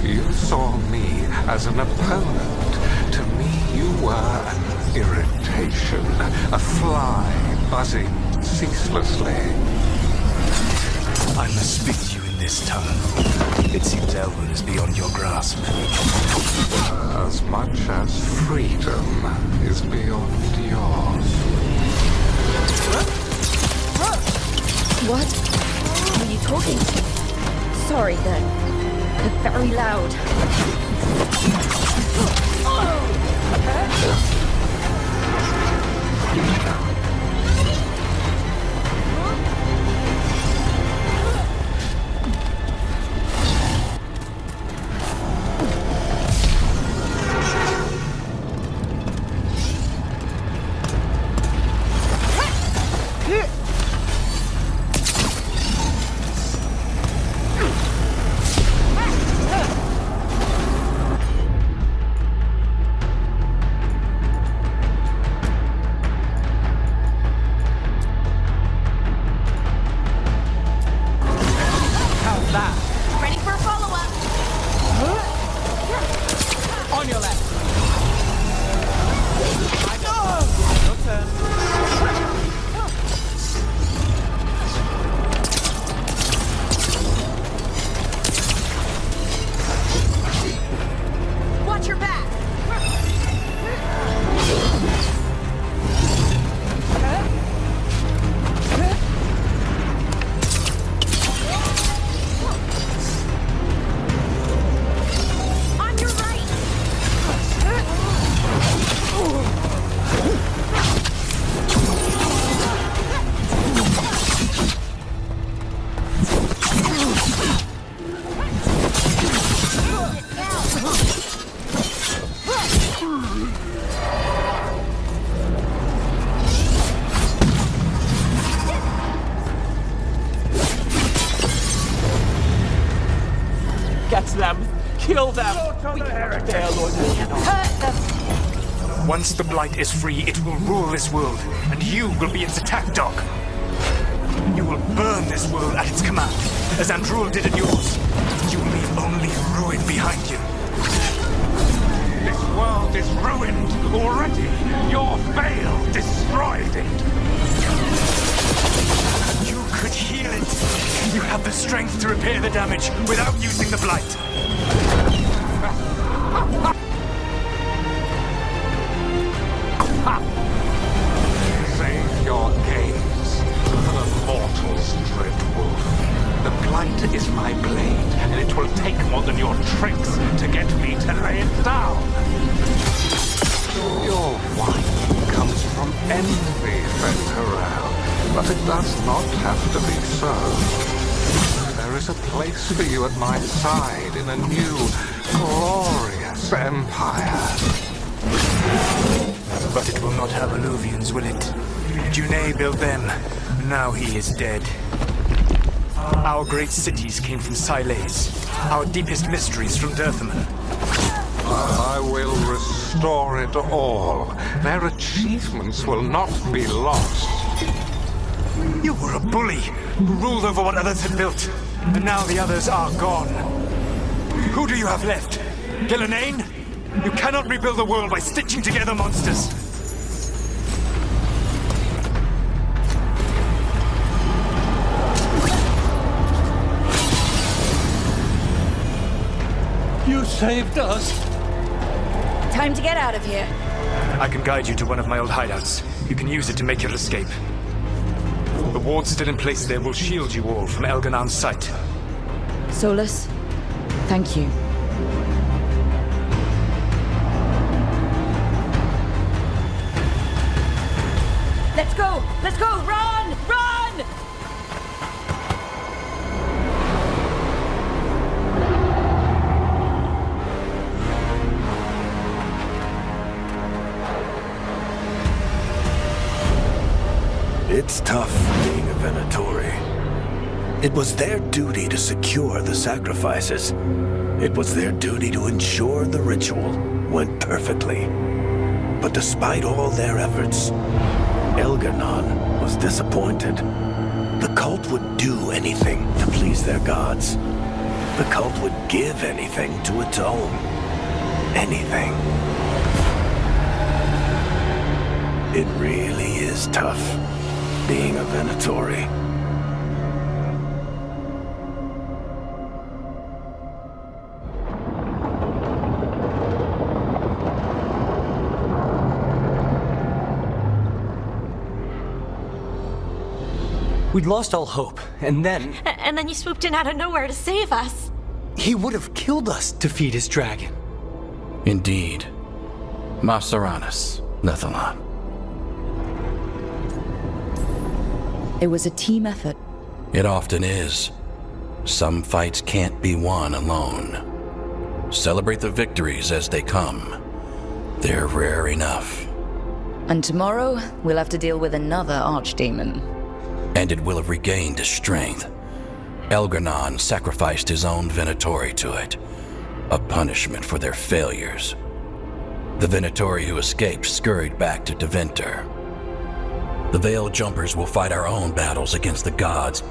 You saw me as an opponent. To me, you were an irritation, a fly buzzing ceaselessly. I must speak to you in this tongue. It seems Elven is beyond your grasp. As much as freedom is beyond yours. What were you talking to? Sorry, they're very loud. Get them! Kill them! Hurt them! Once the blight is free, it will rule this world, and you will be its attack dog. You will burn this world at its command, as Andrul did at yours. You will leave only ruin behind you. This world is ruined already. Your veil destroyed it. You could heal it. You have the strength to repair the damage without using the blight. Save your gaze for the mortals, Dreadwolf. The blight is my blade, and it will take more than your tricks to get me to lay it down. Your wine comes from envy, Venturel, but it does not have to be so. a place for you at my side in a new, glorious empire. But it will not have Illuvians, will it? Junei built them. Now he is dead. Our great cities came from Siles. Our deepest mysteries from Dirthaman. I will restore it all. Their achievements will not be lost. You were a bully who ruled over what others had built. And now the others are gone. Who do you have left? Gillenane? You cannot rebuild the world by stitching together monsters. You saved us. Time to get out of here. I can guide you to one of my old hideouts. You can use it to make your escape. The wards still in place there will shield you all from Elganon's sight. Solus, thank you. Let's go! Let's go! Run! Run! It's tough being a Venatori. It was their duty to secure the sacrifices. It was their duty to ensure the ritual went perfectly. But despite all their efforts, Elganon was disappointed. The cult would do anything to please their gods. The cult would give anything to its own. Anything. It really is tough being a Venatori. We'd lost all hope, and then... And then you swooped in out of nowhere to save us. He would have killed us to feed his dragon. Indeed. Masaranus, Lethalon. It was a team effort. It often is. Some fights can't be won alone. Celebrate the victories as they come. They're rare enough. And tomorrow, we'll have to deal with another archdemon. And it will have regained its strength. Elganon sacrificed his own Venatori to it. A punishment for their failures. The Venatori who escaped scurried back to Deventer. The Veil Jumpers will fight our own battles against the gods.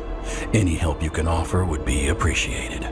Any help you can offer would be appreciated.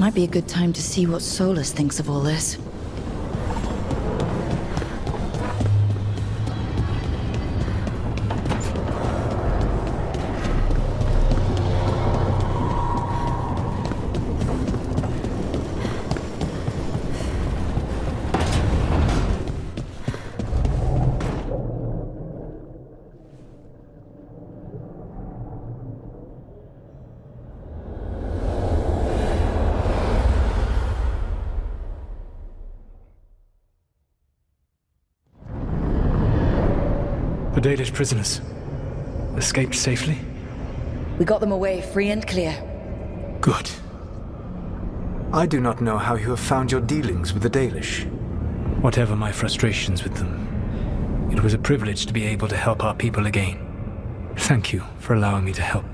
Might be a good time to see what Solus thinks of all this. The Dalish prisoners escaped safely? We got them away free and clear. Good. I do not know how you have found your dealings with the Dalish. Whatever my frustrations with them, it was a privilege to be able to help our people again. Thank you for allowing me to help.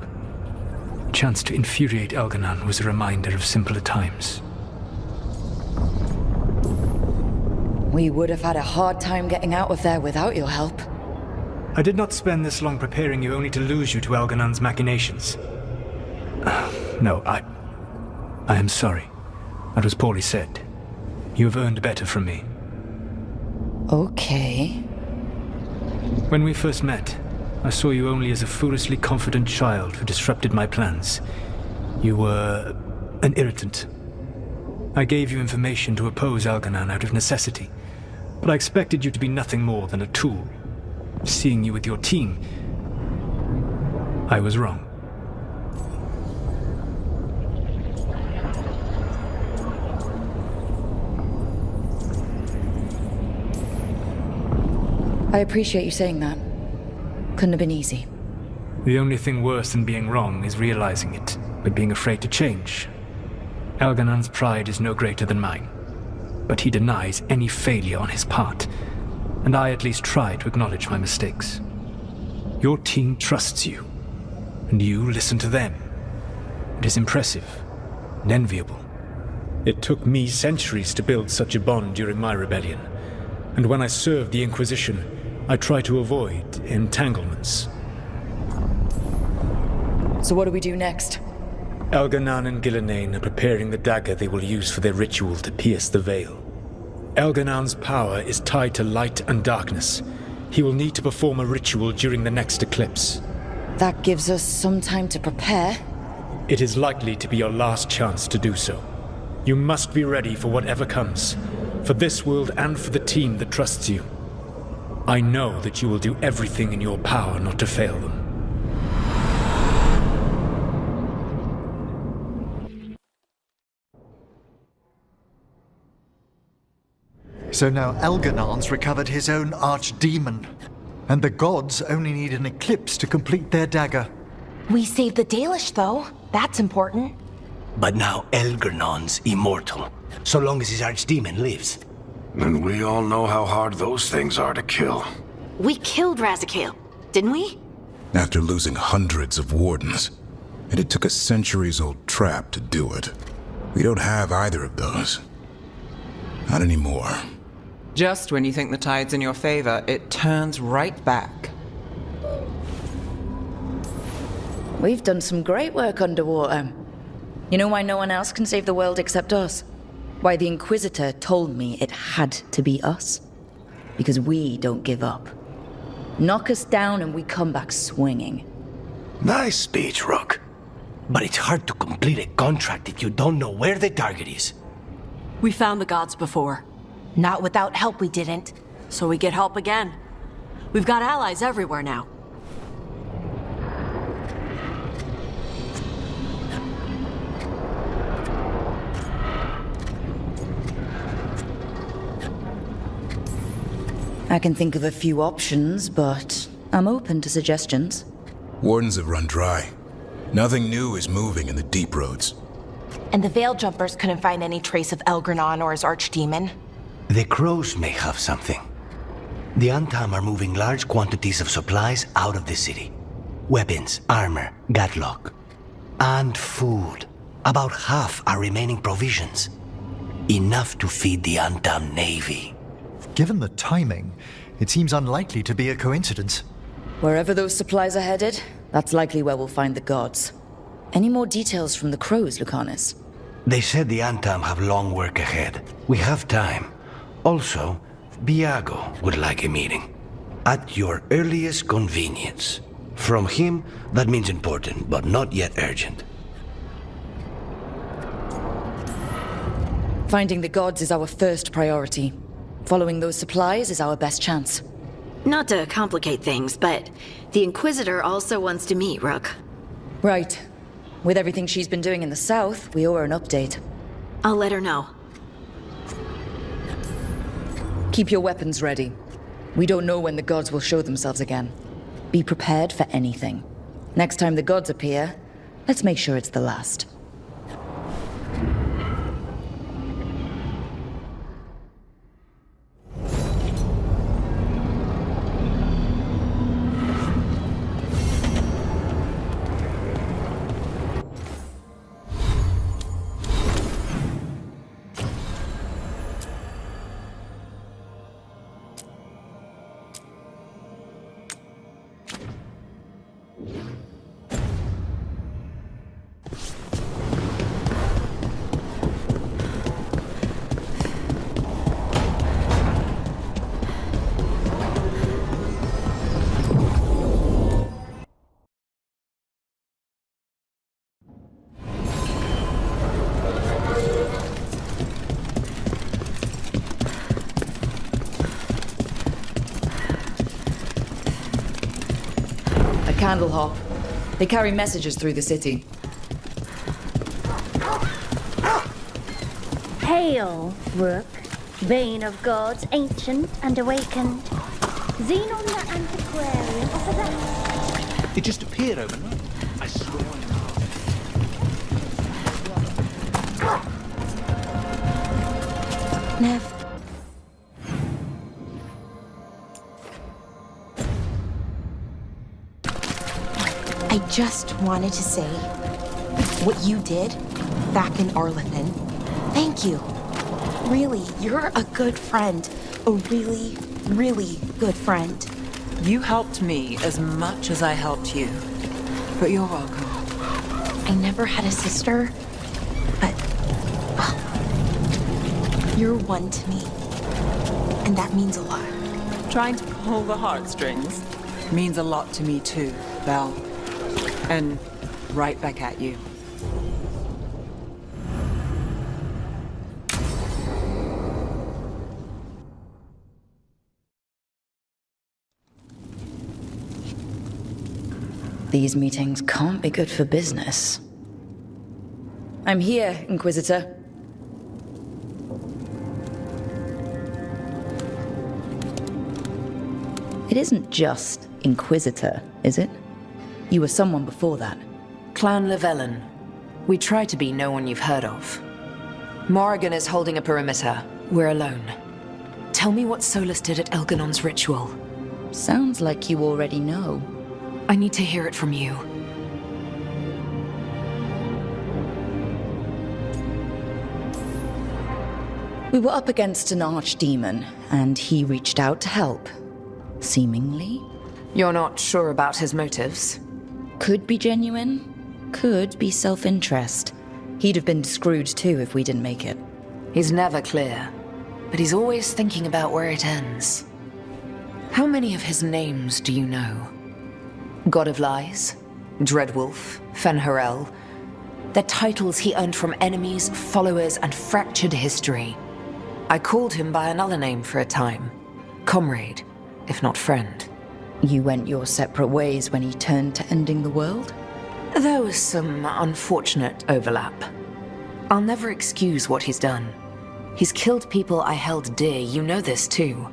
A chance to infuriate Elganon was a reminder of simpler times. We would have had a hard time getting out of there without your help. I did not spend this long preparing you only to lose you to Elganon's machinations. No, I am sorry. That was poorly said. You have earned better from me. Okay. When we first met, I saw you only as a foolishly confident child who disrupted my plans. You were an irritant. I gave you information to oppose Elganon out of necessity, but I expected you to be nothing more than a tool. Seeing you with your team, I was wrong. I appreciate you saying that. Couldn't have been easy. The only thing worse than being wrong is realizing it, but being afraid to change. Elganon's pride is no greater than mine, but he denies any failure on his part, and I at least try to acknowledge my mistakes. Your team trusts you, and you listen to them. It is impressive and enviable. It took me centuries to build such a bond during my rebellion, and when I served the Inquisition, I tried to avoid entanglements. So what do we do next? Elganon and Gillenane are preparing the dagger they will use for their ritual to pierce the veil. Elganon's power is tied to light and darkness. He will need to perform a ritual during the next eclipse. That gives us some time to prepare. It is likely to be your last chance to do so. You must be ready for whatever comes, for this world and for the team that trusts you. I know that you will do everything in your power not to fail them. So now Elganon's recovered his own archdemon, and the gods only need an eclipse to complete their dagger. We saved the Dalish, though. That's important. But now Elganon's immortal, so long as his archdemon lives. And we all know how hard those things are to kill. We killed Razikale, didn't we? After losing hundreds of wardens, and it took a centuries-old trap to do it. We don't have either of those. Not anymore. Just when you think the tide's in your favor, it turns right back. We've done some great work underwater. You know why no one else can save the world except us? Why the Inquisitor told me it had to be us? Because we don't give up. Knock us down and we come back swinging. Nice speech, Rook. But it's hard to complete a contract if you don't know where the target is. We found the gods before. Not without help, we didn't. So we get help again. We've got allies everywhere now. I can think of a few options, but I'm open to suggestions. Wardens have run dry. Nothing new is moving in the deep roads. And the Veil Jumpers couldn't find any trace of Elganon or his archdemon. The crows may have something. The Antam are moving large quantities of supplies out of the city. Weapons, armor, gatlock. And food. About half are remaining provisions. Enough to feed the Antam navy. Given the timing, it seems unlikely to be a coincidence. Wherever those supplies are headed, that's likely where we'll find the gods. Any more details from the crows, Lucanus? They said the Antam have long work ahead. We have time. Also, Biago would like a meeting. At your earliest convenience. From him, that means important, but not yet urgent. Finding the gods is our first priority. Following those supplies is our best chance. Not to complicate things, but the Inquisitor also wants to meet Rook. Right. With everything she's been doing in the south, we owe her an update. I'll let her know. Keep your weapons ready. We don't know when the gods will show themselves again. Be prepared for anything. Next time the gods appear, let's make sure it's the last. Candle hop. They carry messages through the city. Hail, Rook, Bane of gods, ancient and awakened. Xenon the Antiquarian for that. It just appeared overnight. I swear on Nev. I just wanted to say what you did back in Arlethan. Thank you. Really, you're a good friend. A really, really good friend. You helped me as much as I helped you. But you're welcome. I never had a sister, but well, you're one to me. And that means a lot. Trying to pull the heartstrings means a lot to me too, Val. And right back at you. These meetings can't be good for business. I'm here, Inquisitor. It isn't just Inquisitor, is it? You were someone before that. Clan Llewellyn. We try to be no one you've heard of. Morrigan is holding a perimeter. We're alone. Tell me what Solus did at Elganon's ritual. Sounds like you already know. I need to hear it from you. We were up against an archdemon, and he reached out to help. Seemingly. You're not sure about his motives? Could be genuine, could be self-interest. He'd have been screwed too if we didn't make it. He's never clear, but he's always thinking about where it ends. How many of his names do you know? God of Lies, Dreadwolf, Fen'Harel. They're titles he earned from enemies, followers, and fractured history. I called him by another name for a time. Comrade, if not friend. You went your separate ways when he turned to ending the world? There was some unfortunate overlap. I'll never excuse what he's done. He's killed people I held dear, you know this too.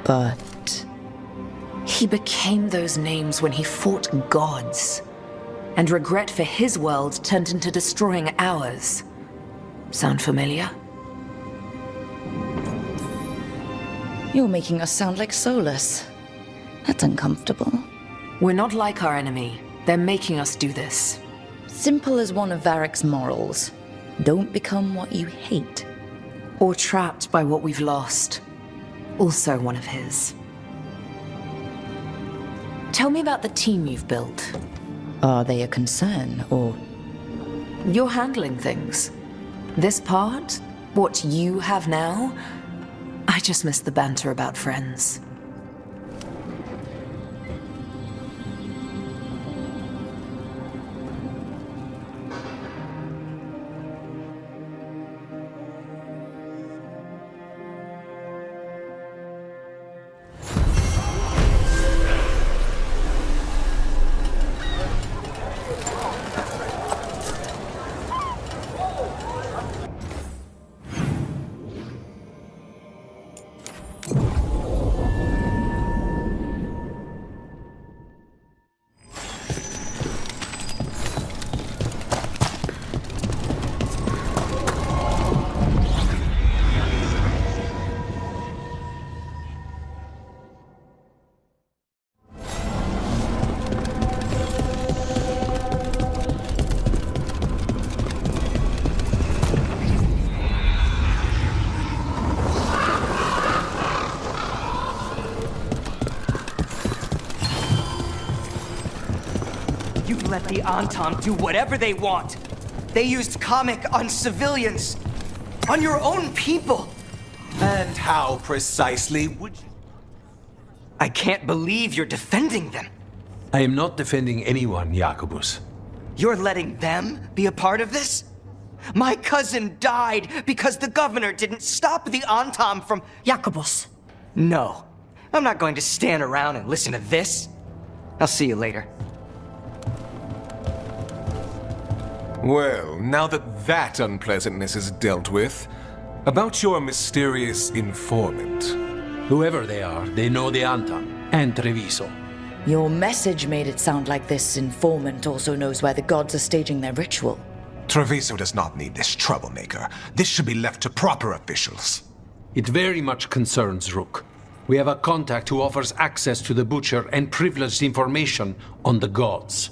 But... he became those names when he fought gods. And regret for his world turned into destroying ours. Sound familiar? You're making us sound like Solus. That's uncomfortable. We're not like our enemy. They're making us do this. Simple as one of Varric's morals. Don't become what you hate. Or trapped by what we've lost. Also one of his. Tell me about the team you've built. Are they a concern, or...? You're handling things. This part, what you have now, I just miss the banter about friends. Let the Antam do whatever they want. They used comic on civilians. On your own people. And how precisely would you? I can't believe you're defending them. I am not defending anyone, Jacobus. You're letting them be a part of this? My cousin died because the governor didn't stop the Antam from... Jacobus. No. I'm not going to stand around and listen to this. I'll see you later. Well, now that unpleasantness is dealt with, about your mysterious informant. Whoever they are, they know the Antam and Treviso. Your message made it sound like this informant also knows where the gods are staging their ritual. Treviso does not need this troublemaker. This should be left to proper officials. It very much concerns Rook. We have a contact who offers access to the Butcher and privileged information on the gods.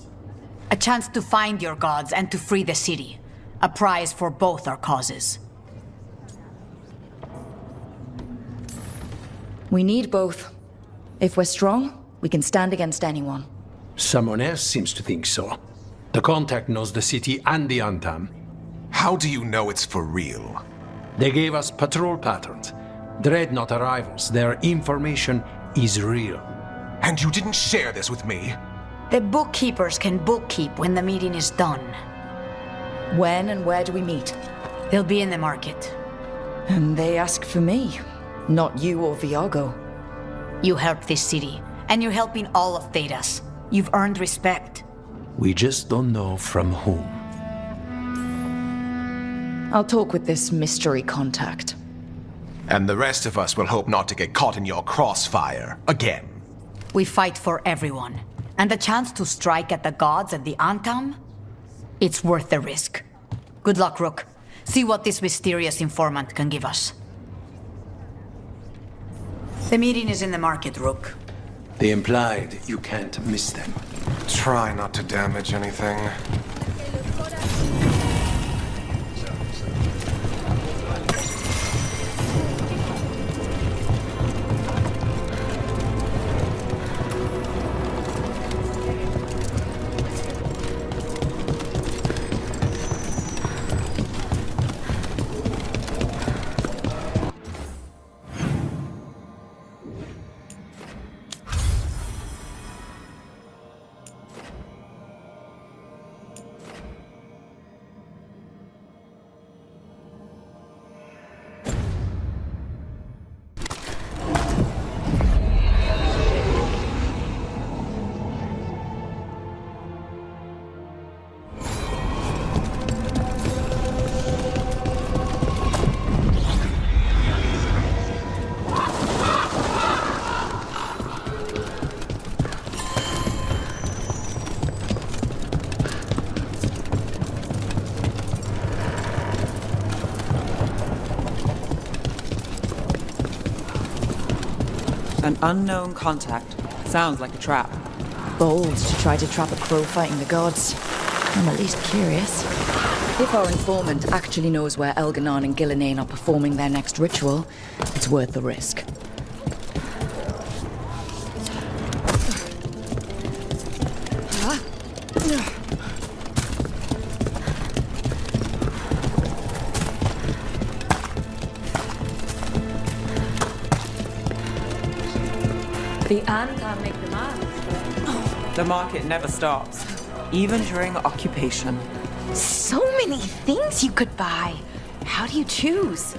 A chance to find your gods and to free the city. A prize for both our causes. We need both. If we're strong, we can stand against anyone. Someone else seems to think so. The contact knows the city and the Antam. How do you know it's for real? They gave us patrol patterns. Dreadnought arrivals. Their information is real. And you didn't share this with me? The bookkeepers can bookkeep when the meeting is done. When and where do we meet? They'll be in the market. And they ask for me, not you or Viago. You helped this city, and you're helping all of Thedas. You've earned respect. We just don't know from whom. I'll talk with this mystery contact. And the rest of us will hope not to get caught in your crossfire again. We fight for everyone. And the chance to strike at the gods and the Antam? It's worth the risk. Good luck, Rook. See what this mysterious informant can give us. The meeting is in the market, Rook. They implied you can't miss them. Try not to damage anything. An unknown contact. Sounds like a trap. Bold to try to trap a crow fighting the gods. I'm at least curious. If our informant actually knows where Elganon and Gillinane are performing their next ritual, it's worth the risk. The Anton make the mark. The market never stops, even during occupation. So many things you could buy. How do you choose?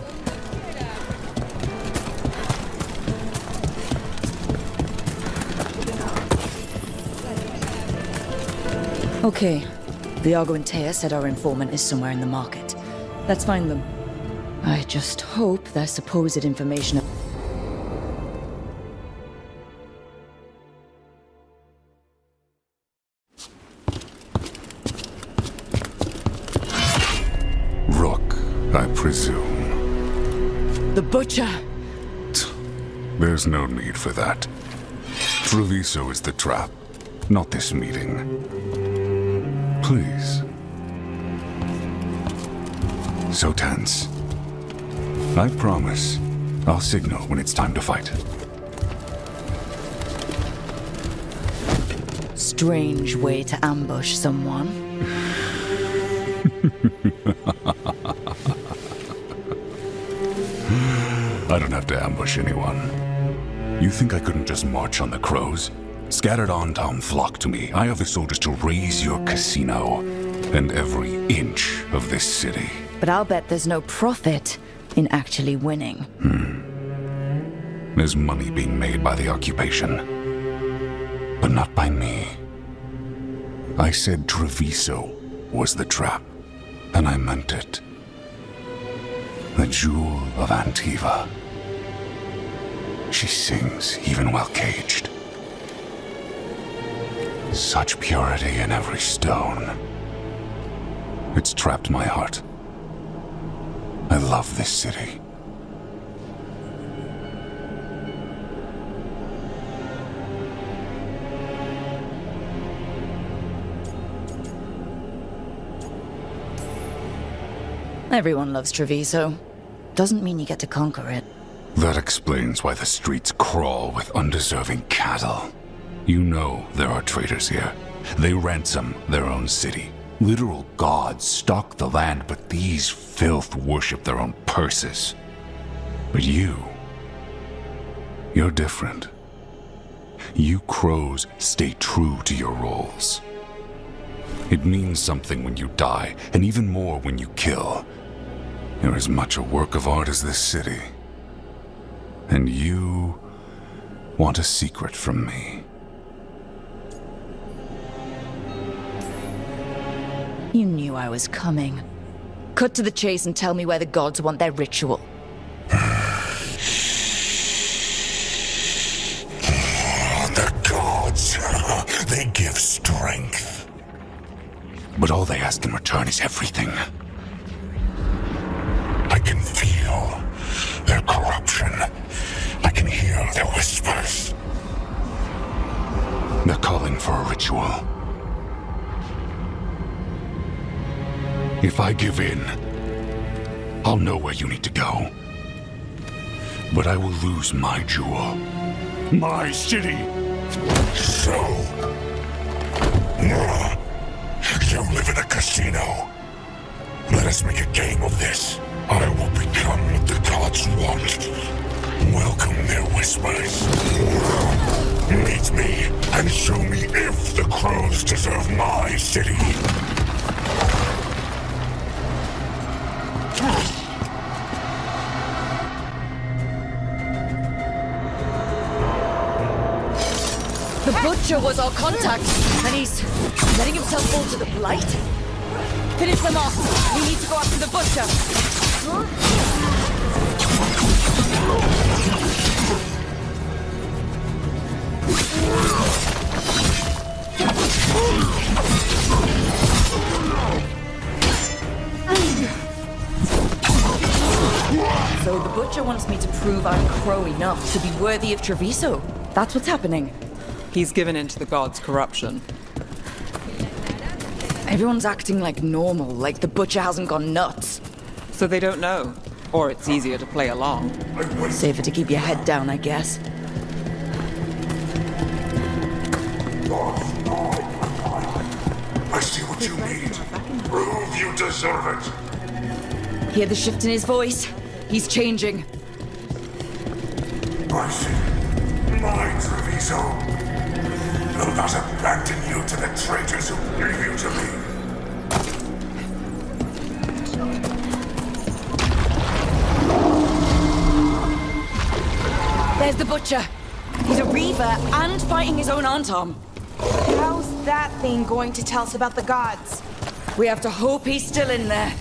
Okay. Viago and Taya said our informant is somewhere in the market. Let's find them. I just hope their supposed information... Rook, I presume. The Butcher! There's no need for that. Treviso is the trap, not this meeting. Please. So tense. I promise, I'll signal when it's time to fight. Strange way to ambush someone. I don't have to ambush anyone. You think I couldn't just march on the crows? Scattered on town flock to me. I have the soldiers to raise your casino and every inch of this city. But I'll bet there's no profit in actually winning. There's money being made by the occupation, but not by me. I said Treviso was the trap, and I meant it. The Jewel of Antiva. She sings even while caged. Such purity in every stone. It's trapped my heart. I love this city. Everyone loves Treviso. Doesn't mean you get to conquer it. That explains why the streets crawl with undeserving cattle. You know there are traitors here. They ransom their own city. Literal gods stalk the land, but these filth worship their own purses. But you're different. You crows stay true to your roles. It means something when you die, and even more when you kill. You're as much a work of art as this city. And you want a secret from me. You knew I was coming. Cut to the chase and tell me where the gods want their ritual. The gods, they give strength. But all they ask in return is everything. I can feel their corruption. I can hear their whispers. They're calling for a ritual. If I give in, I'll know where you need to go. But I will lose my jewel. My city! So... you live in a casino. Let us make a game of this. I will become what the gods want. Welcome their whispers. Meet me and show me if the crows deserve my city. The Butcher was our contact, and he's letting himself fall to the Blight? Finish them off! We need to go after the Butcher! So the Butcher wants me to prove I'm crow enough to be worthy of Treviso. That's what's happening. He's given in to the gods' corruption. Everyone's acting like normal, like the Butcher hasn't gone nuts. So they don't know. Or it's easier to play along. Safer to keep your head down, I guess. I see what you need. Prove you deserve it. Hear the shift in his voice? He's changing. I see. mine, Treviso. Will not abandon you to the traitors who gave you to me. There's the Butcher. He's a Reaver and fighting his own Antom. How's that thing going to tell us about the gods? We have to hope he's still in there.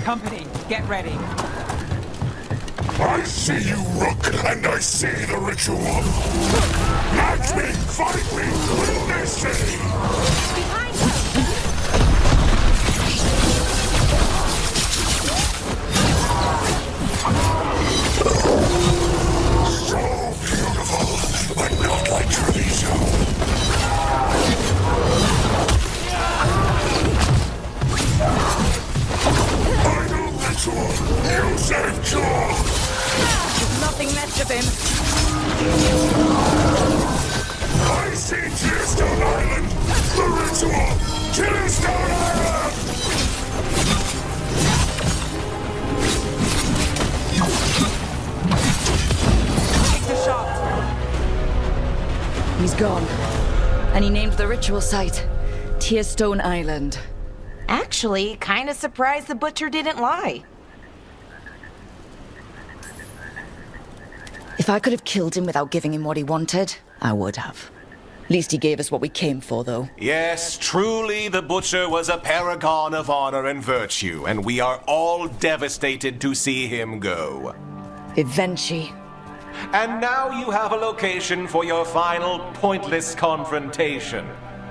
Company, get ready. I see you, Rook, and I see the ritual. Match me, fight me, will they say? Behind you! So beautiful, but not like Treviso. You saved Joel! There's nothing left of him. I see Tearstone Island! The ritual! Tearstone Island! Take the shot. He's gone. And he named the ritual site Tearstone Island. Actually, kinda surprised the Butcher didn't lie. If I could have killed him without giving him what he wanted, I would have. At least he gave us what we came for, though. Yes, truly the Butcher was a paragon of honor and virtue, and we are all devastated to see him go. Eventually. And now you have a location for your final pointless confrontation.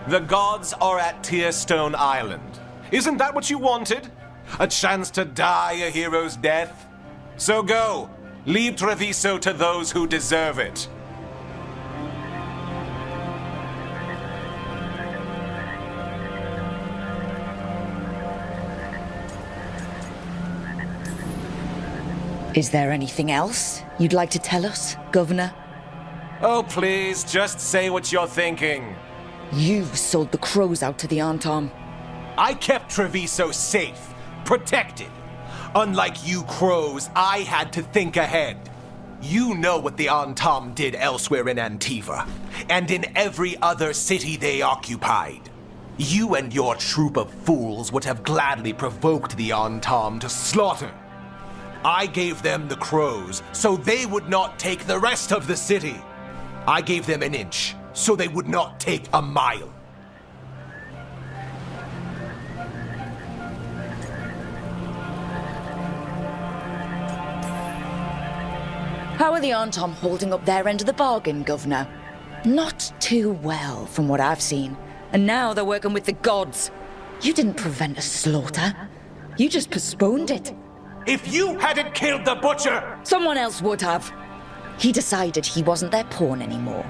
The gods are at Tearstone Island. Isn't that what you wanted? A chance to die a hero's death? So go. Leave Treviso to those who deserve it. Is there anything else you'd like to tell us, Governor? Oh, please, just say what you're thinking. You sold the crows out to the Antom. I kept Treviso safe, protected. Unlike you crows, I had to think ahead. You know what the Antom did elsewhere in Antiva, and in every other city they occupied. You and your troop of fools would have gladly provoked the Antom to slaughter. I gave them the crows, so they would not take the rest of the city. I gave them an inch, so they would not take a mile. How are the Antom holding up their end of the bargain, Governor? Not too well, from what I've seen. And now they're working with the gods. You didn't prevent a slaughter. You just postponed it. If you hadn't killed the Butcher... Someone else would have. He decided he wasn't their pawn anymore.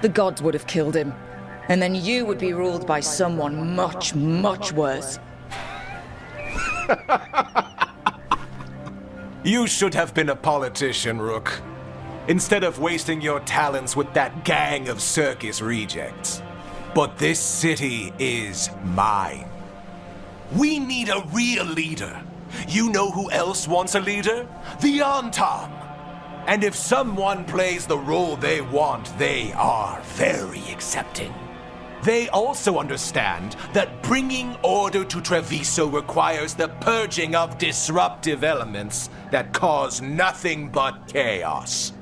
The gods would have killed him. And then you would be ruled by someone much, much worse. You should have been a politician, Rook. Instead of wasting your talents with that gang of circus rejects. But this city is mine. We need a real leader. You know who else wants a leader? The Antom. And if someone plays the role they want, they are very accepting. They also understand that bringing order to Treviso requires the purging of disruptive elements that cause nothing but chaos.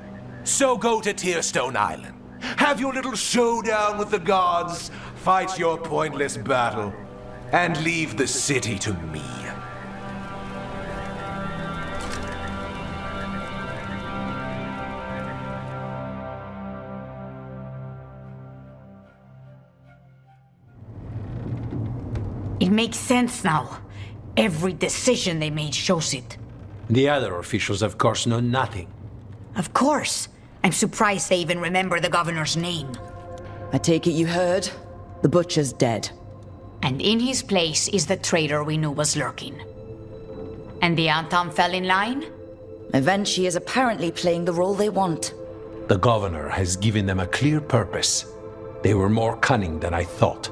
So go to Tearstone Island. Have your little showdown with the gods, fight your pointless battle, and leave the city to me. It makes sense now. Every decision they made shows it. The other officials, of course, know nothing. Of course. I'm surprised they even remember the governor's name. I take it you heard? The butcher's dead. And in his place is the traitor we knew was lurking. And the Antam fell in line? Eventually is apparently playing the role they want. The governor has given them a clear purpose. They were more cunning than I thought.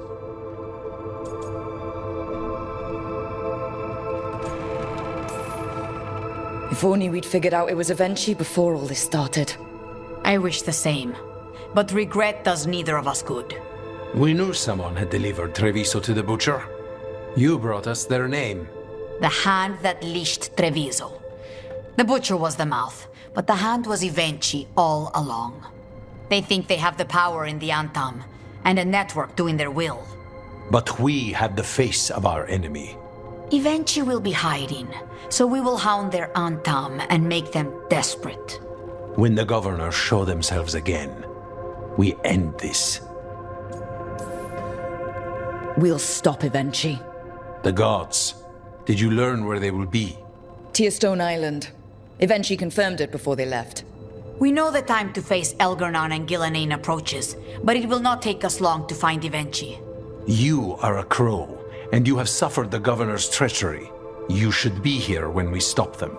If only we'd figured out it was Eventually before all this started. I wish the same. But regret does neither of us good. We knew someone had delivered Treviso to the butcher. You brought us their name. The hand that leashed Treviso. The butcher was the mouth, but the hand was Eventually all along. They think they have the power in the Antam, and a network doing their will. But we have the face of our enemy. Eventually will be hiding, so we will hound their Antam and make them desperate. When the governors show themselves again, we end this. We'll stop Eventually. The gods. Did you learn where they will be? Tearstone Island. Eventually confirmed it before they left. We know the time to face Elgar'nan and Gillenane approaches, but it will not take us long to find Eventually. You are a crow, and you have suffered the governor's treachery. You should be here when we stop them.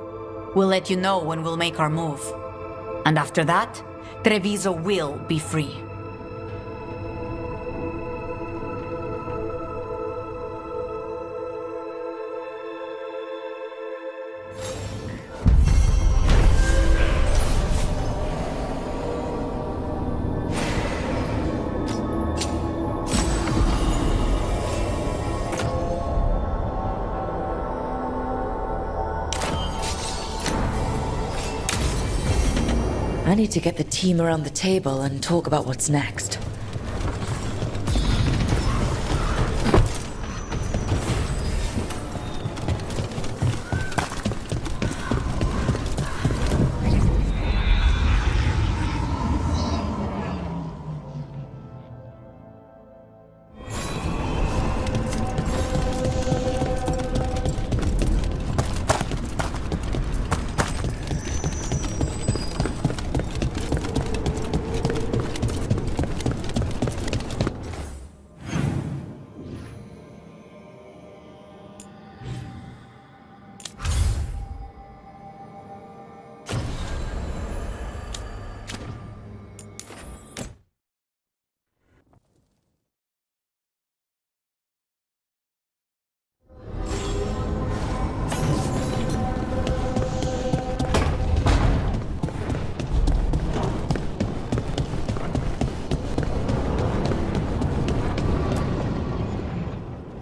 We'll let you know when we'll make our move. And after that, Treviso will be free. I need to get the team around the table and talk about what's next.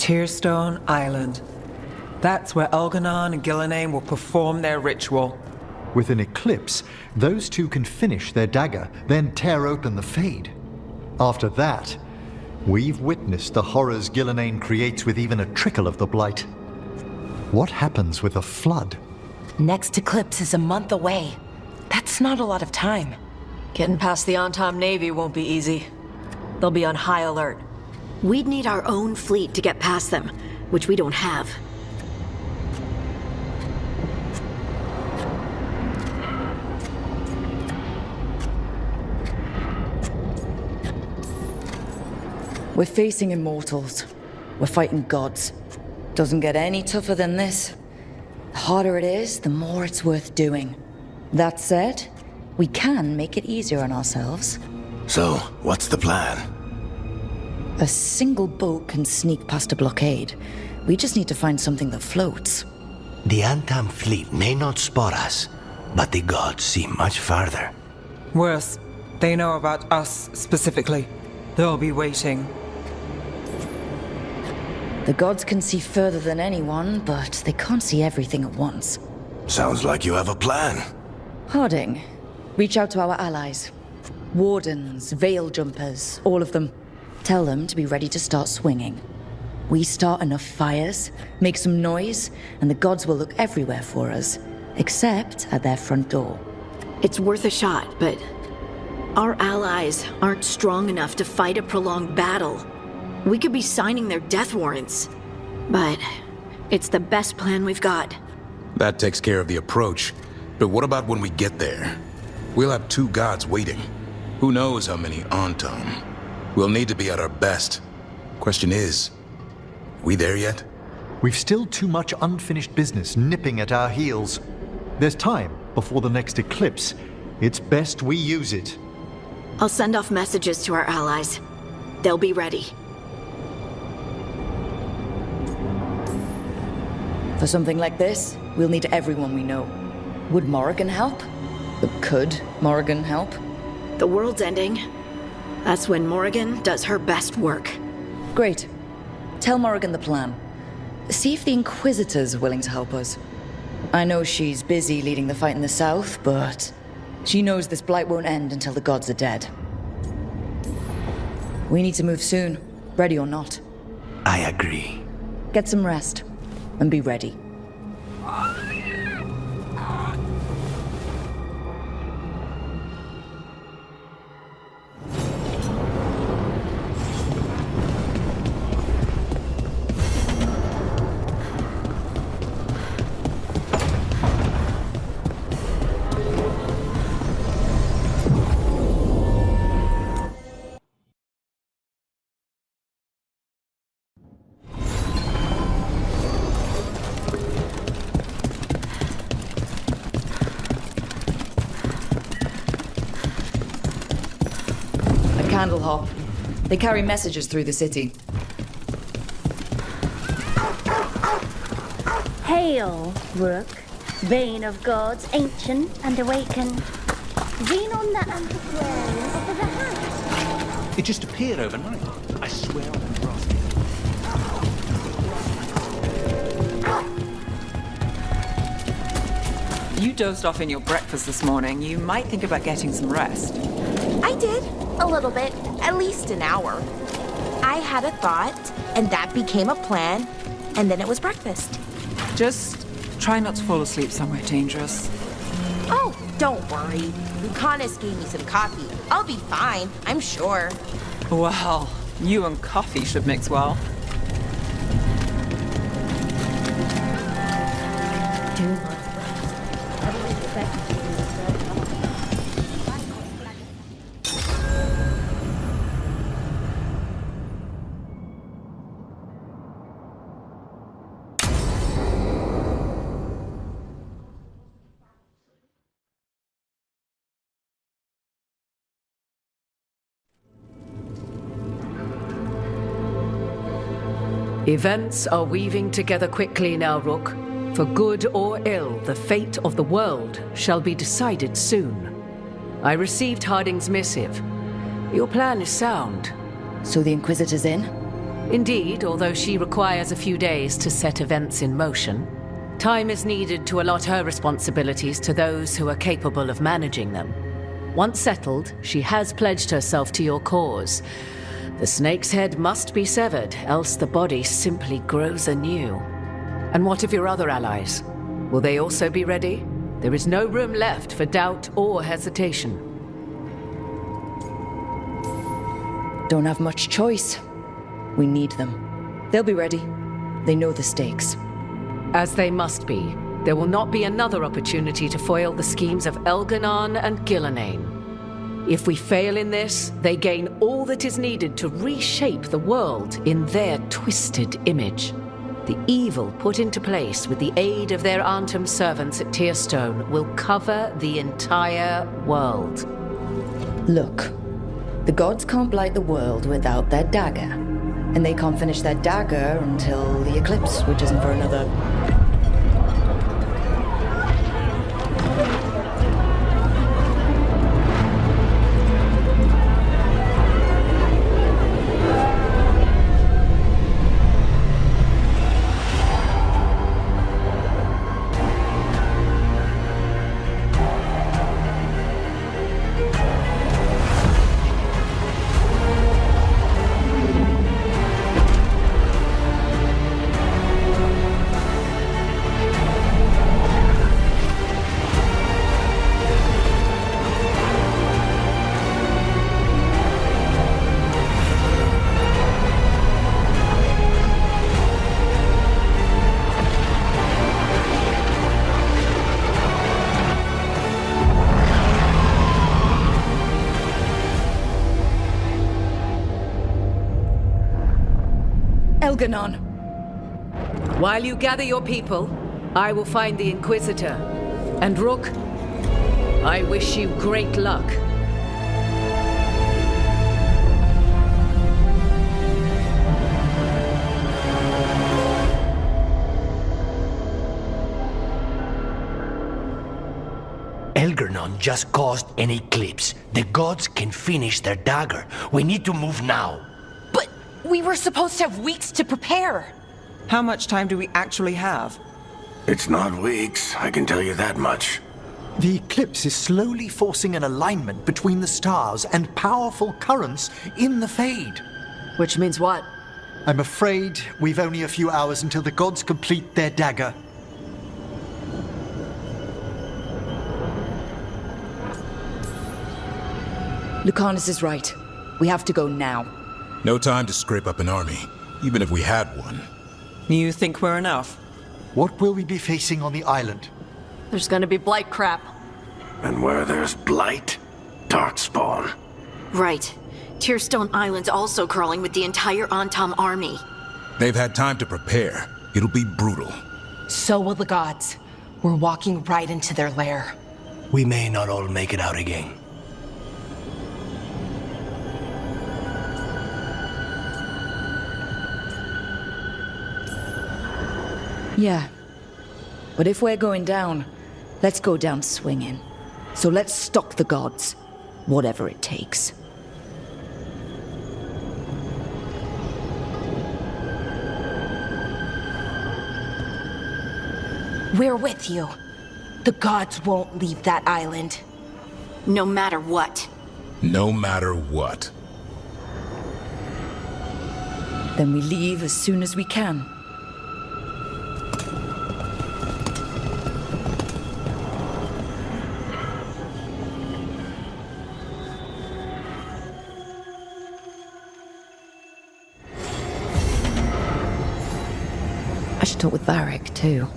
Tearstone Island. That's where Elgar'nan and Gillenane will perform their ritual. With an eclipse, those two can finish their dagger, then tear open the Fade. After that, we've witnessed the horrors Gillenane creates with even a trickle of the Blight. What happens with a flood? Next eclipse is a month away. That's not a lot of time. Getting past the Antam Navy won't be easy. They'll be on high alert. We'd need our own fleet to get past them, which we don't have. We're facing immortals. We're fighting gods. Doesn't get any tougher than this. The harder it is, the more it's worth doing. That said, we can make it easier on ourselves. So, what's the plan? A single boat can sneak past a blockade. We just need to find something that floats. The Antam fleet may not spot us, but the gods see much farther. Worse, they know about us specifically. They'll be waiting. The gods can see further than anyone, but they can't see everything at once. Sounds like you have a plan. Harding, reach out to our allies. Wardens, veil jumpers, all of them. Tell them to be ready to start swinging. We start enough fires, make some noise, and the gods will look everywhere for us, except at their front door. It's worth a shot, but our allies aren't strong enough to fight a prolonged battle. We could be signing their death warrants, but it's the best plan we've got. That takes care of the approach. But what about when we get there? We'll have 2 gods waiting. Who knows how many Antam? We'll need to be at our best. Question is, we there yet? We've still too much unfinished business nipping at our heels. There's time before the next eclipse. It's best we use it. I'll send off messages to our allies. They'll be ready. For something like this, we'll need everyone we know. Would Morrigan help? But could Morrigan help? The world's ending. That's when Morrigan does her best work. Great. Tell Morrigan the plan. See if the Inquisitor's willing to help us. I know she's busy leading the fight in the south, but she knows this blight won't end until the gods are dead. We need to move soon, ready or not. I agree. Get some rest, and be ready. Candlehop. They carry messages through the city. Hail, Rook, Bane of gods, ancient and awakened. Xenon the antiquarian offers a hat. It just appeared overnight. I swear on the cross. You dozed off in your breakfast this morning. You might think about getting some rest. I did. A little bit. At least an hour. I had a thought, and that became a plan, and then it was breakfast. Just try not to fall asleep somewhere dangerous. Oh, don't worry. Lucanus gave me some coffee. I'll be fine, I'm sure. Well, you and coffee should mix well. Do not rest. I will expect you to do the third cover. Events are weaving together quickly now, Rook. For good or ill, the fate of the world shall be decided soon. I received Harding's missive. Your plan is sound. So the Inquisitor's in? Indeed, although she requires a few days to set events in motion. Time is needed to allot her responsibilities to those who are capable of managing them. Once settled, she has pledged herself to your cause. The snake's head must be severed, else the body simply grows anew. And what of your other allies? Will they also be ready? There is no room left for doubt or hesitation. Don't have much choice. We need them. They'll be ready. They know the stakes. As they must be. There will not be another opportunity to foil the schemes of Elganon and Gillenane. If we fail in this, they gain all that is needed to reshape the world in their twisted image. The evil put into place with the aid of their Antum servants at Tearstone will cover the entire world. Look, the gods can't blight the world without their dagger. And they can't finish their dagger until the eclipse, which isn't for another... Elganon! While you gather your people, I will find the Inquisitor. And Rook, I wish you great luck. Elgernon just caused an eclipse. The gods can finish their dagger. We need to move now. But we were supposed to have weeks to prepare. How much time do we actually have? It's not weeks, I can tell you that much. The eclipse is slowly forcing an alignment between the stars and powerful currents in the Fade. Which means what? I'm afraid we've only a few hours until the gods complete their dagger. Lucanus is right. We have to go now. No time to scrape up an army, even if we had one. You think we're enough? What will we be facing on the island? There's gonna be blight crap. And where there's blight, darkspawn. Right. Tearstone Island's also crawling with the entire Antam army. They've had time to prepare. It'll be brutal. So will the gods. We're walking right into their lair. We may not all make it out again. Yeah. But if we're going down, let's go down swinging. So let's stop the gods. Whatever it takes. We're with you. The gods won't leave that island. No matter what. No matter what. Then we leave as soon as we can. I should talk with Varric, too.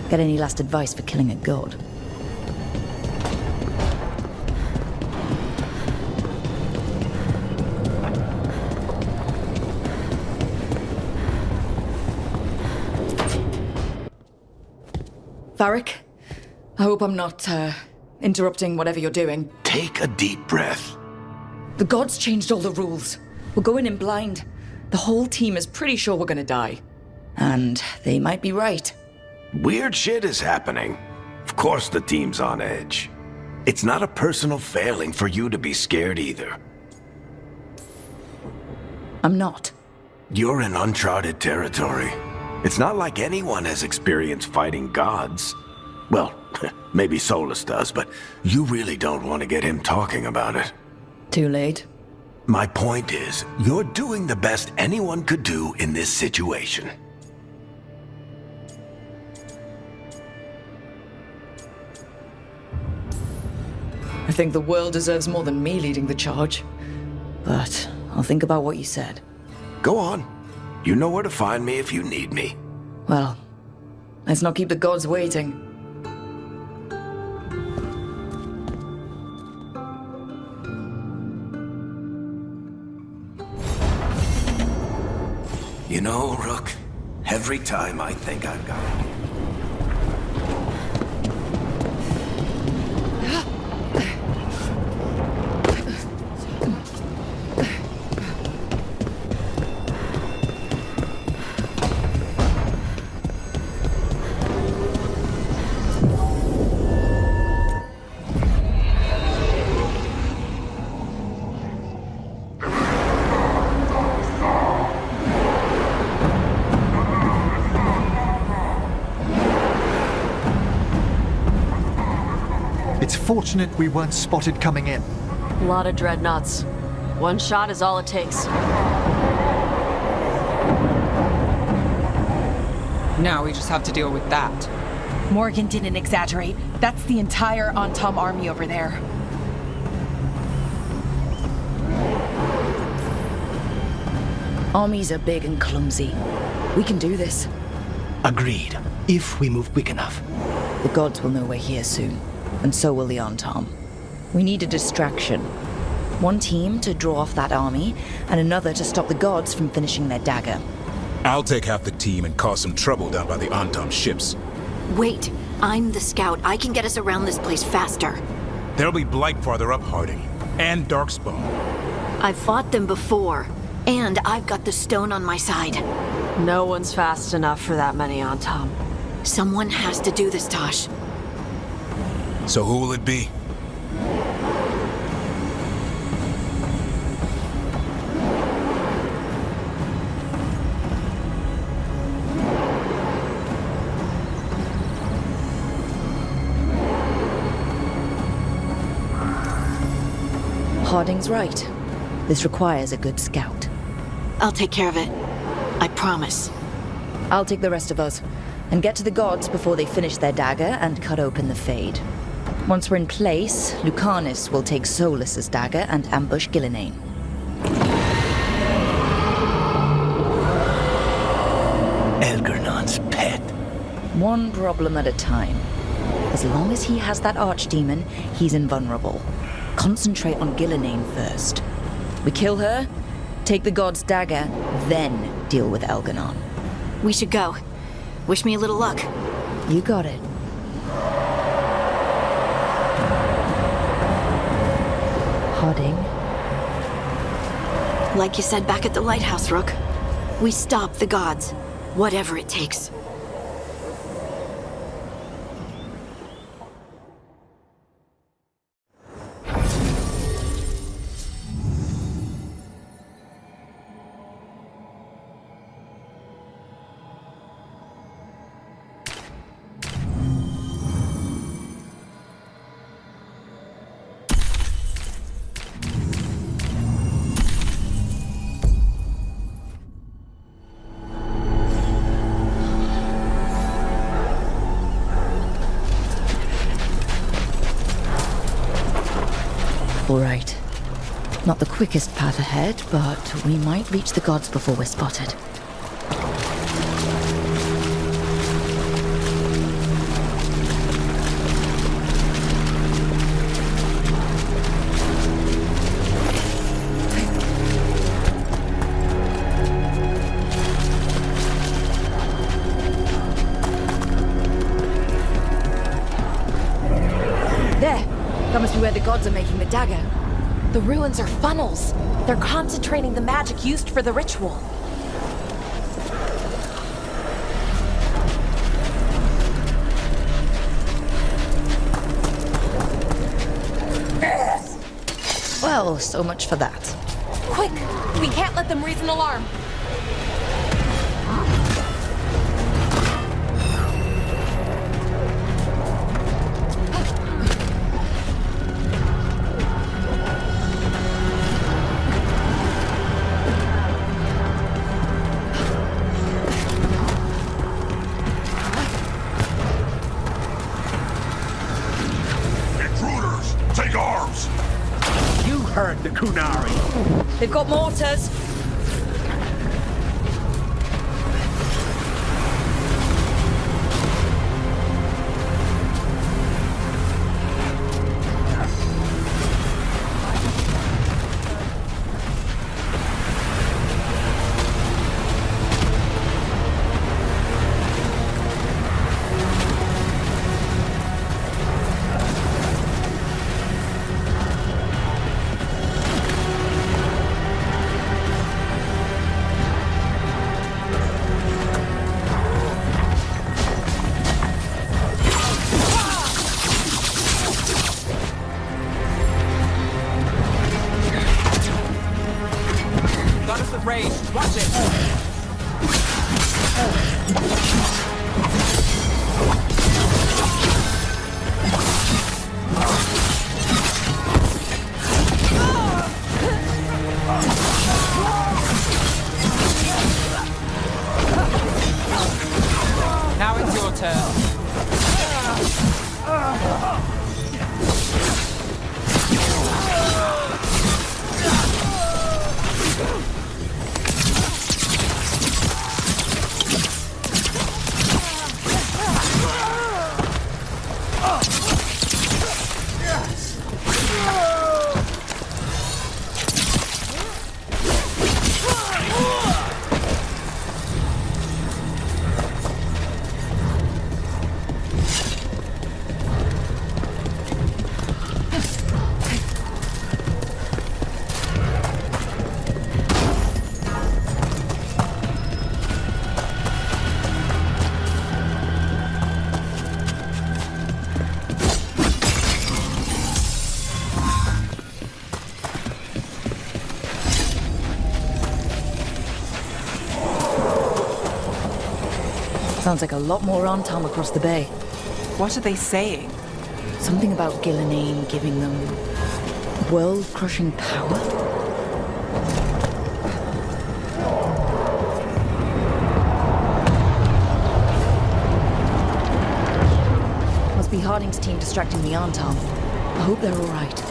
Get any last advice for killing a god. Varric, I hope I'm not, interrupting whatever you're doing. Take a deep breath. The gods changed all the rules. We're going in blind. The whole team is pretty sure we're gonna die. And they might be right. Weird shit is happening. Of course the team's on edge. It's not a personal failing for you to be scared either. I'm not. You're in uncharted territory. It's not like anyone has experience fighting gods. Well, maybe Solus does, but you really don't want to get him talking about it. Too late. My point is, you're doing the best anyone could do in this situation. I think the world deserves more than me leading the charge. But I'll think about what you said. Go on. You know where to find me if you need me. Well, let's not keep the gods waiting. You know, Rook, every time I think I've got it. It's fortunate we weren't spotted coming in. A lot of dreadnoughts. One shot is all it takes. Now we just have to deal with that. Morgan didn't exaggerate. That's the entire Antam army over there. Armies are big and clumsy. We can do this. Agreed. If we move quick enough. The gods will know we're here soon. And so will the Antam. We need a distraction. One team to draw off that army, and another to stop the gods from finishing their dagger. I'll take half the team and cause some trouble down by the Antam ships. Wait, I'm the scout. I can get us around this place faster. There'll be Blight farther up, Harding. And Darkspawn. I've fought them before. And I've got the stone on my side. No one's fast enough for that many Antam. Someone has to do this, Tosh. So who will it be? Harding's right. This requires a good scout. I'll take care of it. I promise. I'll take the rest of us, and get to the gods before they finish their dagger and cut open the Fade. Once we're in place, Lucanus will take Solus's dagger and ambush Gillinane. Elgernon's pet. One problem at a time. As long as he has that archdemon, he's invulnerable. Concentrate on Gillinane first. We kill her, take the god's dagger, then deal with Elganon. We should go. Wish me a little luck. You got it. Harding. Like you said back at the lighthouse, Rook. We stop the gods. Whatever it takes. All right. Not the quickest path ahead, but we might reach the gods before we're spotted. There! That must be where the gods are making the dagger. The ruins are funnels. They're concentrating the magic used for the ritual. Well, so much for that. Quick! We can't let them raise an alarm. Heard the Kunari. They've got mortars. Watch it! Now it's your turn. Sounds like a lot more Antam across the bay. What are they saying? Something about Gillenane giving them world-crushing power? Must be Harding's team distracting the Antam. I hope they're all right.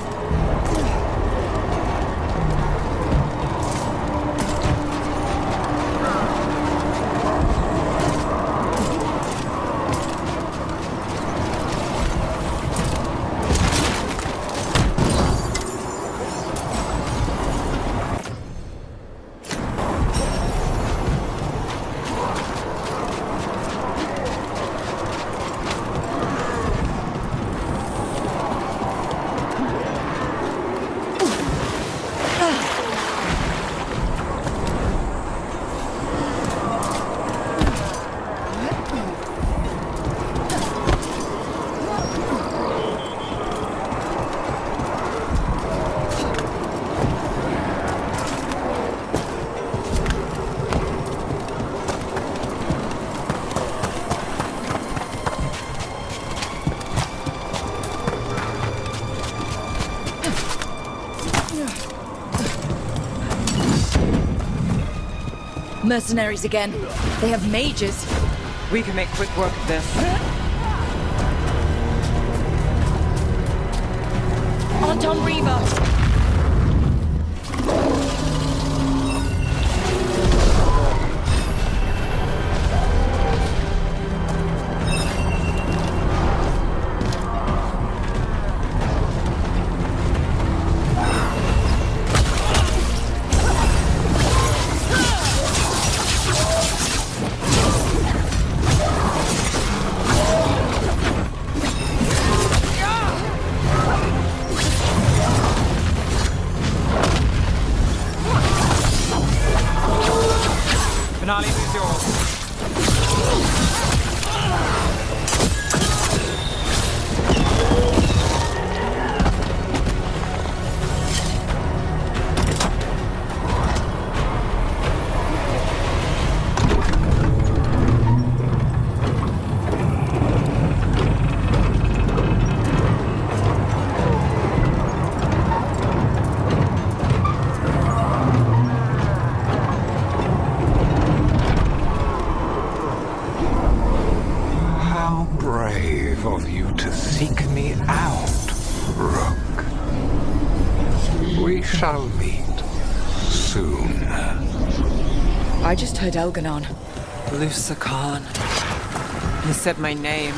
Mercenaries again. They have mages. We can make quick work of this. Anton Reaver! Finale is yours. How brave of you to seek me out, Rook. We shall meet soon. I just heard Elganon. Lucican. He said my name.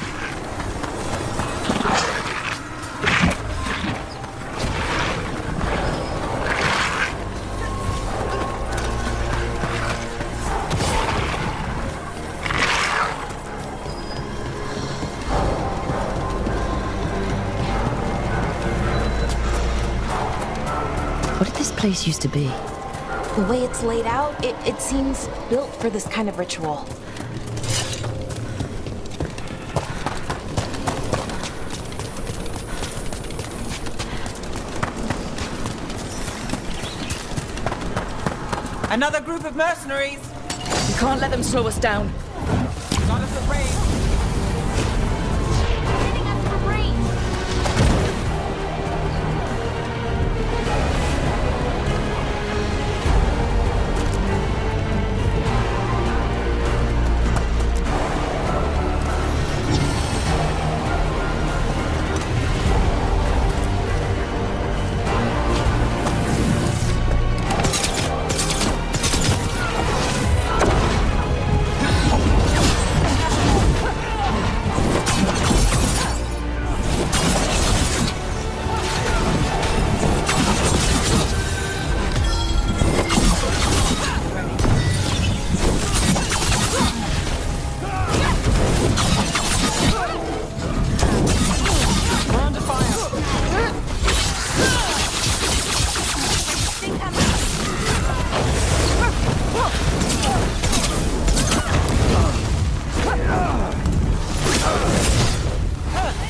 What did this place used to be? The way it's laid out, it seems built for this kind of ritual. Another group of mercenaries! We can't let them slow us down. Got us a raid!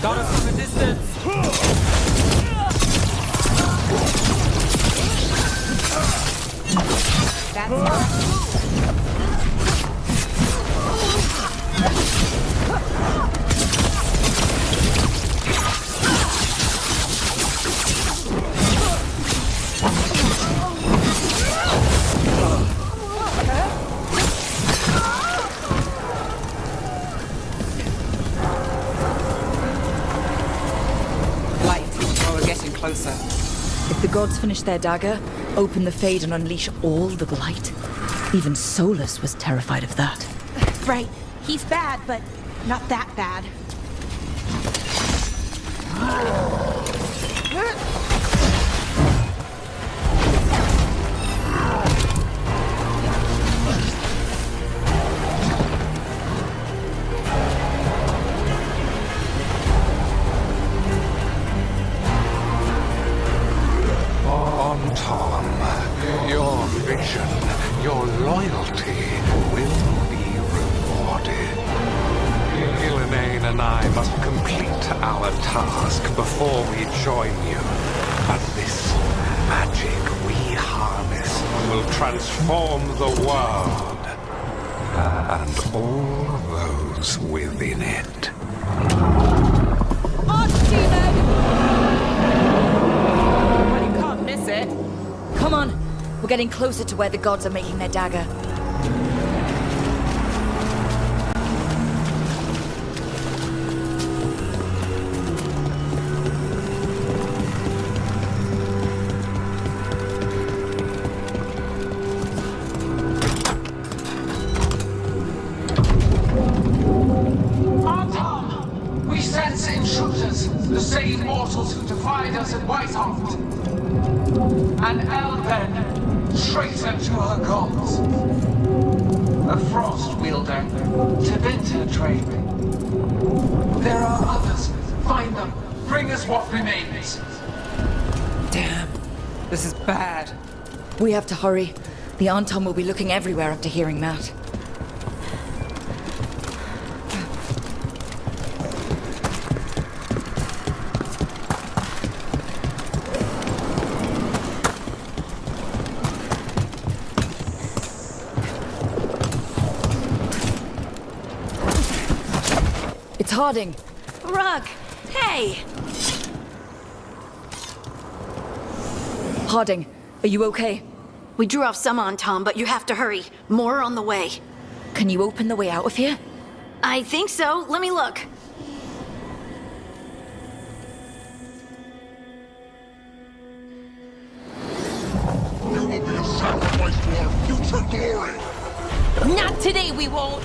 Got us from a distance! That's gods finish their dagger, open the Fade and unleash all the blight? Even Solus was terrified of that. Right. He's bad, but not that bad. Tom, your vision, your loyalty will be rewarded. Elaine and I must complete our task before we join you. But this magic we harness will transform the world and all those within it. Come on, we're getting closer to where the gods are making their dagger. Anton! We sense intruders, the same mortals who defied us at Whitehaft. An Elven, traitor to her gods. A frost wielder, Tabinta trade. There are others. Find them. Bring us what remains. Damn. This is bad. We have to hurry. The Anton will be looking everywhere after hearing that. It's Harding. Rug! Hey! Harding, are you okay? We drew off some on Tom, but you have to hurry. More on the way. Can you open the way out of here? I think so. Let me look. You will be a sacrifice to our future glory! Not today, we won't!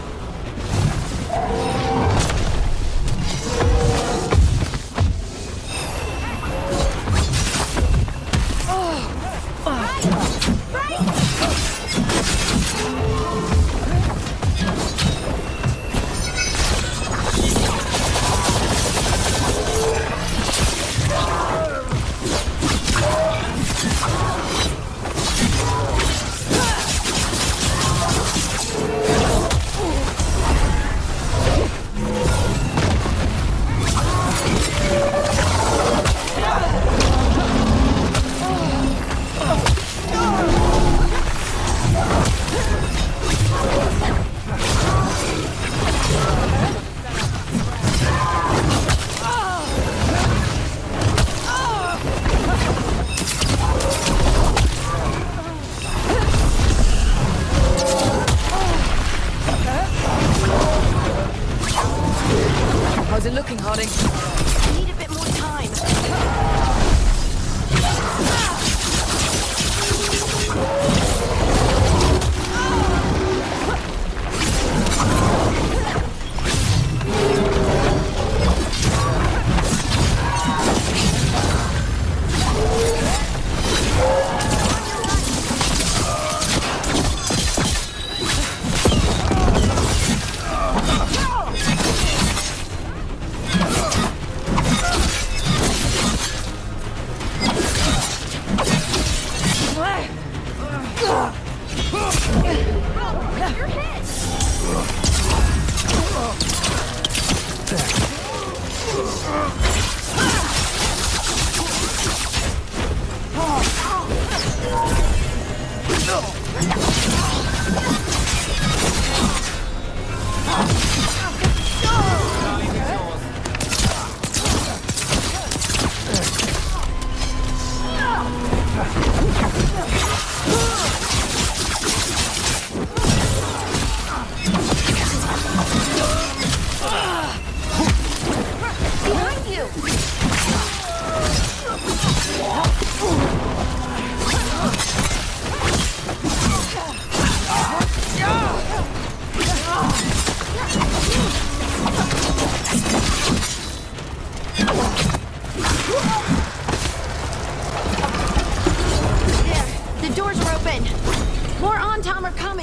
How's it looking, Harding? I need a bit more time.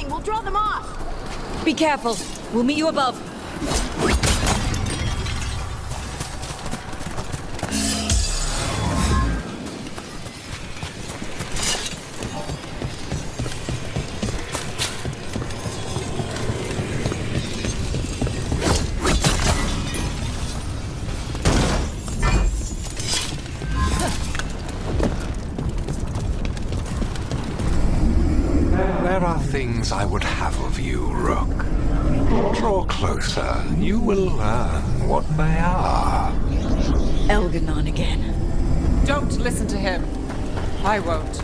fine. We'll draw them off. Be careful. We'll meet you above. There are things I would have of you, Rook. Draw closer. You will learn what they are. Elganon again. Don't listen to him. I won't.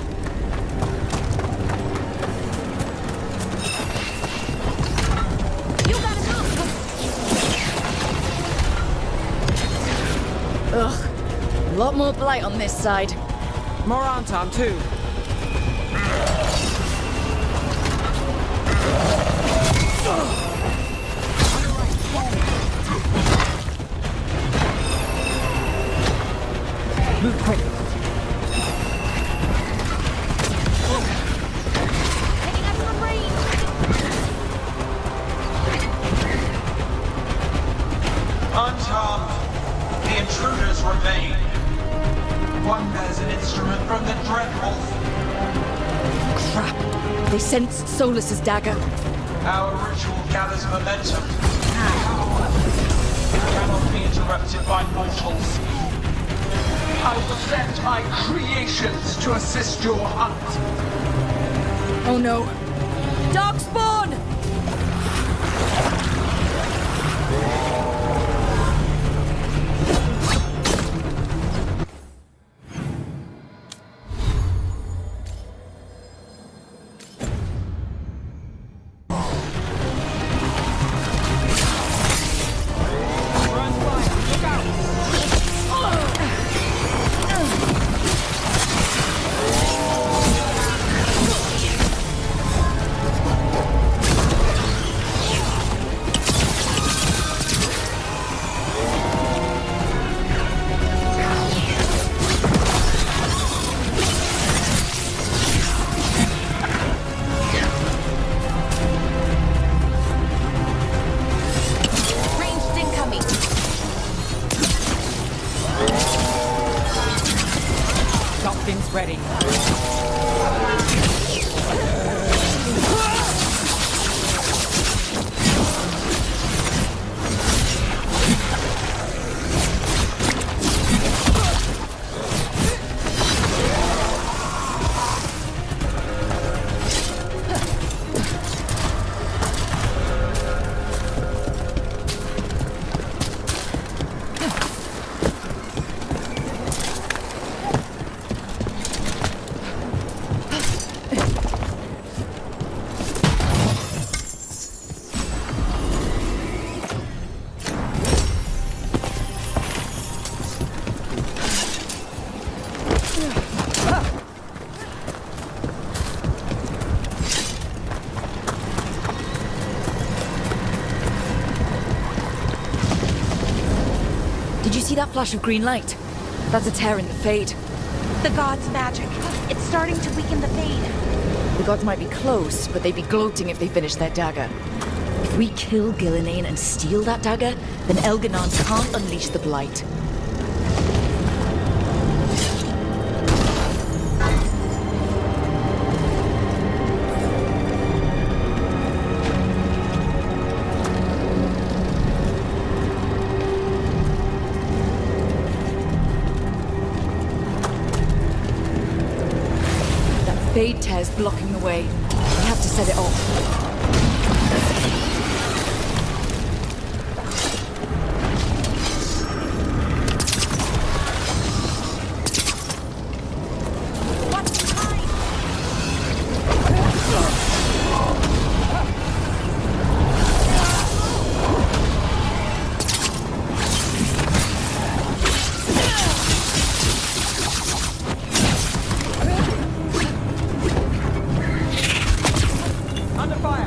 You gotta go. Ugh. A lot more blight on this side. More Anton, too. Move quick. Taking us from range. Unharmed, the intruders remain. One bears an instrument from the Dreadwolf. Crap. They sensed Solus's dagger. Our ritual gathers momentum. Power cannot be interrupted by mortals. I will send my creations to assist your hunt. Oh no. Darkspawn! Ready. Did you see that flash of green light? That's a tear in the Fade. The god's magic. It's starting to weaken the Fade. The gods might be close, but they'd be gloating if they finished their dagger. If we kill Gillenane and steal that dagger, then Elganon can't unleash the Blight. Fade tear's blocking the way. We have to set it off. Under fire!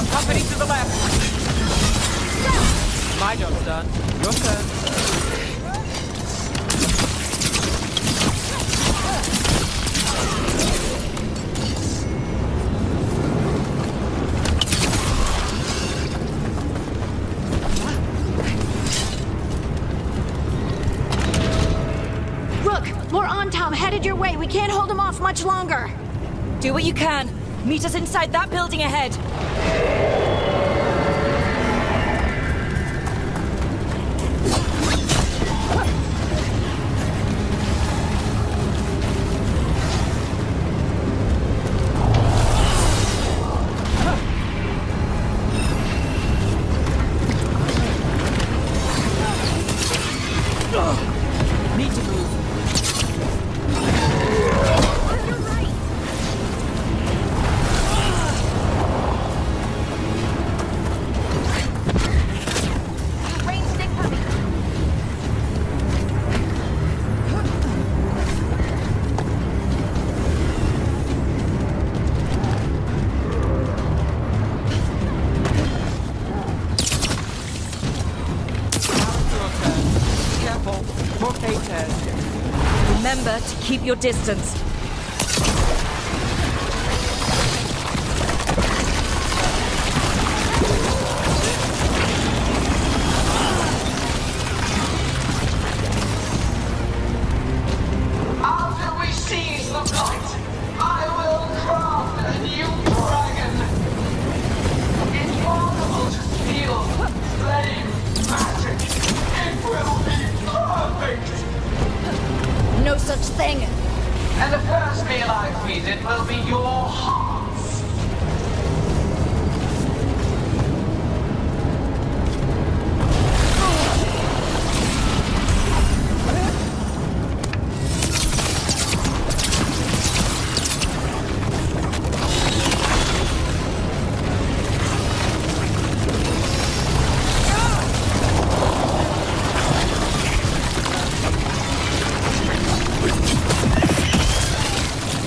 Got company to the left. My job's done. Your turn. Look, more Antam headed your way. We can't hold them off much longer. Do what you can. Meet us inside that building ahead. Need to move. Remember to keep your distance. After we seize the light, I will craft a new dragon. Impossible to steal. Flame magic. It will be perfect. No such thing. And the first meal I feed it will be your hearts.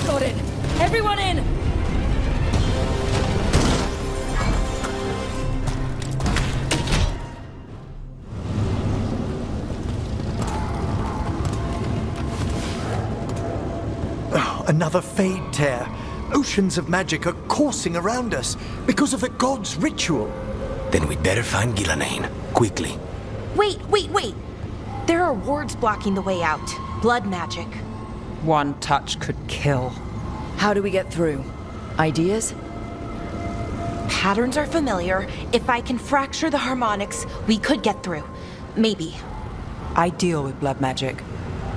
Got it. Everyone in! Another Fade Tear. Oceans of magic are coursing around us because of the god's ritual. Then we'd better find Gillenane, quickly. Wait. There are wards blocking the way out. Blood magic. One touch could kill. How do we get through? Ideas? Patterns are familiar. If I can fracture the harmonics, we could get through. Maybe. I deal with blood magic.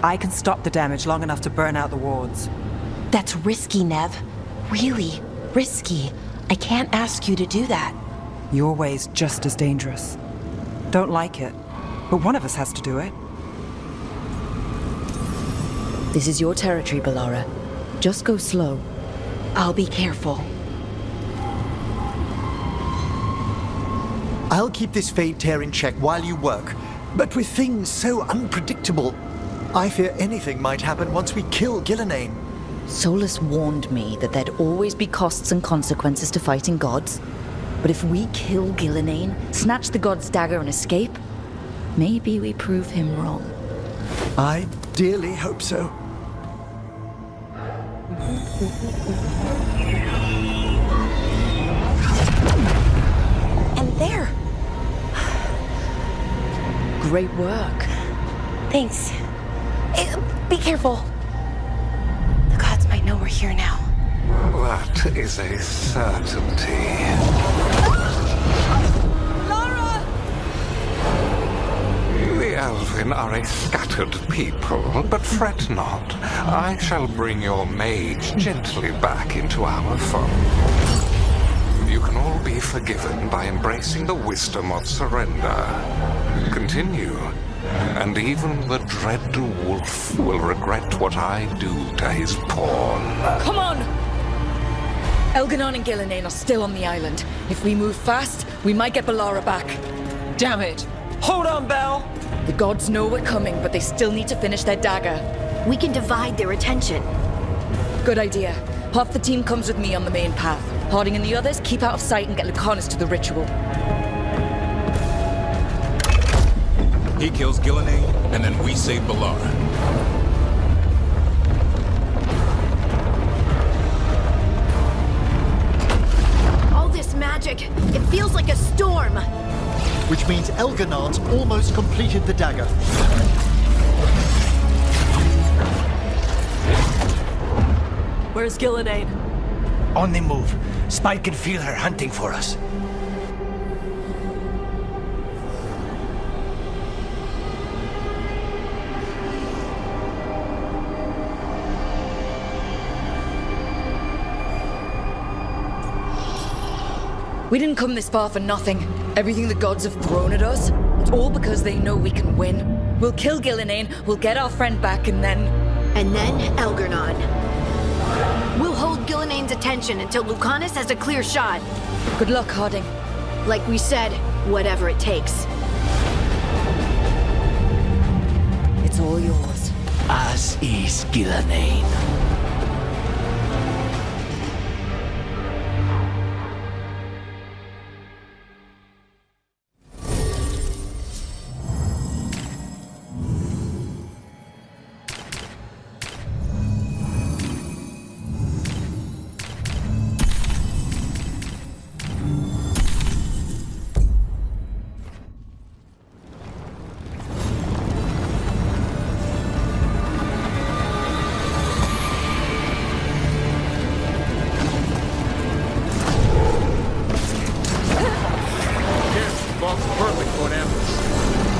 I can stop the damage long enough to burn out the wards. That's risky, Nev. Really risky. I can't ask you to do that. Your way's just as dangerous. Don't like it, but one of us has to do it. This is your territory, Bellara. Just go slow. I'll be careful. I'll keep this Fade Tear in check while you work, but with things so unpredictable, I fear anything might happen once we kill Gillenane. Solus warned me that there'd always be costs and consequences to fighting gods. But if we kill Gillenane, snatch the god's dagger and escape, maybe we prove him wrong. I dearly hope so. And there. Great work. Thanks. Be careful. The gods might know we're here now. That is a certainty. Lara! The Elven are a scattered people, but fret not. I shall bring your mage gently back into our fold. You can all be forgiven by embracing the wisdom of surrender. Continue, and even the Dreadwolf will regret what I do to his pawn. Come on! Elganon and Gillenane are still on the island. If we move fast, we might get Bellara back. Damn it! Hold on, Belle! The gods know we're coming, but they still need to finish their dagger. We can divide their attention. Good idea. Half the team comes with me on the main path. Harding and the others, keep out of sight and get Lucanus to the ritual. He kills Gillenane, and then we save Balara. All this magic, it feels like a storm. Which means Elganar's almost completed the dagger. Where's Gillenane? On the move. Spike can feel her hunting for us. We didn't come this far for nothing. Everything the gods have thrown at us, it's all because they know we can win. We'll kill Gillenane, we'll get our friend back, and then... And then Elgarnon. We'll hold Gillenane's attention until Lucanus has a clear shot. Good luck, Harding. Like we said, whatever it takes. It's all yours. As is Gillenane.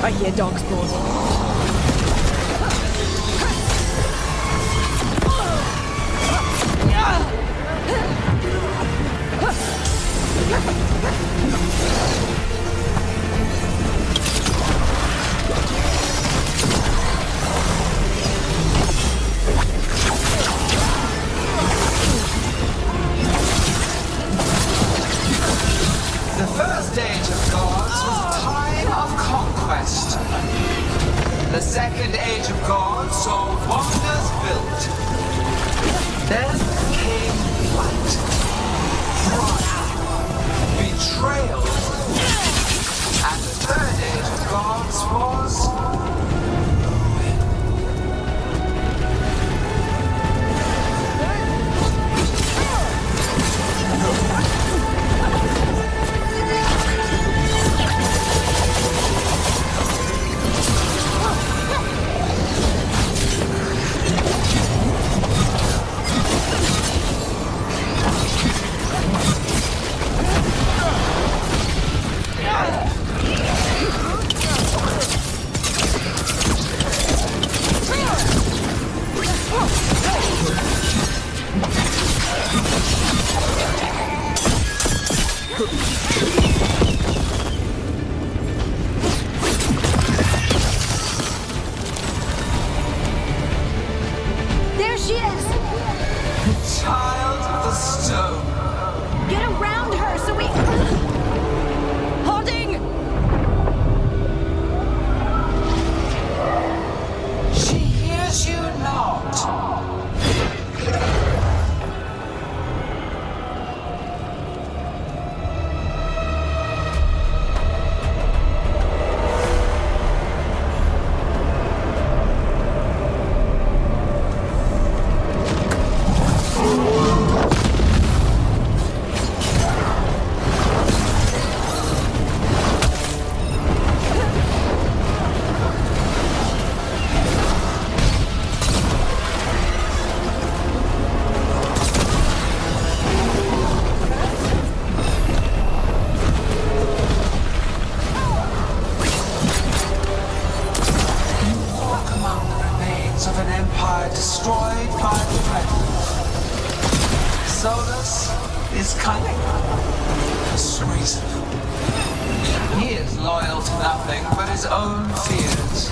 I hear dogs barking. The first age of gods was a time of conquest. The second age of gods saw wonders built. Then came flight, pride, betrayal. And the third age of gods was... There she is! Child of the stone. Get around her so we... Harding! She hears you not. Of an empire destroyed by the Dreadwolf. Solus is cunning, persuasive. He is loyal to nothing but his own fears.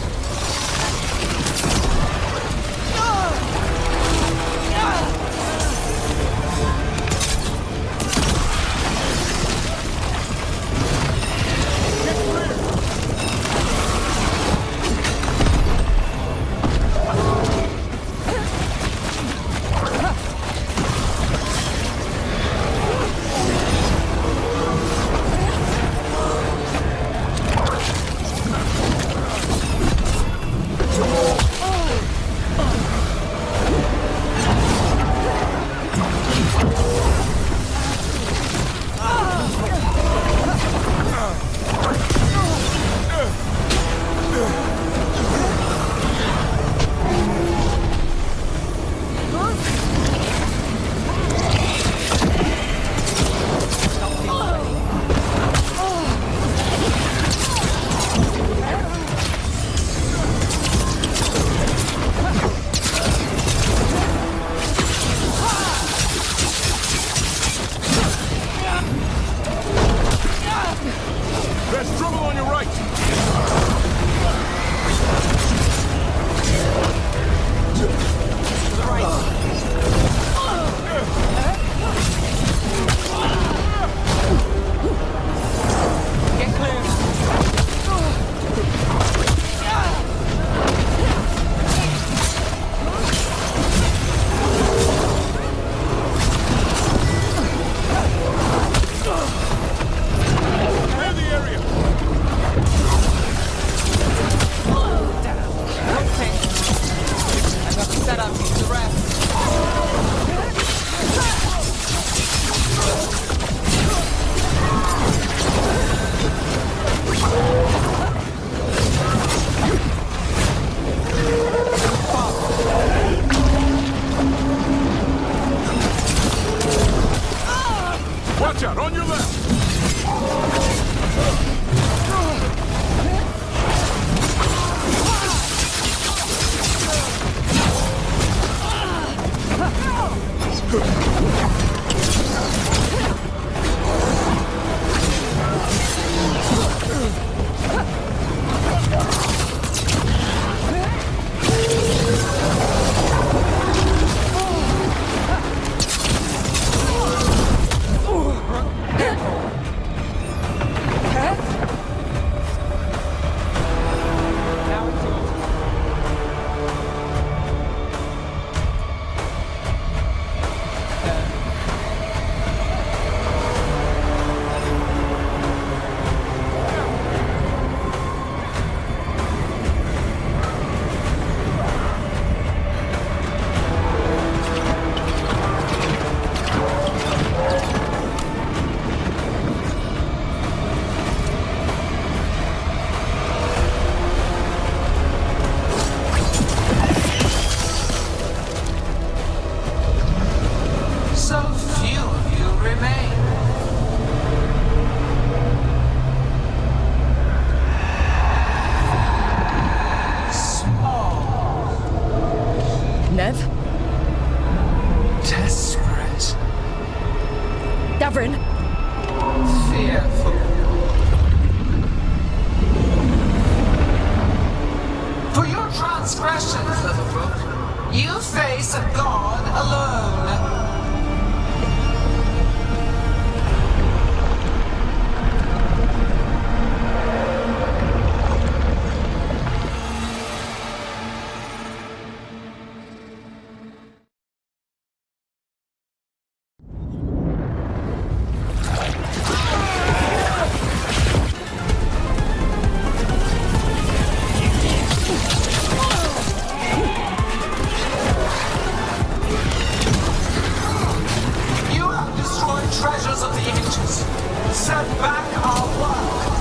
back our work.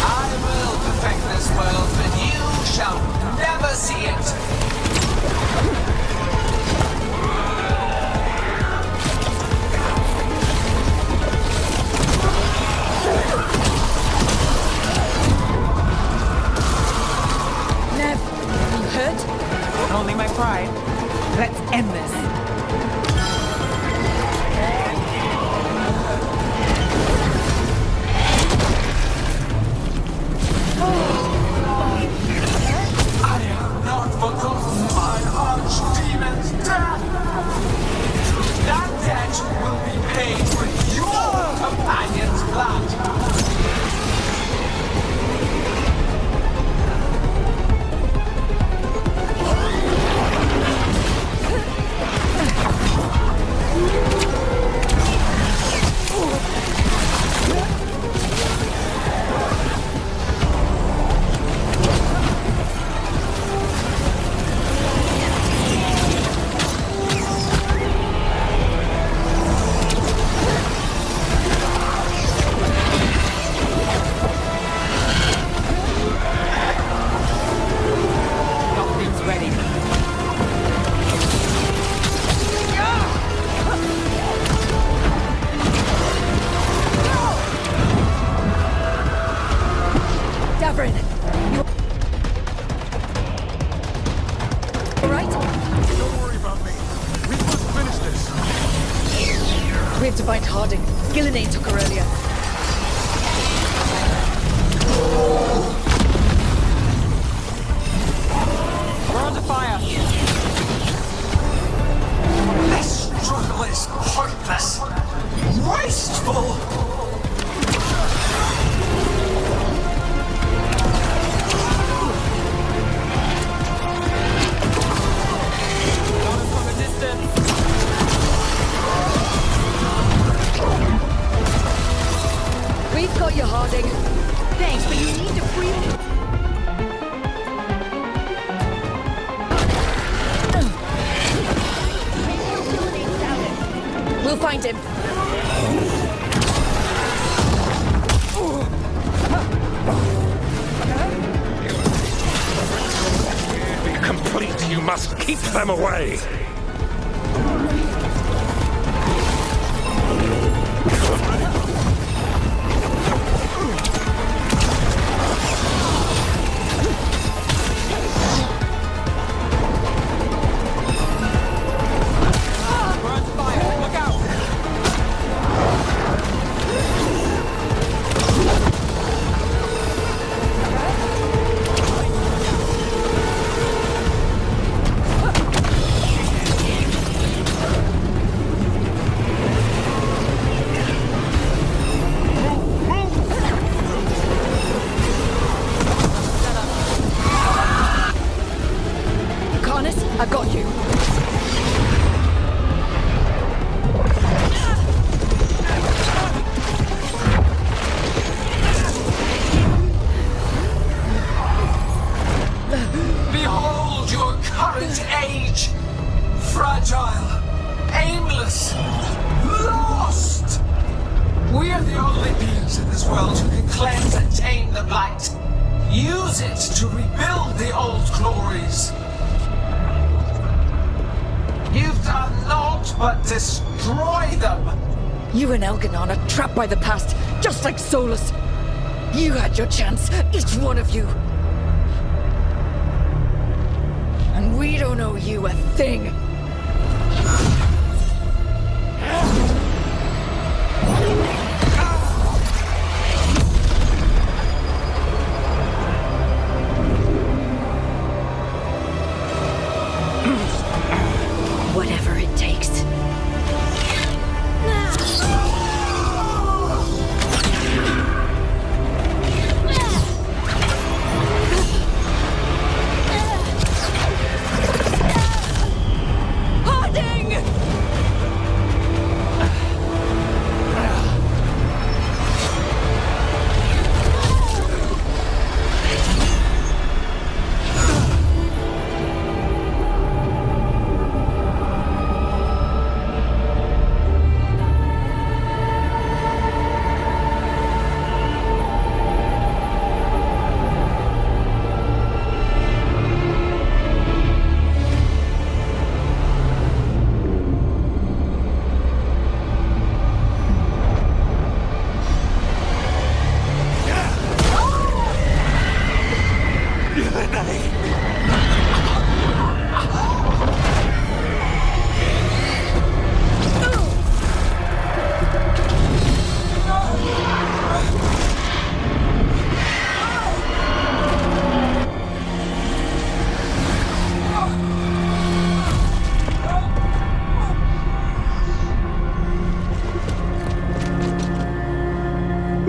I will perfect this world, but you shall never see it. Nev, you hurt? Only my pride. Let's end this. I have not forgotten my archdemon's death. That debt will be paid with your companion's blood. Nothing's ready. Davrin, you alright? Don't worry about me. We must finish this. We have to find Harding. Gillenane took her earlier. We're under fire. This struggle is pointless, wasteful. From a distance. We've got you, Harding. Thanks, but you need to free... We'll find him. Be complete, you must keep them away. We're under fire. Look out! Carnus, I've got you. Behold your current age. Fragile, aimless, lost. We are the only beings in this world who can cleanse and tame the blight. Use it to rebuild the old glories. You've done naught but destroy them. You and Elganon are trapped by the past, just like Solus. You had your chance, each one of you. And we don't owe you a thing. Whatever it takes.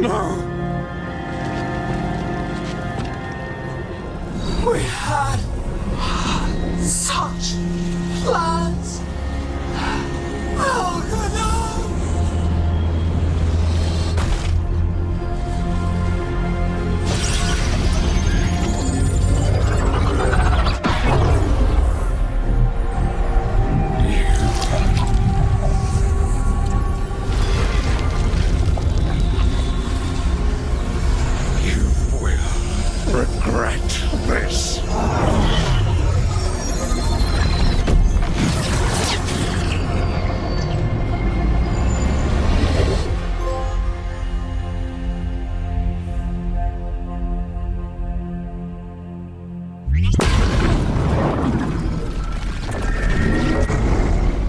No! We had such plans! Oh, no! Regret this.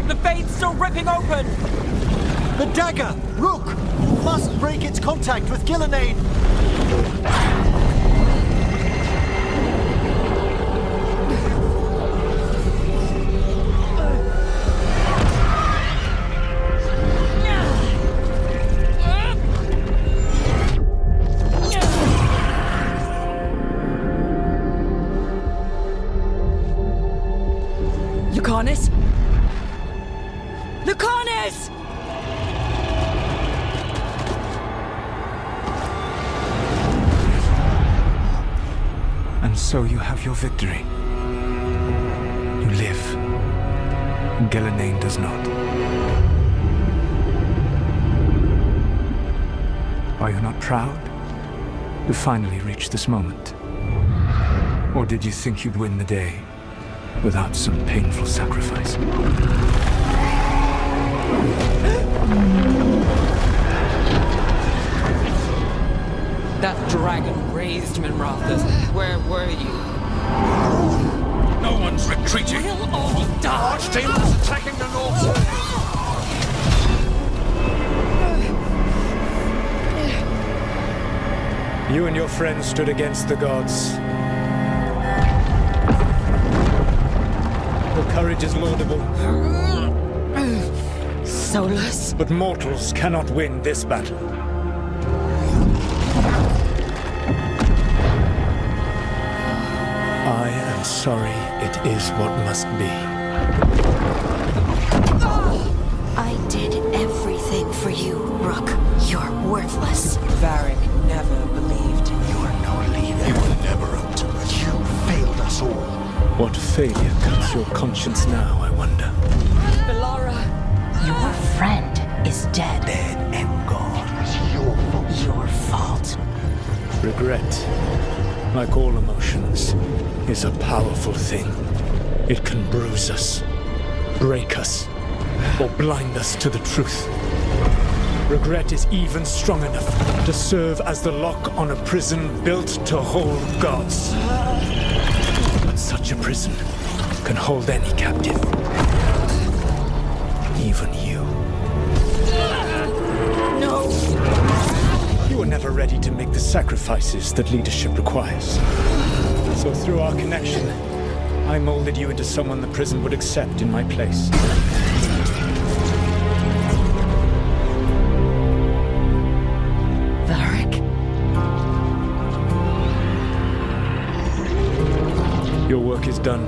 The fade's still ripping open! The dagger! Rook! You must break its contact with Gillenane! Lucanus? Lucanus! And so you have your victory. You live. And Gillenane does not. Are you not proud to finally reach this moment? Or did you think you'd win the day without some painful sacrifice? That dragon raised Minrathus. Where were you? No one's retreating! We'll all die! Archdemons attacking the north! You and your friends stood against the gods. Your courage is laudable. Solus? But mortals cannot win this battle. I am sorry it is what must be. I did everything for you, Rook. You're worthless. Varric never believed. You are no leader. You were never up to it. You failed us all. What failure cuts your conscience now, I wonder? Belara. Your friend is dead. Dead and gone. It was your fault. Your fault. Regret, like all emotions, is a powerful thing. It can bruise us, break us, or blind us to the truth. Regret is even strong enough to serve as the lock on a prison built to hold gods. But such a prison can hold any captive. Even you. No! You were never ready to make the sacrifices that leadership requires. So through our connection, I molded you into someone the prison would accept in my place. Varric? Your work is done.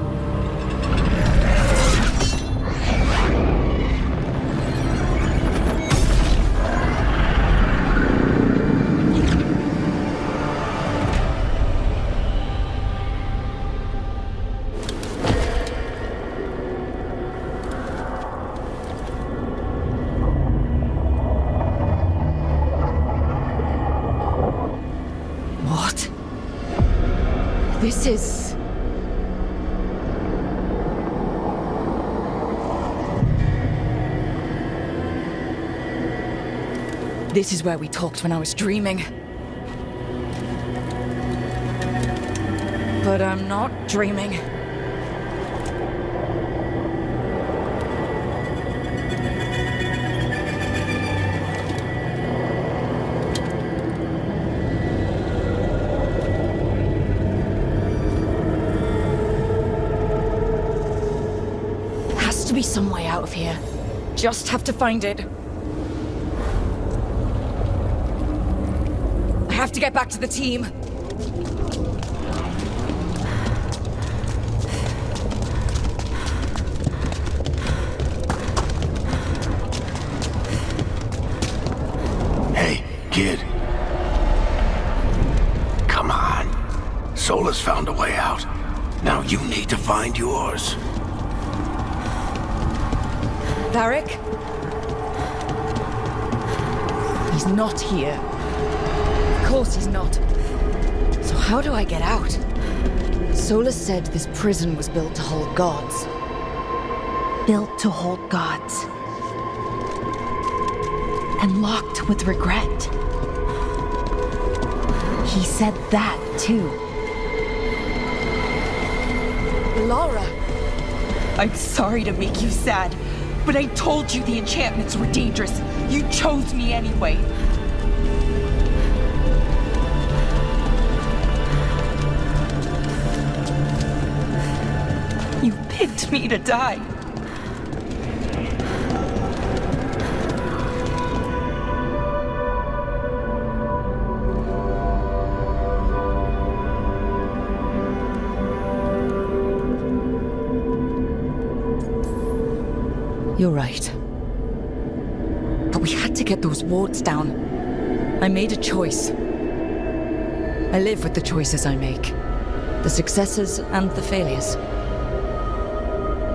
What? This is... This is where we talked when I was dreaming. But I'm not dreaming. Has to be some way out of here. Just have to find it. have to get back to the team. Hey, kid. Come on. Solus found a way out. Now you need to find yours. Varric? He's not here. Of course he's not. So how do I get out? Solus said this prison was built to hold gods. Built to hold gods. And locked with regret. He said that, too. Lara! I'm sorry to make you sad, but I told you the enchantments were dangerous. You chose me anyway. You picked me to die. You're right. But we had to get those wards down. I made a choice. I live with the choices I make. The successes and the failures.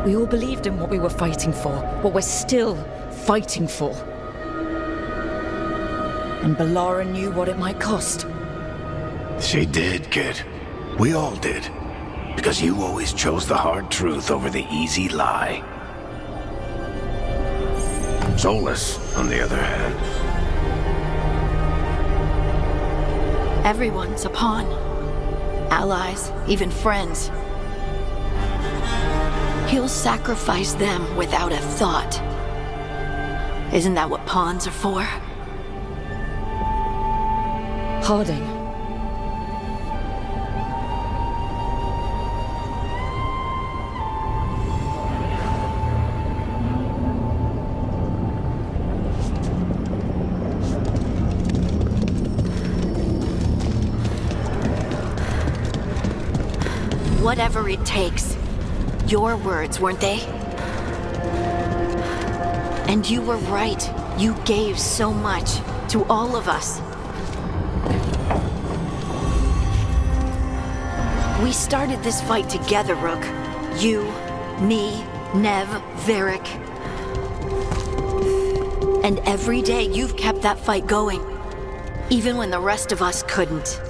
We all believed in what we were fighting for, what we're still fighting for. And Balara knew what it might cost. She did, kid. We all did. Because you always chose the hard truth over the easy lie. Solus, on the other hand. Everyone's a pawn. Allies, even friends. He'll sacrifice them without a thought. Isn't that what pawns are for? Harding. Whatever it takes. Your words, weren't they? And you were right. You gave so much to all of us. We started this fight together, Rook. You, me, Nev, Varric. And every day you've kept that fight going, even when the rest of us couldn't.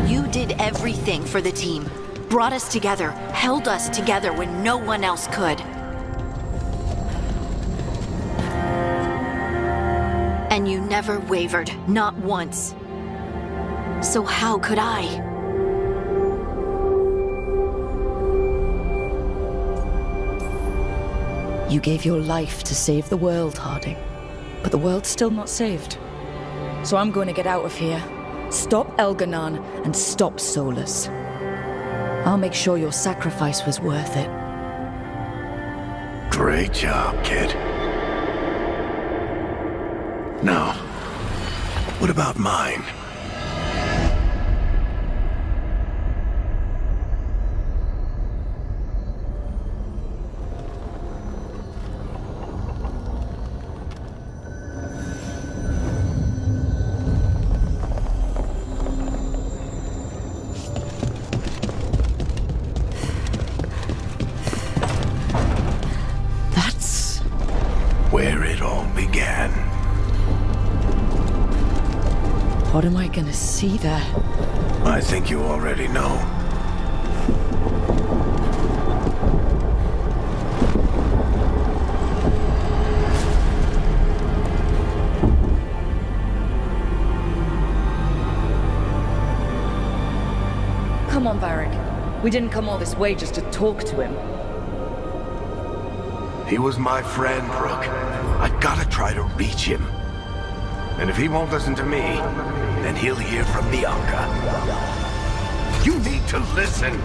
You did everything for the team. Brought us together, held us together when no one else could. And you never wavered, not once. So how could I? You gave your life to save the world, Harding. But the world's still not saved. So I'm going to get out of here. Stop Elganon and stop Solus. I'll make sure your sacrifice was worth it. Great job, kid. Now, what about mine? Where it all began. What am I gonna see there? I think you already know. Come on, Varric. We didn't come all this way just to talk to him. He was my friend, Brooke. I gotta try to reach him. And if he won't listen to me, then he'll hear from Bianca. You need to listen.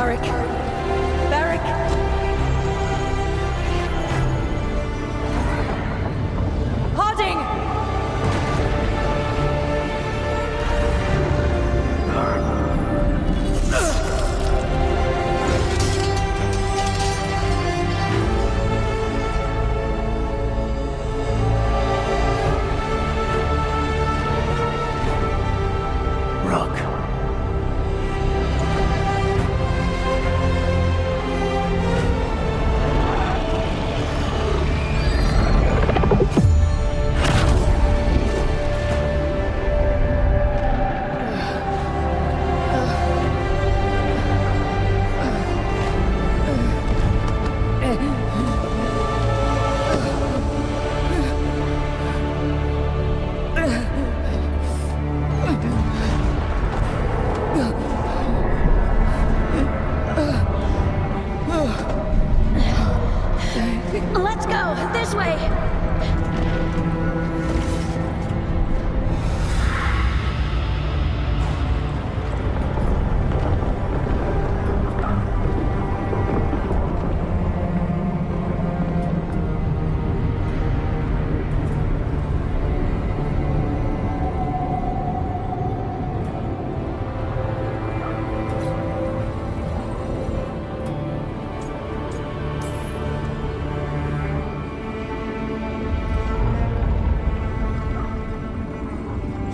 Varric! Varric! Harding! Rook. Let's go! This way!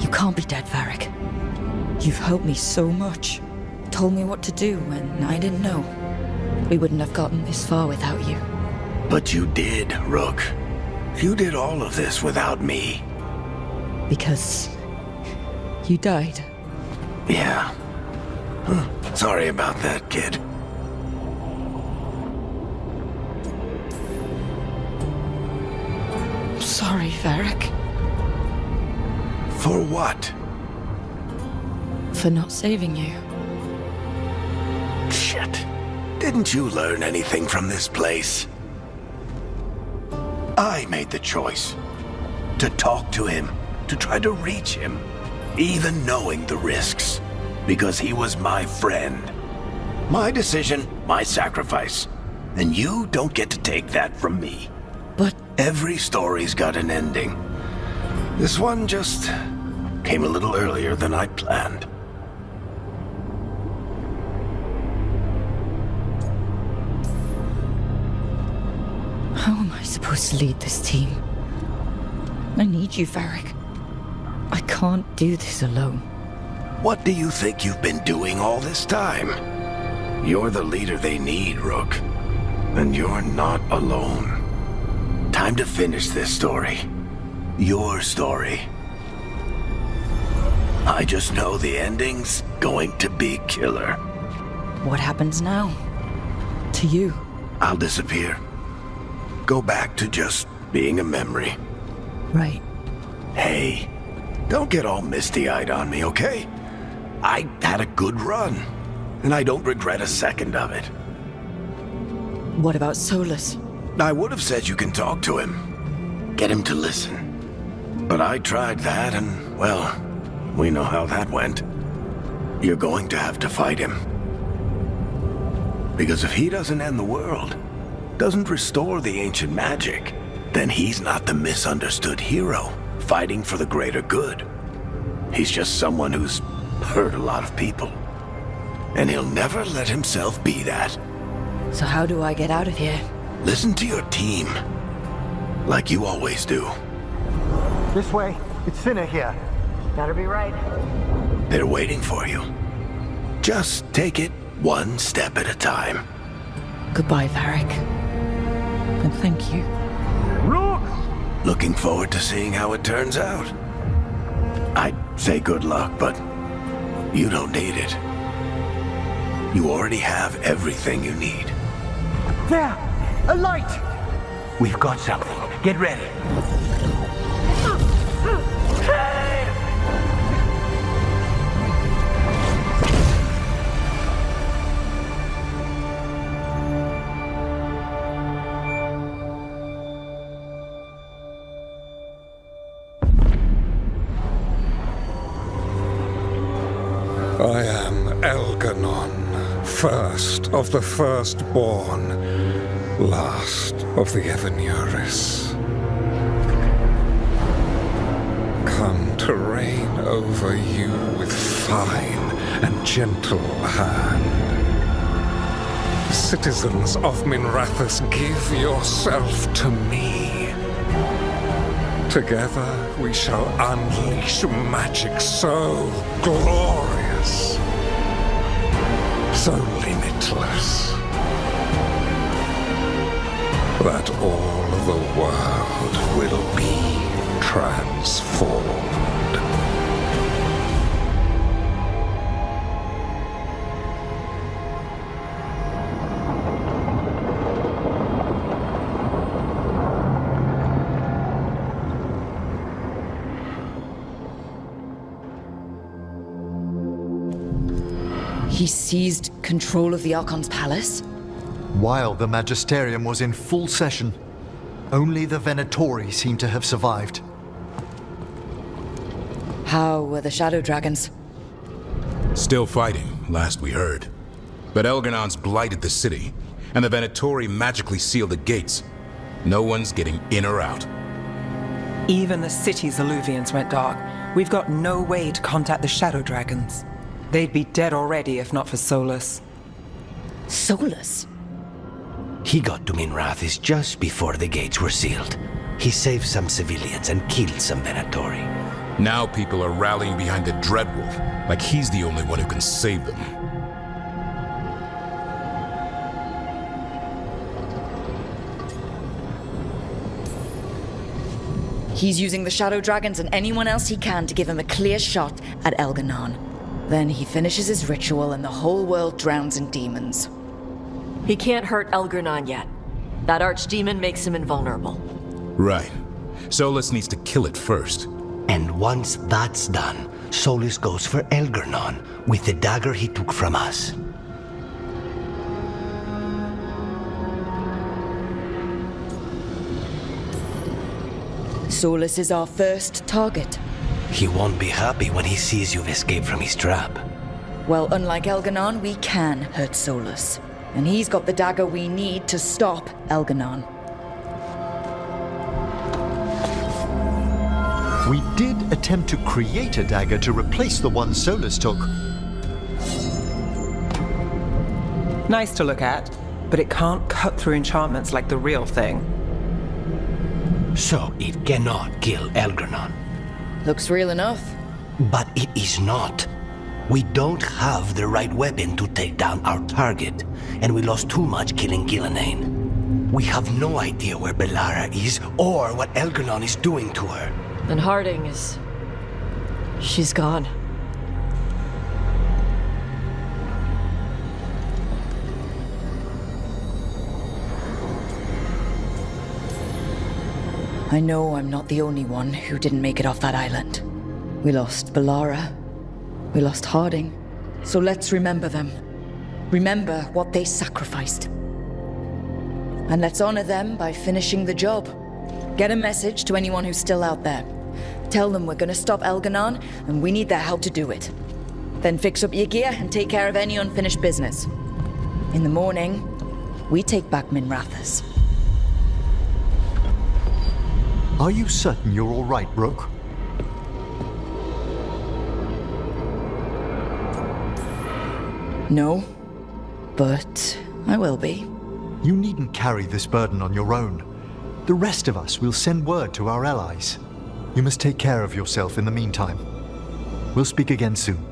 You can't be dead, Varric. You've helped me so much. Told me what to do when I didn't know. We wouldn't have gotten this far without you. But you did, Rook. You did all of this without me. Because you died. Yeah. Sorry about that, kid. Sorry, Varric. For what? For not saving you. Shit. Didn't you learn anything from this place? I made the choice. To talk to him. To try to reach him. Even knowing the risks. Because he was my friend. My decision, my sacrifice. And you don't get to take that from me. But... Every story's got an ending. This one just came a little earlier than I planned. How am I supposed to lead this team? I need you, Varric. I can't do this alone. What do you think you've been doing all this time? You're the leader they need, Rook. And you're not alone. Time to finish this story. Your story. I just know the ending's going to be killer. What happens now? To you? I'll disappear. Go back to just being a memory. Right. Hey, don't get all misty-eyed on me, okay? I had a good run, and I don't regret a second of it. What about Solus? I would have said you can talk to him. Get him to listen. But I tried that and, well, we know how that went. You're going to have to fight him. Because if he doesn't end the world, doesn't restore the ancient magic, then he's not the misunderstood hero fighting for the greater good. He's just someone who's hurt a lot of people. And he'll never let himself be that. So how do I get out of here? Listen to your team. Like you always do. This way. It's thinner here. Gotta be right. They're waiting for you. Just take it one step at a time. Goodbye, Varric. And thank you. Look! Looking forward to seeing how it turns out. I'd say good luck, but you don't need it. You already have everything you need. There! A light! We've got something. Get ready. I am Elganon, first of the firstborn, last of the Evanuris. Come to reign over you with fine and gentle hand. Citizens of Minrathous, give yourself to me. Together we shall unleash magic so glorious, so limitless, that all the world will be transformed. He seized control of the Archon's palace? While the Magisterium was in full session, only the Venatori seem to have survived. How were the Shadow Dragons? Still fighting, last we heard. But Elgarnon's blighted the city, and the Venatori magically sealed the gates. No one's getting in or out. Even the city's alluvians went dark. We've got no way to contact the Shadow Dragons. They'd be dead already if not for Solus. Solus? He got to Minrathous just before the gates were sealed. He saved some civilians and killed some Venatori. Now people are rallying behind the Dreadwolf, like he's the only one who can save them. He's using the Shadow Dragons and anyone else he can to give him a clear shot at Elgarnon. Then he finishes his ritual and the whole world drowns in demons. He can't hurt Elgarnon yet. That archdemon makes him invulnerable. Right. Solus needs to kill it first. And once that's done, Solus goes for Elgarnon with the dagger he took from us. Solus is our first target. He won't be happy when he sees you've escaped from his trap. Well, unlike Elgarnon, we can hurt Solus. And he's got the dagger we need to stop Elgarnon. We did attempt to create a dagger to replace the one Solus took. Nice to look at, but it can't cut through enchantments like the real thing. So it cannot kill Elgarnon. Looks real enough. But it is not. We don't have the right weapon to take down our target, and we lost too much killing Gillenane. We have no idea where Bellara is or what Elgarnon is doing to her. And Harding is... she's gone. I know I'm not the only one who didn't make it off that island. We lost Bellara. We lost Harding. So let's remember them. Remember what they sacrificed. And let's honor them by finishing the job. Get a message to anyone who's still out there. Tell them we're gonna stop Elgarnon, and we need their help to do it. Then fix up your gear and take care of any unfinished business. In the morning, we take back Minrathous. Are you certain you're all right, Brooke? No, but I will be. You needn't carry this burden on your own. The rest of us will send word to our allies. You must take care of yourself in the meantime. We'll speak again soon.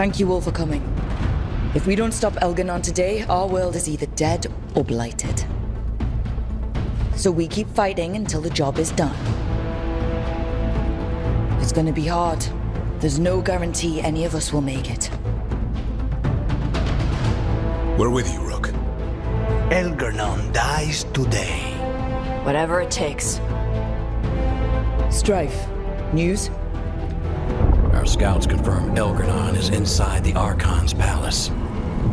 Thank you all for coming. If we don't stop Elganon today, our world is either dead or blighted. So we keep fighting until the job is done. It's gonna be hard. There's no guarantee any of us will make it. We're with you, Rook. Elganon dies today. Whatever it takes. Strife. News? Our scouts confirm Elganon is inside the Archon's palace.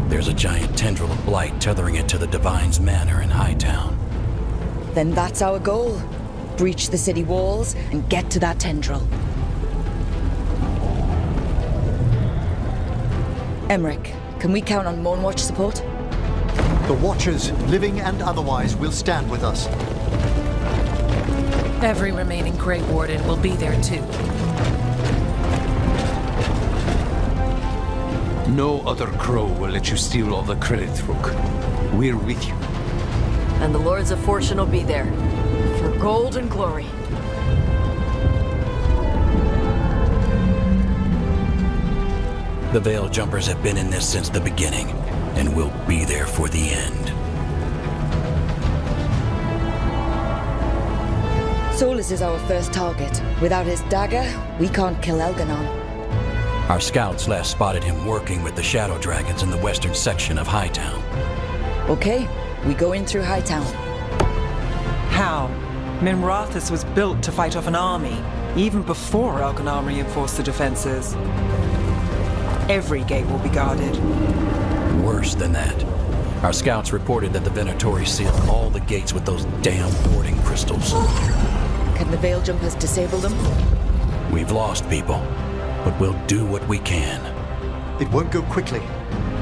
There's a giant tendril of blight tethering it to the Divine's manor in Hightown. Then that's our goal. Breach the city walls and get to that tendril. Emmerich, can we count on Moonwatch support? The Watchers, living and otherwise, will stand with us. Every remaining Grey Warden will be there too. No other crow will let you steal all the credit, Rook. We're with you. And the Lords of Fortune will be there. For gold and glory. The Veil Jumpers have been in this since the beginning, and will be there for the end. Solus is our first target. Without his dagger, we can't kill Elganon. Our scouts last spotted him working with the Shadow Dragons in the western section of Hightown. Okay, we go in through Hightown. How? Minrathous was built to fight off an army, even before Elganon reinforced the defenses. Every gate will be guarded. Worse than that. Our scouts reported that the Venatori sealed all the gates with those damn warding crystals. Can the Veil Jumpers disable them? We've lost people, but we'll do what we can. It won't go quickly.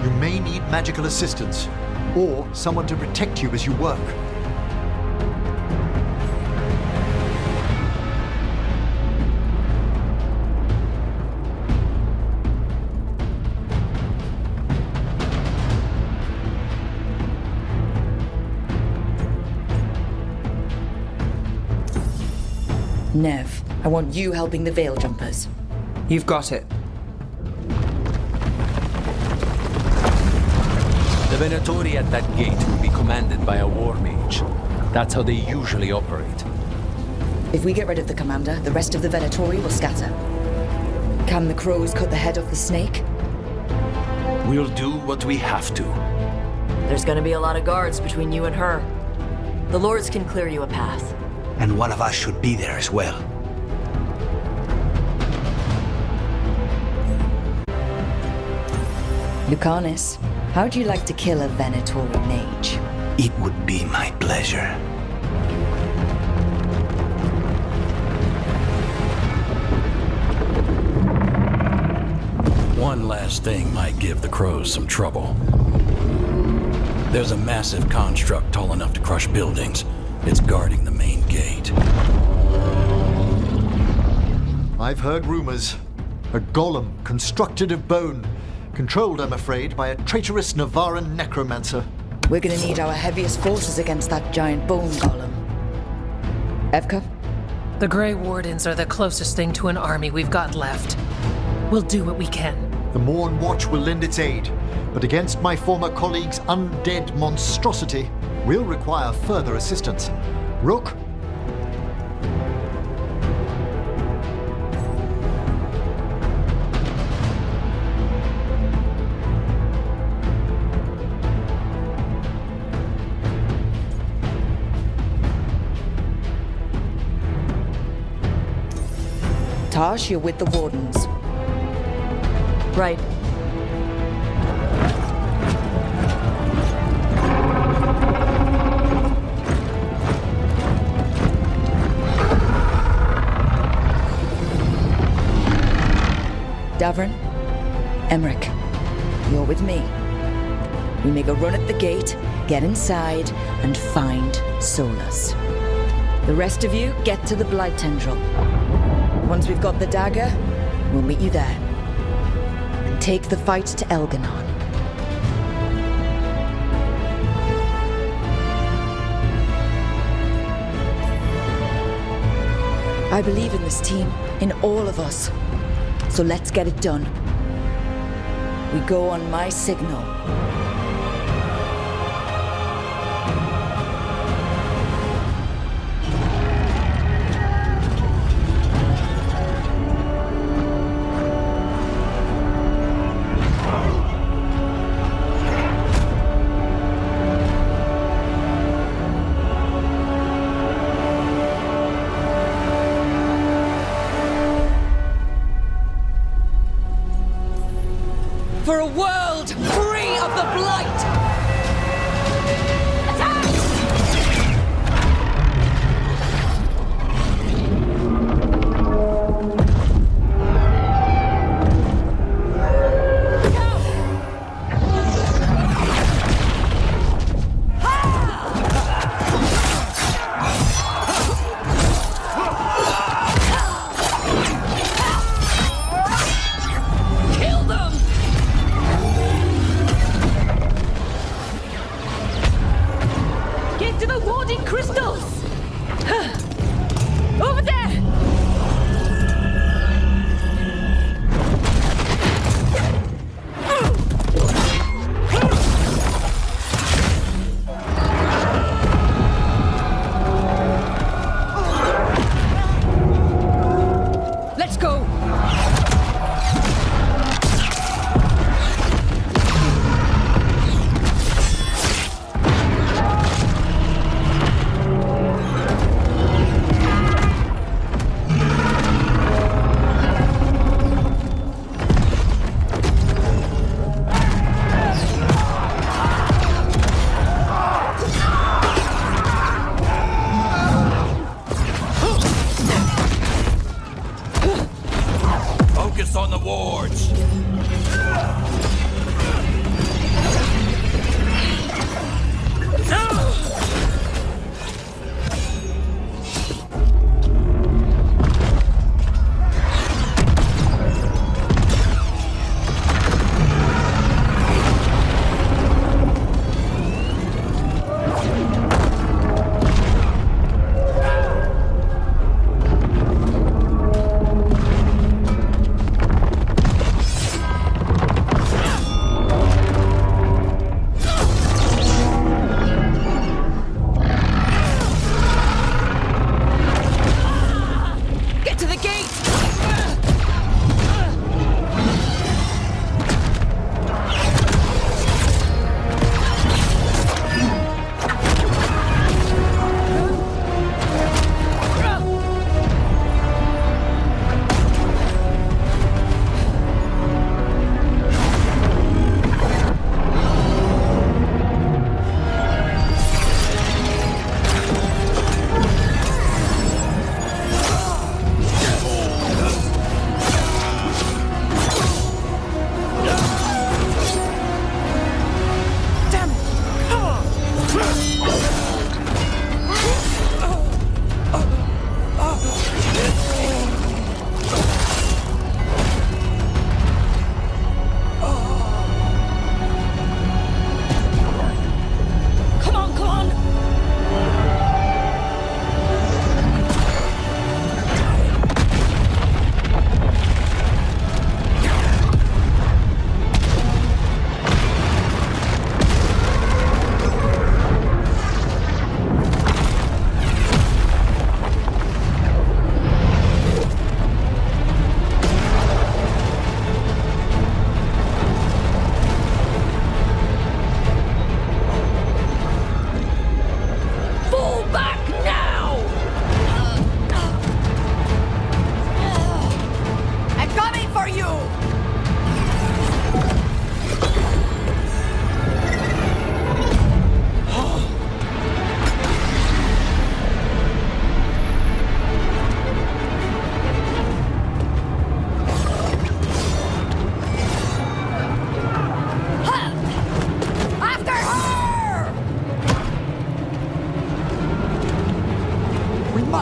You may need magical assistance, or someone to protect you as you work. Nev, I want you helping the Veil Jumpers. You've got it. The Venatori at that gate will be commanded by a war mage. That's how they usually operate. If we get rid of the commander, the rest of the Venatori will scatter. Can the crows cut the head off the snake? We'll do what we have to. There's gonna be a lot of guards between you and her. The Lords can clear you a path. And one of us should be there as well. Lucanus, how'd you like to kill a Venatori mage? It would be my pleasure. One last thing might give the crows some trouble. There's a massive construct tall enough to crush buildings. It's guarding the main gate. I've heard rumors. A golem constructed of bone. Controlled, I'm afraid, by a traitorous Navaran necromancer. We're gonna need our heaviest forces against that giant bone golem. Evka? The Grey Wardens are the closest thing to an army we've got left. We'll do what we can. The Morn Watch will lend its aid, but against my former colleague's undead monstrosity, we'll require further assistance. Rook? Tash, you're with the Wardens. Right. Davrin, Emmerich, you're with me. We make a run at the gate, get inside, and find Solus. The rest of you get to the Blight Tendril. Once we've got the dagger, we'll meet you there. And take the fight to Elganon. I believe in this team, in all of us. So let's get it done. We go on my signal. For a world free of the Blight! On the wards!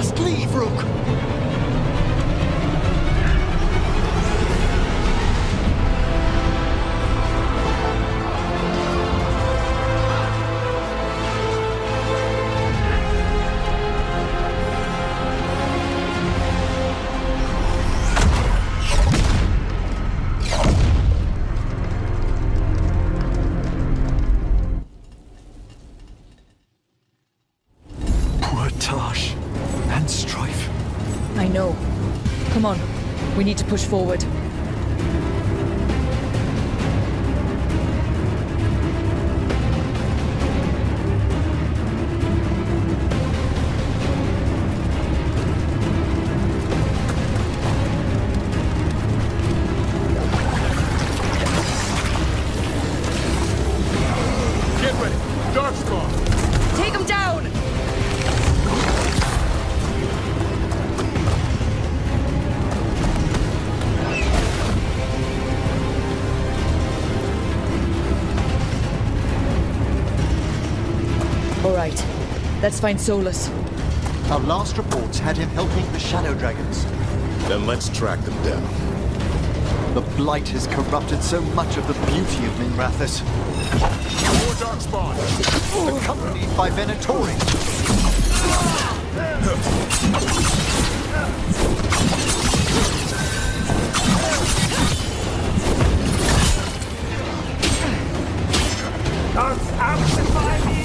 must leave, Rook! Poor Tash. And Strife. I know. Come on. We need to push forward. Get ready. Darkspawn. Take him down! All right. Let's find Solus. Our last reports had him helping the Shadow Dragons. Then let's track them down. The Blight has corrupted so much of the beauty of Minrathous. More Darkspawn. Accompanied by Venatori. Darks amplify me!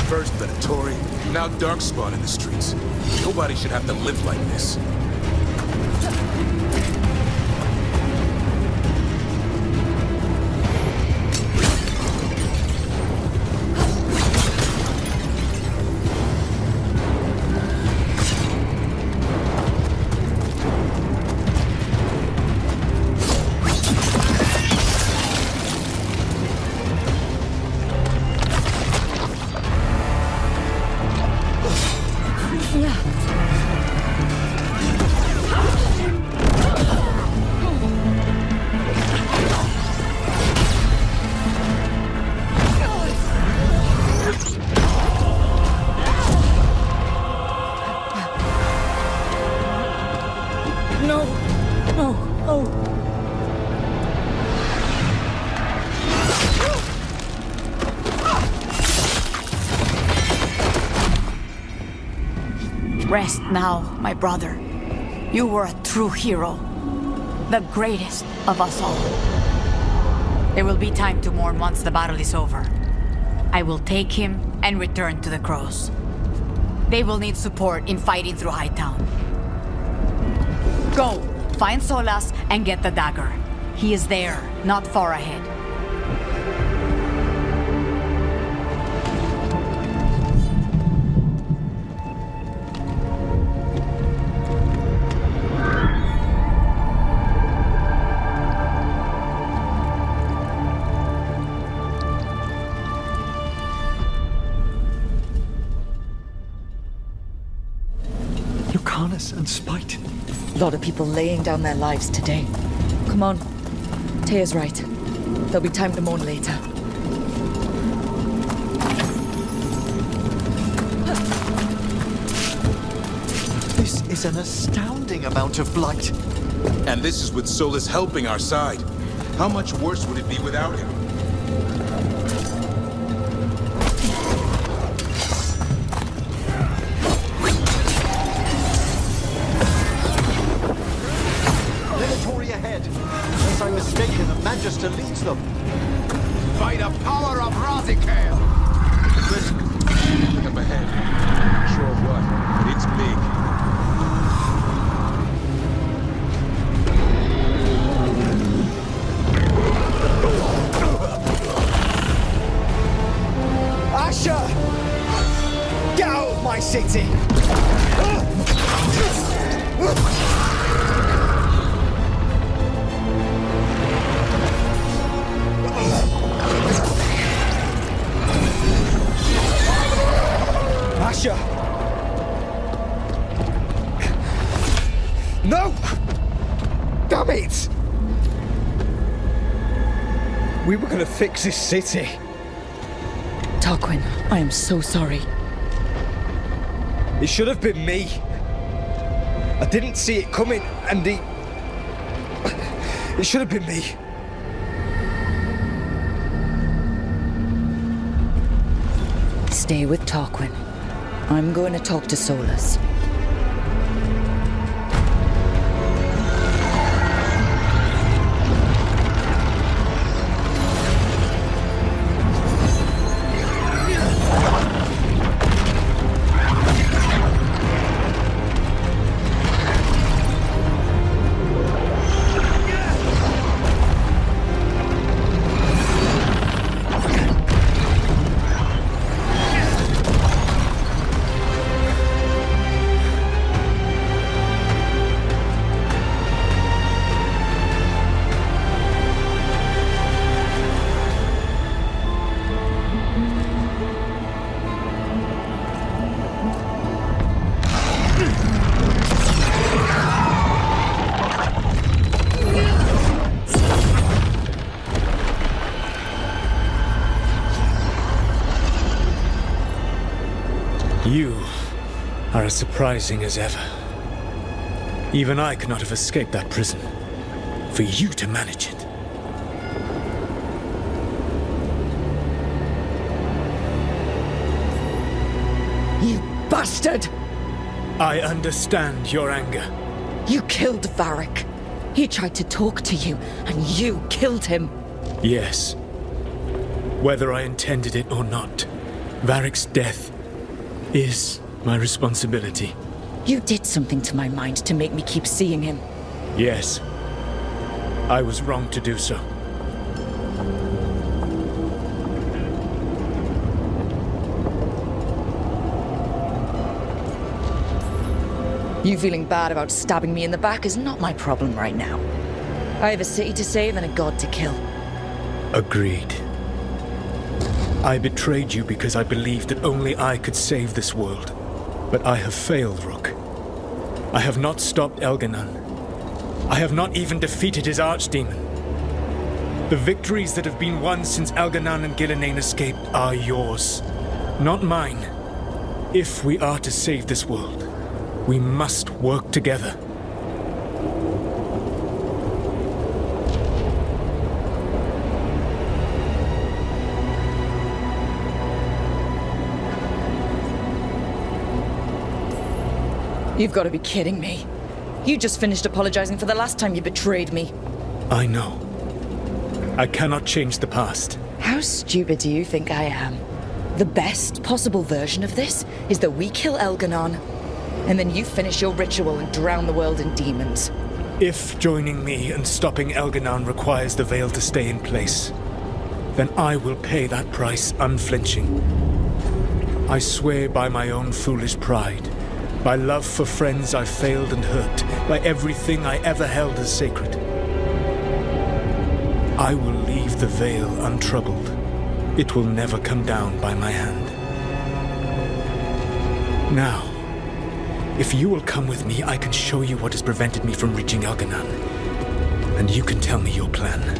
First Venatori, now Darkspawn in the streets. Nobody should have to live like this. Rest now, my brother. You were a true hero. The greatest of us all. There will be time to mourn once the battle is over. I will take him and return to the Crows. They will need support in fighting through Hightown. Go, find Solas and get the dagger. He is there, not far ahead. And spite. A lot of people laying down their lives today. Come on. Tea's right. There'll be time to mourn later. This is an astounding amount of blight. And this is with Solas helping our side. How much worse would it be without him? Magister leads them. By the power of Razikale! Look up ahead. Not sure what, but it's big. Asher! Get out of my city! Asher! No! Damn it! We were gonna fix this city. Tarquin, I am so sorry. It should have been me. I didn't see it coming, and it should have been me. Stay with Tarquin. I'm going to talk to Solas. You are as surprising as ever. Even I could not have escaped that prison. For you to manage it. You bastard! I understand your anger. You killed Varric. He tried to talk to you, and you killed him. Yes. Whether I intended it or not, Varric's death is my responsibility. You did something to my mind to make me keep seeing him. Yes. I was wrong to do so. You feeling bad about stabbing me in the back is not my problem right now. I have a city to save and a god to kill. Agreed. I betrayed you because I believed that only I could save this world. But I have failed, Rook. I have not stopped Elganon. I have not even defeated his archdemon. The victories that have been won since Elganon and Gillenane escaped are yours, not mine. If we are to save this world, we must work together. You've got to be kidding me. You just finished apologizing for the last time you betrayed me. I know. I cannot change the past. How stupid do you think I am? The best possible version of this is that we kill Elganon, and then you finish your ritual and drown the world in demons. If joining me and stopping Elganon requires the Veil to stay in place, then I will pay that price unflinching. I swear by my own foolish pride, by love for friends I failed and hurt, by everything I ever held as sacred. I will leave the Veil untroubled. It will never come down by my hand. Now, if you will come with me, I can show you what has prevented me from reaching Elganon. And you can tell me your plan.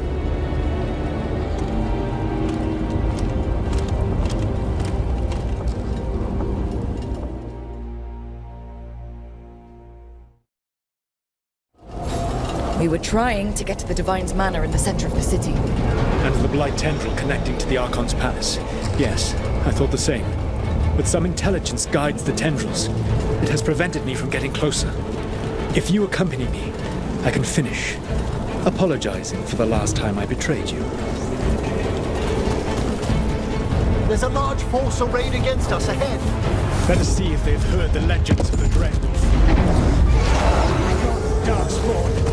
We were trying to get to the Divine's Manor in the center of the city. And the Blight Tendril connecting to the Archon's palace. Yes, I thought the same. But some intelligence guides the tendrils. It has prevented me from getting closer. If you accompany me, I can finish, apologizing for the last time I betrayed you. There's a large force arrayed against us ahead. Let us see if they've heard the legends of the Dreadwolf. Darkspawn.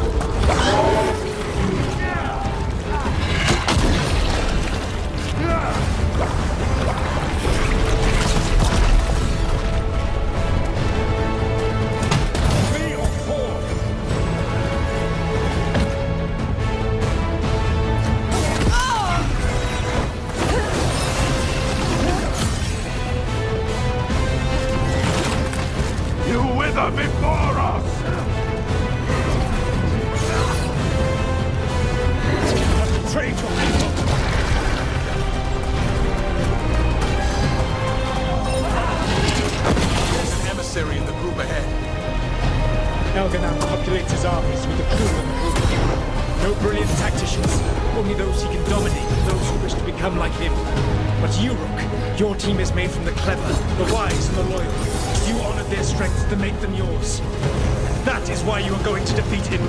You wither before us! Traitor people! There's an emissary in the group ahead. Elganon populates his armies with a crew and group. No brilliant tacticians, only those he can dominate and those who wish to become like him. But you, Rook, your team is made from the clever, the wise, and the loyal. You honored their strengths to make them yours. That is why you are going to defeat him.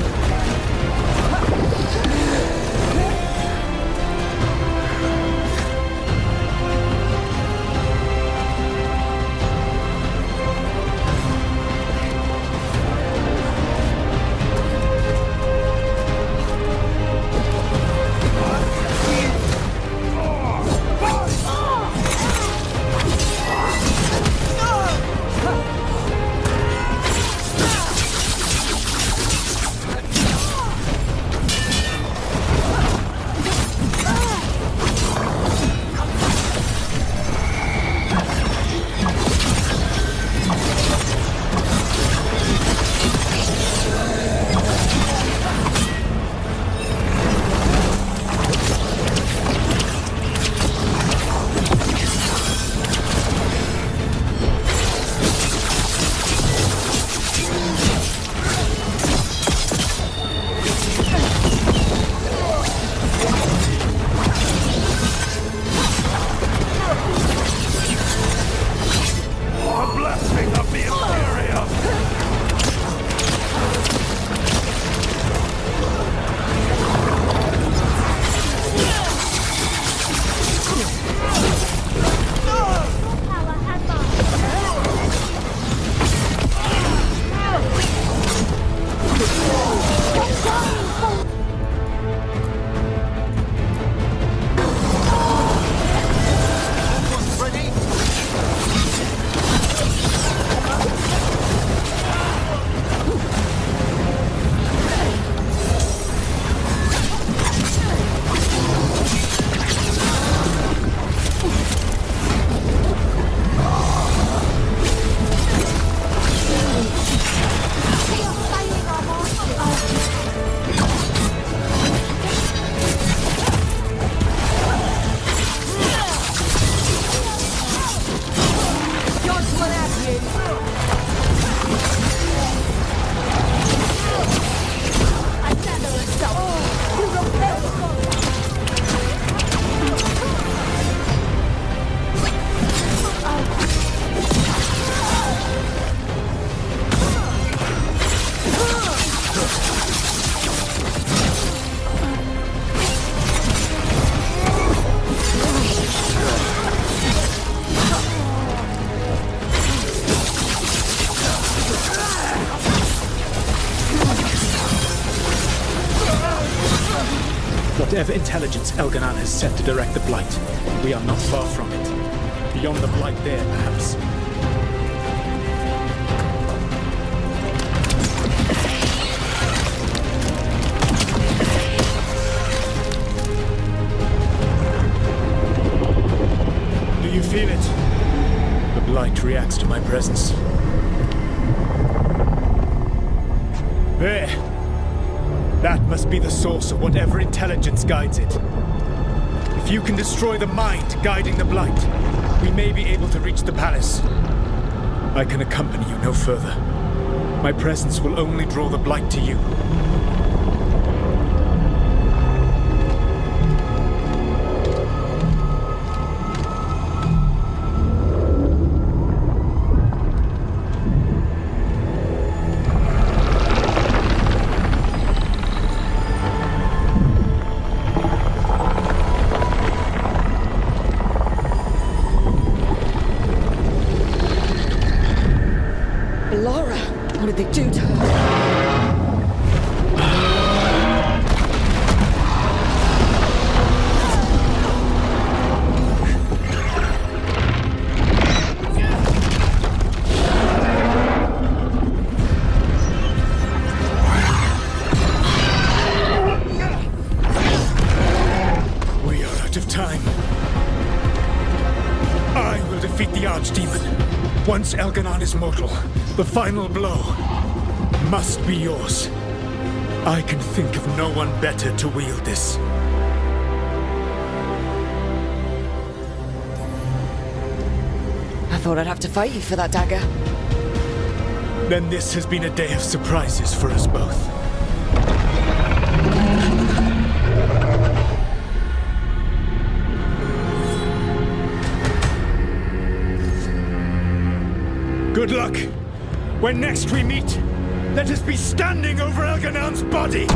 Whatever intelligence Elganon has sent to direct the Blight, we are not far from it. Beyond the Blight there, perhaps. Do you feel it? The Blight reacts to my presence. There! That must be the source of whatever intelligence guides it. If you can destroy the mind guiding the Blight, we may be able to reach the palace. I can accompany you no further. My presence will only draw the Blight to you. What did they do to her? We are out of time. I will defeat the Archdemon. Once Elganon is mortal, the final blow must be yours. I can think of no one better to wield this. I thought I'd have to fight you for that dagger. Then this has been a day of surprises for us both. Good luck. When next we meet, let us be standing over Elganon's body!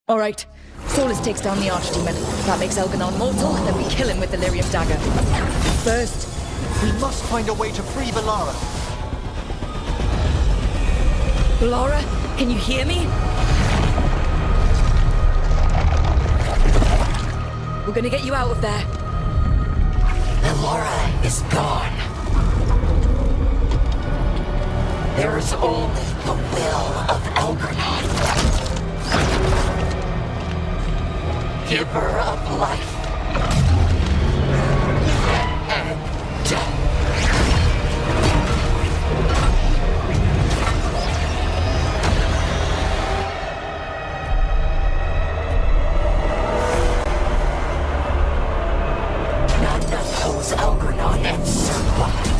All right. Solus takes down the Archdemon. That makes Elganon mortal, then we kill him with the Lyrium dagger. First, we must find a way to free Valara. Valara, can you hear me? We're gonna get you out of there. Valara is gone. There is only the will of Elganon. Giver of life and death. None oppose Elganon and survive.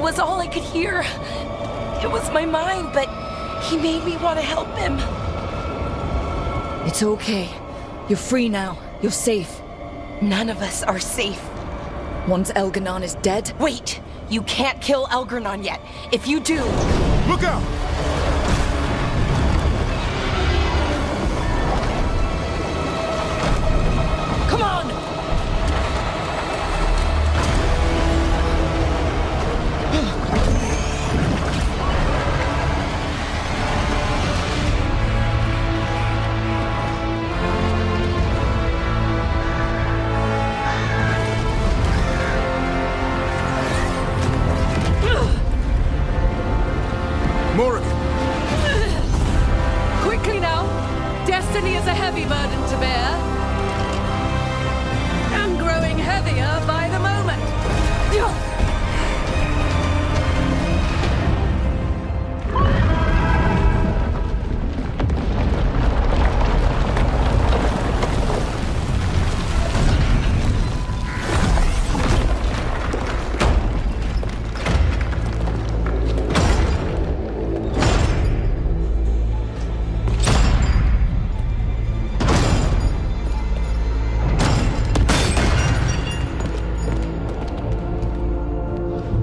was all I could hear. It was my mind, but he made me want to help him. It's okay. You're free now. You're safe. None of us are safe. Once Elganon is dead... Wait! You can't kill Elganon yet. If you do... Look out! Come on! Quickly now! Destiny is a heavy burden to bear. And growing heavier by the moment.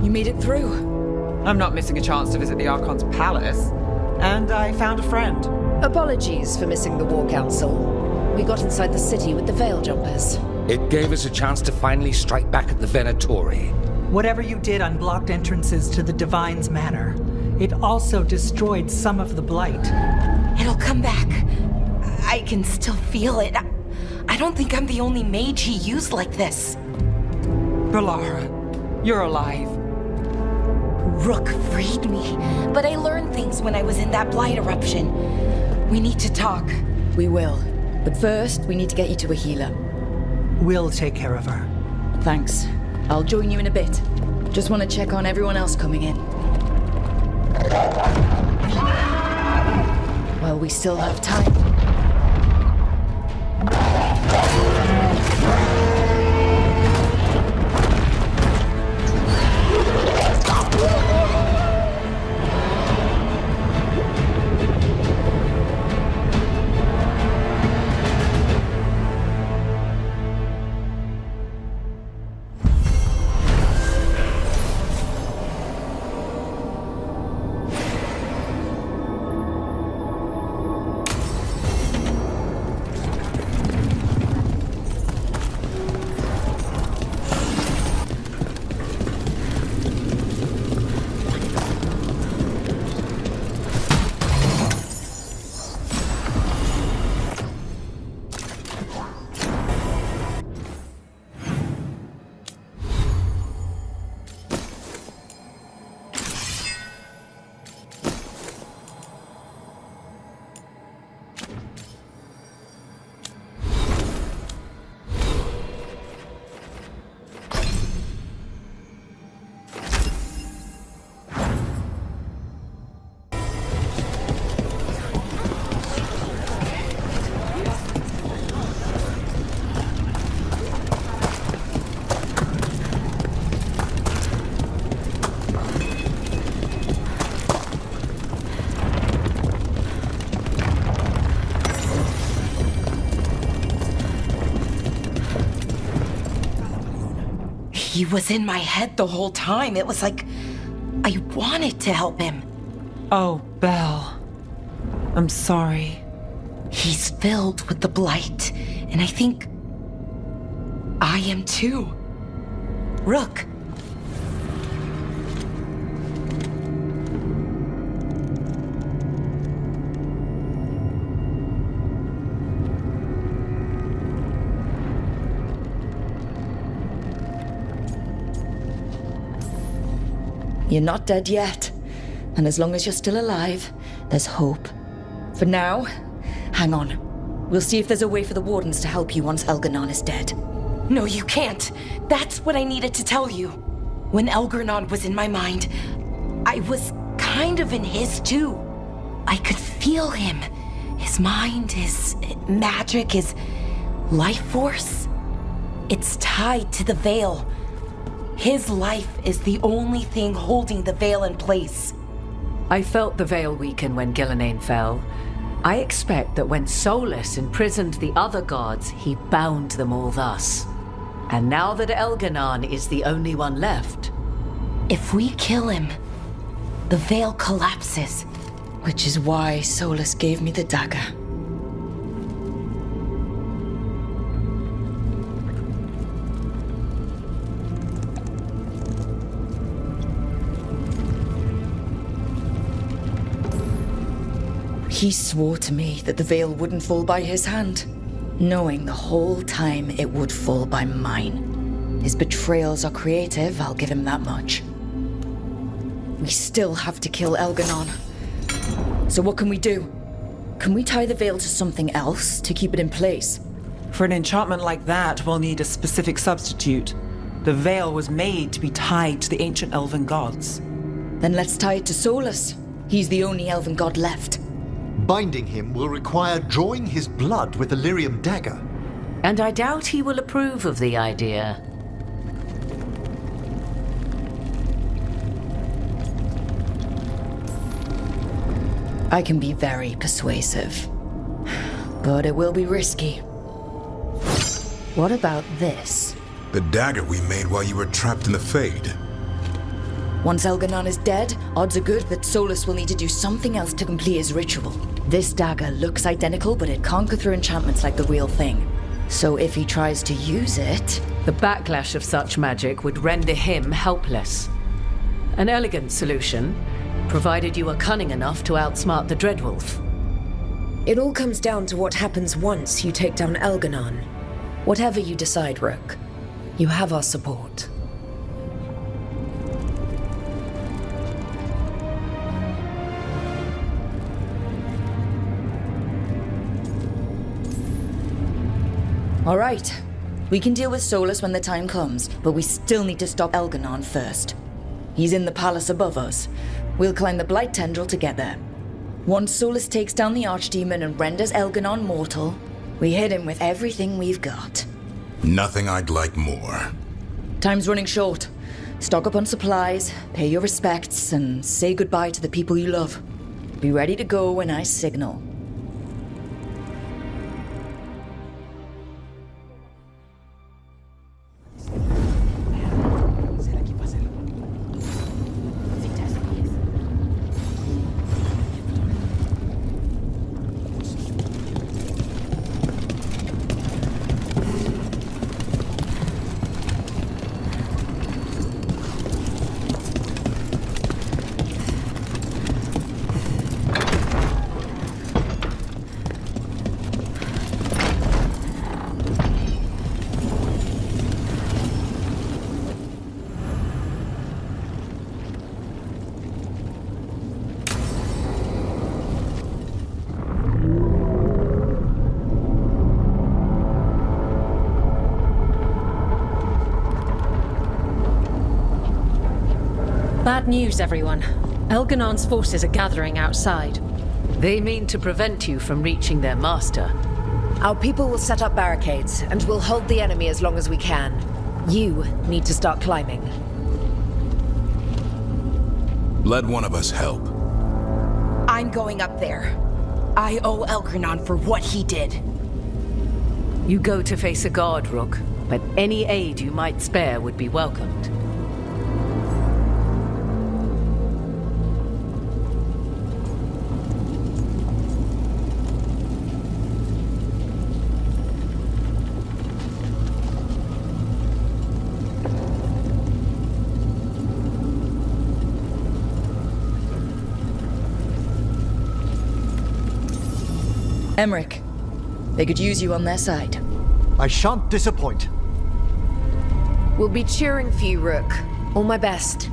You made it through. I'm not missing a chance to visit the Archon's palace. And I found a friend. Apologies for missing the War Council. We got inside the city with the Veil Jumpers. It gave us a chance to finally strike back at the Venatori. Whatever you did unblocked entrances to the Divine's Manor. It also destroyed some of the Blight. It'll come back. I can still feel it. I don't think I'm the only mage he used like this. Balara, you're alive. Rook freed me, but I learned things when I was in that Blight eruption. We need to talk. We will. But first, we need to get you to a healer. We'll take care of her. Thanks. I'll join you in a bit. Just want to check on everyone else coming in. Well, we still have time. He was in my head the whole time. It was like I wanted to help him. Oh, Belle. I'm sorry. He's filled with the Blight, and I think I am too. Rook. You're not dead yet. And as long as you're still alive, there's hope. For now, hang on. We'll see if there's a way for the Wardens to help you once Elganon is dead. No, you can't. That's what I needed to tell you. When Elganon was in my mind, I was kind of in his too. I could feel him. His mind, his magic, his life force. It's tied to the Veil. His life is the only thing holding the Veil in place. I felt the Veil weaken when Gillenane fell. I expect that when Solus imprisoned the other gods, he bound them all thus. And now that Elganon is the only one left... If we kill him, the Veil collapses. Which is why Solus gave me the dagger. He swore to me that the Veil wouldn't fall by his hand, knowing the whole time it would fall by mine. His betrayals are creative, I'll give him that much. We still have to kill Elganon. So what can we do? Can we tie the Veil to something else to keep it in place? For an enchantment like that, we'll need a specific substitute. The Veil was made to be tied to the ancient elven gods. Then let's tie it to Solus. He's the only elven god left. Binding him will require drawing his blood with the lyrium dagger. And I doubt he will approve of the idea. I can be very persuasive, but it will be risky. What about this? The dagger we made while you were trapped in the Fade. Once Elganon is dead, odds are good that Solus will need to do something else to complete his ritual. This dagger looks identical, but it can't go through enchantments like the real thing. So if he tries to use it... The backlash of such magic would render him helpless. An elegant solution, provided you are cunning enough to outsmart the Dreadwolf. It all comes down to what happens once you take down Elganon. Whatever you decide, Rook, you have our support. All right. We can deal with Solus when the time comes, but we still need to stop Elganon first. He's in the palace above us. We'll climb the Blight Tendril to get there. Once Solus takes down the Archdemon and renders Elganon mortal, we hit him with everything we've got. Nothing I'd like more. Time's running short. Stock up on supplies, pay your respects, and say goodbye to the people you love. Be ready to go when I signal. Bad news, everyone. Elganon's forces are gathering outside. They mean to prevent you from reaching their master. Our people will set up barricades, and we'll hold the enemy as long as we can. You need to start climbing. Let one of us help. I'm going up there. I owe Elganon for what he did. You go to face a guard, Rook, but any aid you might spare would be welcomed. Emmerich, they could use you on their side. I shan't disappoint. We'll be cheering for you, Rook. All my best.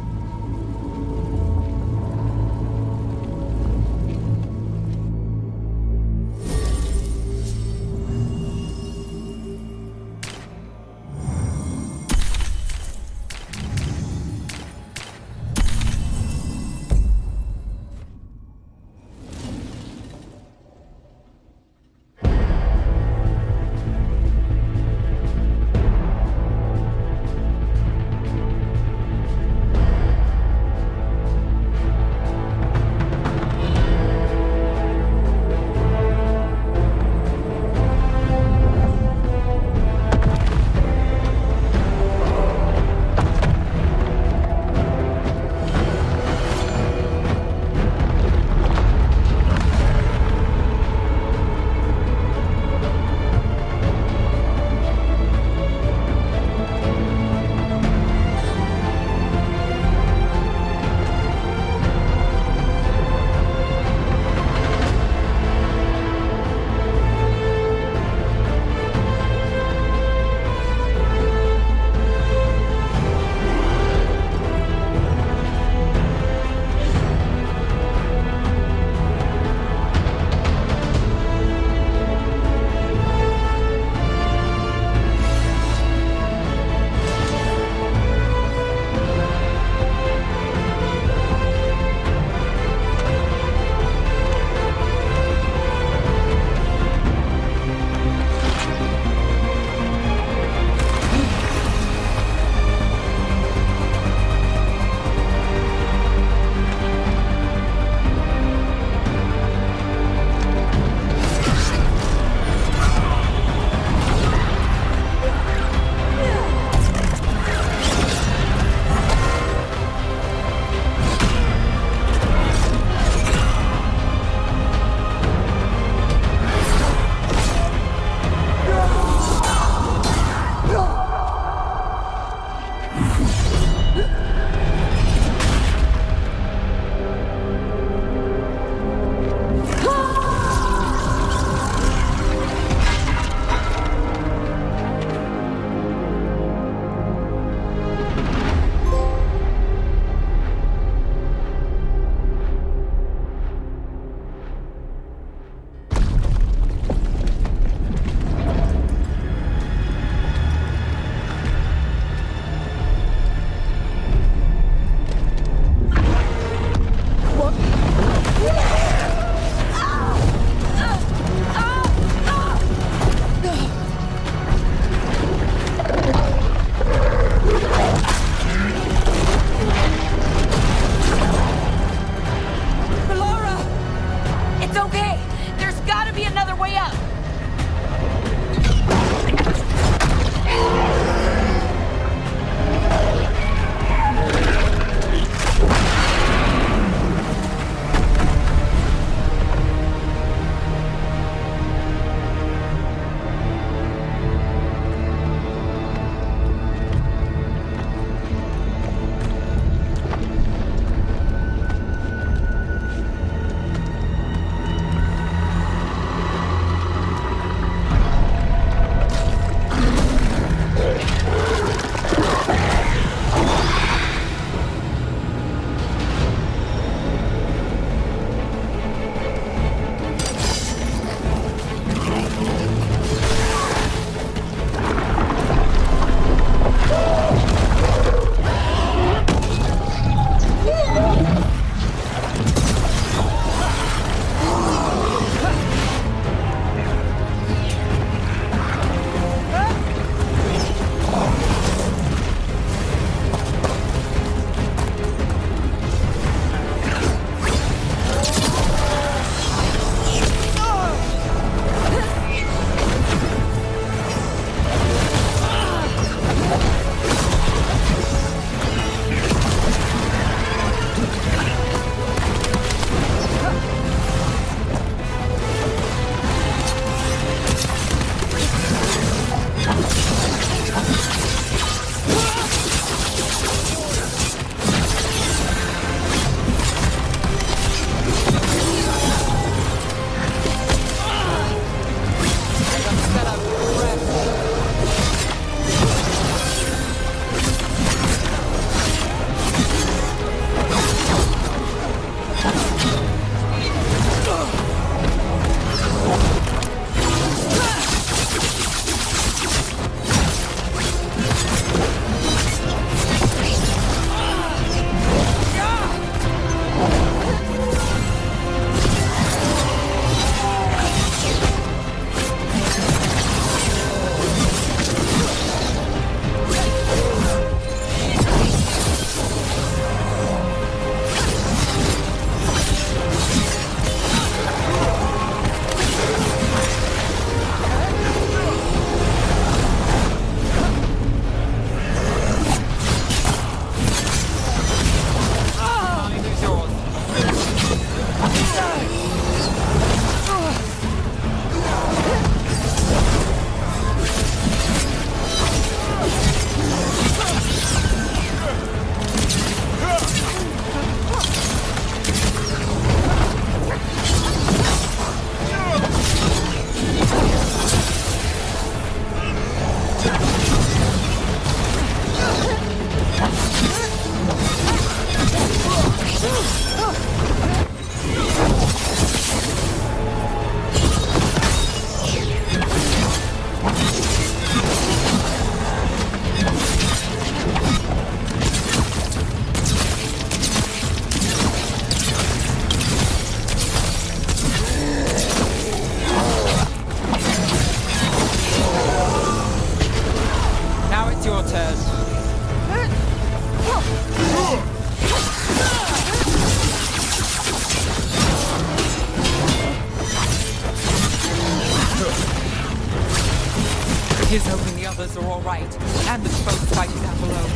Here's hoping the others are all right, and the folks fighting down below.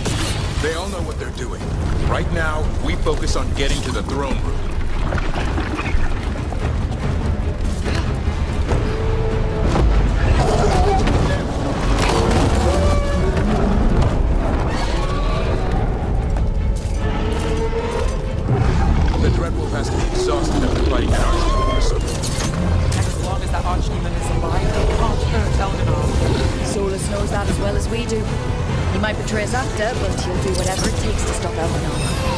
They all know what they're doing. Right now, we focus on getting to the throne room. The Dreadwolf has to be exhausted after fighting an archdemon. And as long as that archdemon is alive, they can't hurt Elganon. Solus knows that as well as we do. He might betray us after, but he'll do whatever it takes to stop Elganon.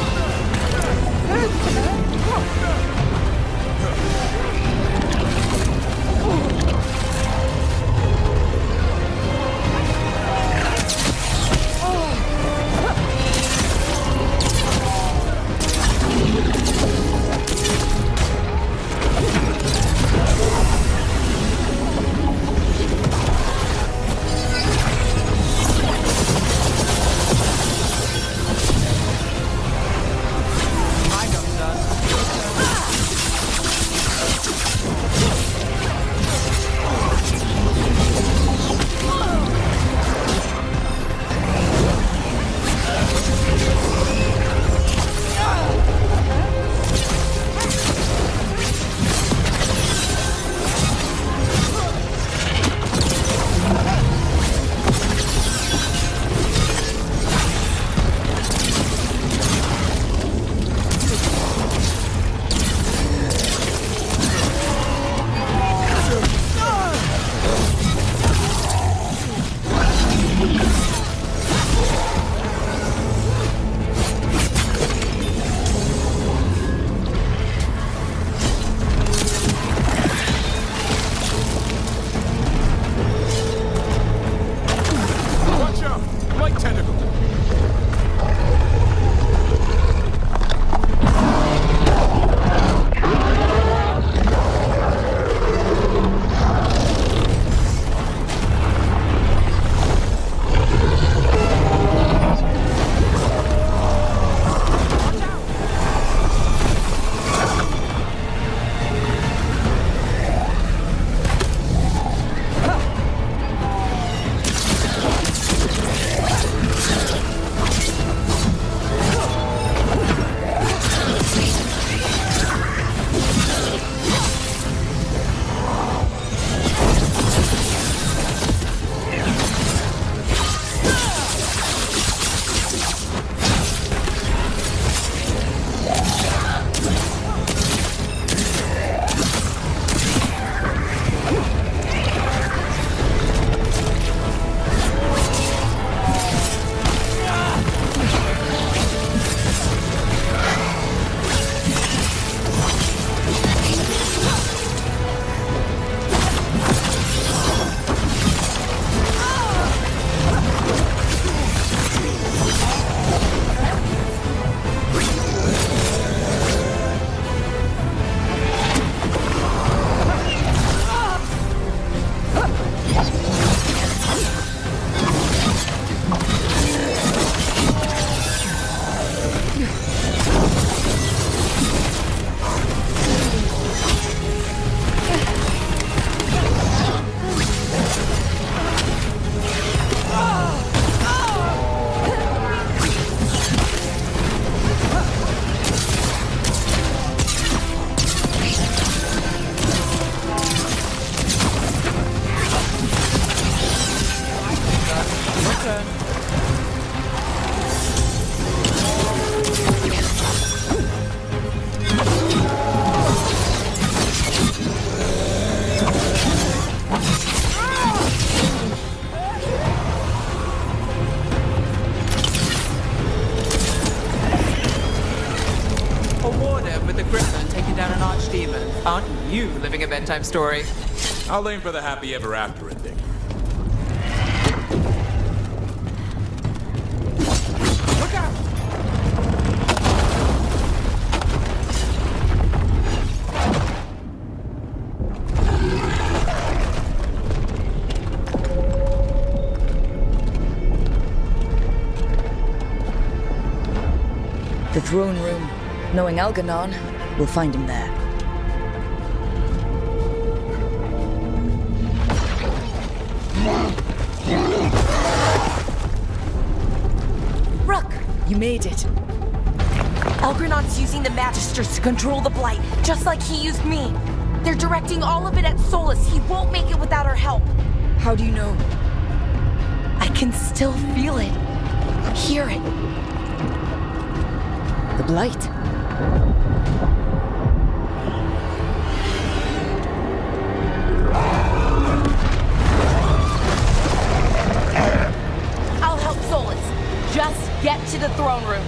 Aren't you living a bedtime story? I'll aim for the happy ever after ending. Look out! The throne room. Knowing Elganon, we'll find him there. made it. Elgrenon's using the Magisters to control the Blight, just like he used me. They're directing all of it at Solus. He won't make it without our help. How do you know? I can still feel it. Hear it. The Blight. I'll help Solus. Just get to the throne room.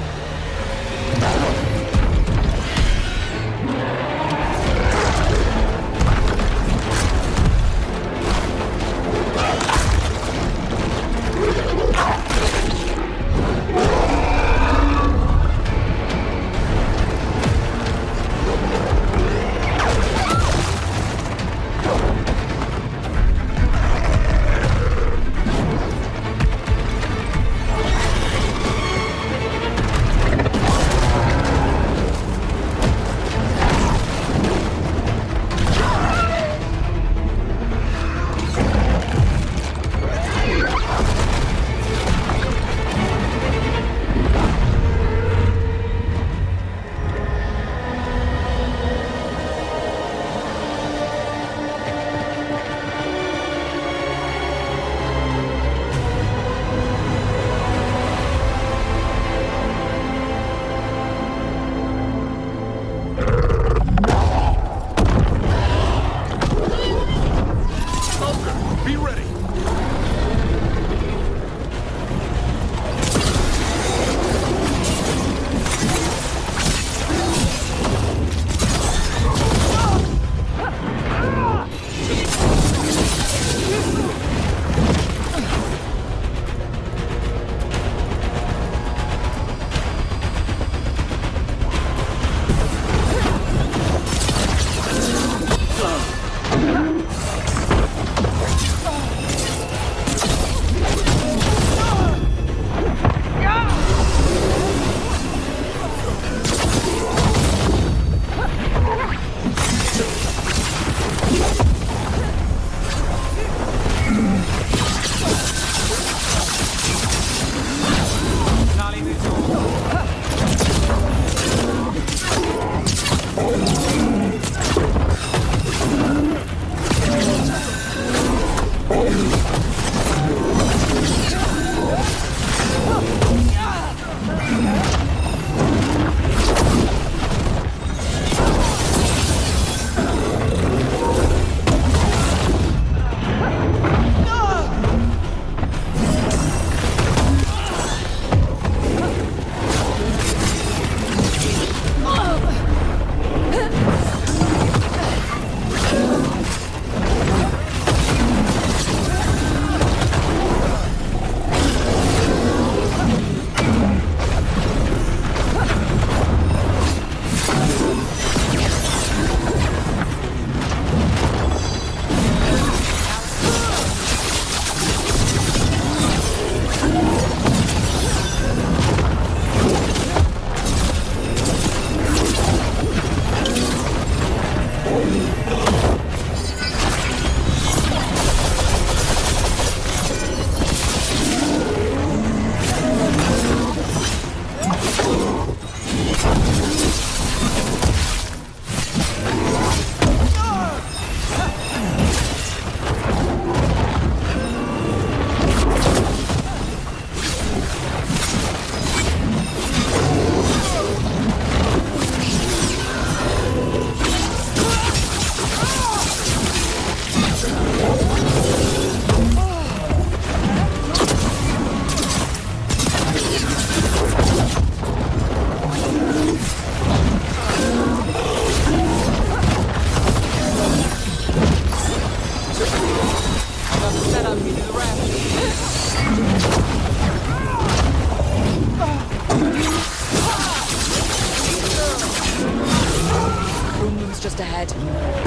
just ahead.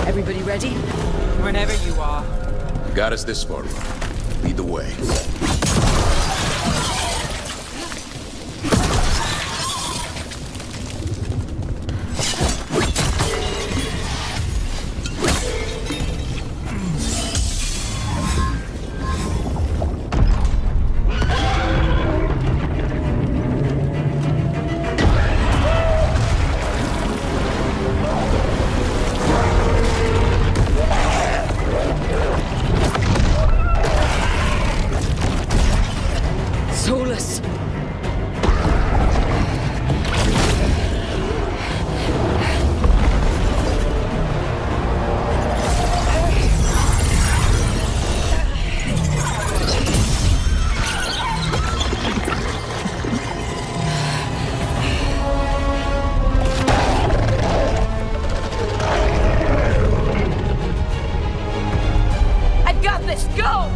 Everybody ready? Whenever you are. Got us this far. Lead the way. go!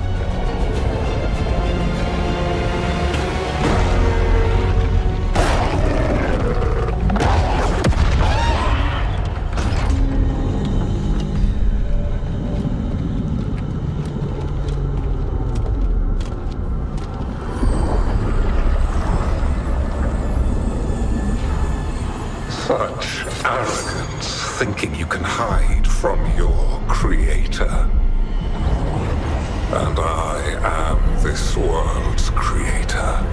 Such arrogance, thinking you can hide from your creator. And I am this world's creator.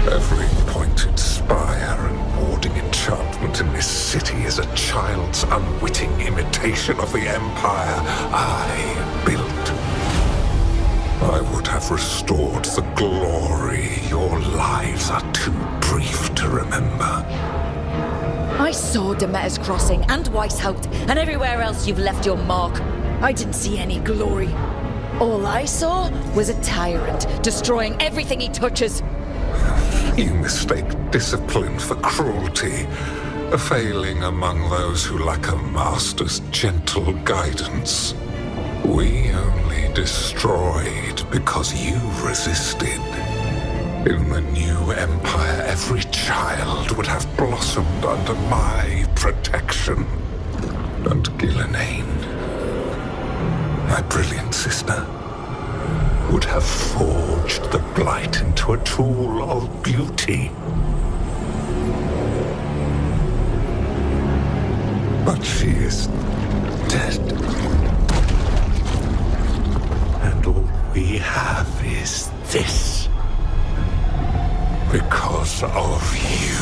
Every pointed spire and warding enchantment in this city is a child's unwitting imitation of the empire I built. I would have restored the glory. Your lives are too brief to remember. I saw Demeter's Crossing and Weishaupt and everywhere else you've left your mark. I didn't see any glory. All I saw was a tyrant destroying everything he touches. You mistake discipline for cruelty, a failing among those who lack a master's gentle guidance. We only destroyed because you resisted. In the new empire, every child would have blossomed under my protection. And Gillenane, my brilliant sister, would have forged the blight into a tool of beauty. But she is dead. And all we have is this. Because of you.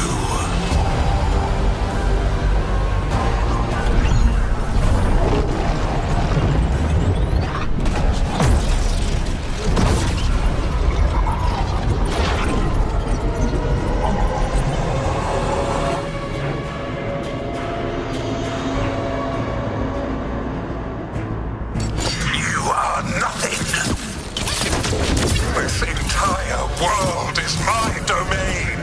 This entire world is my domain!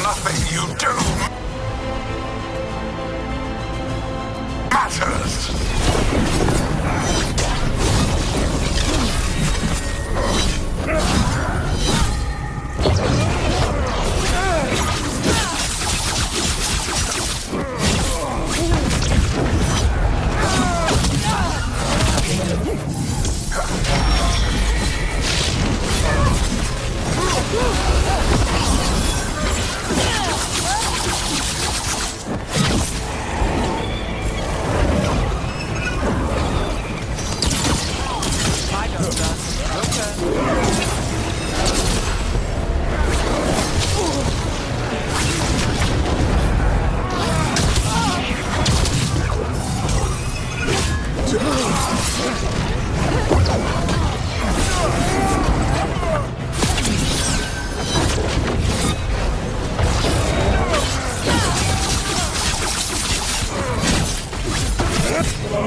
Nothing you do matters.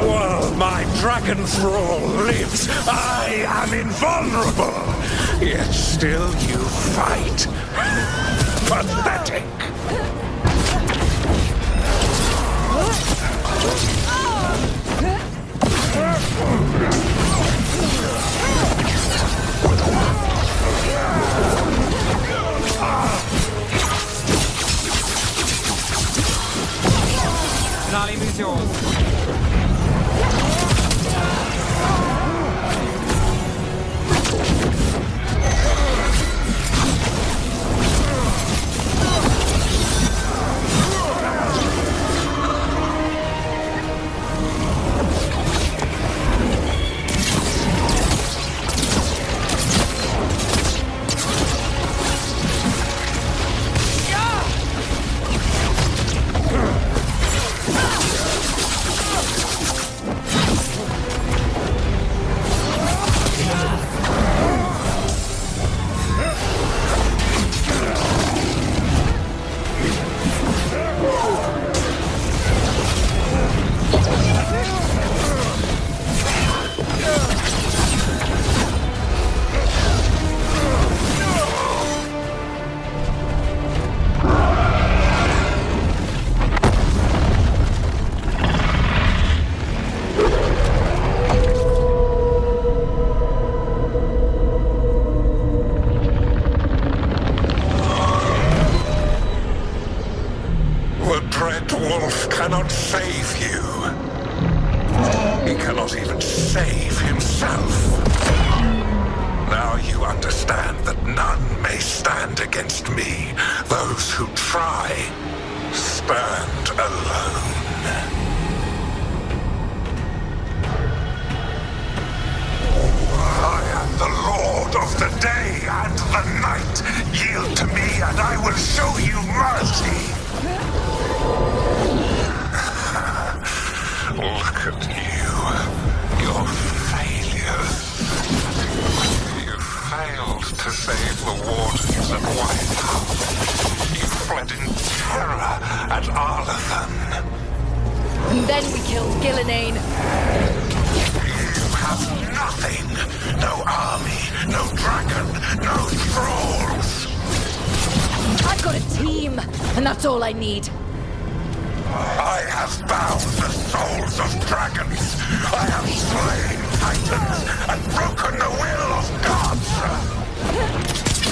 While my dragon thrall lives, I am invulnerable. Yet still you fight. Pathetic. Nalim is yours. The Dreadwolf cannot save you. He cannot even save himself. Now you understand that none may stand against me. Those who try stand alone. I am the Lord of the day and the night. Yield to me and I will show you mercy. Look at you. Your failures. You failed to save the wardens at Whitehouse. You fled in terror at Arlathan. And then we killed Gillenane. You have nothing. No army, no dragon, no thralls. I've got a team, and that's all I need. I have bound the souls of dragons. I have slain titans and broken the will of gods.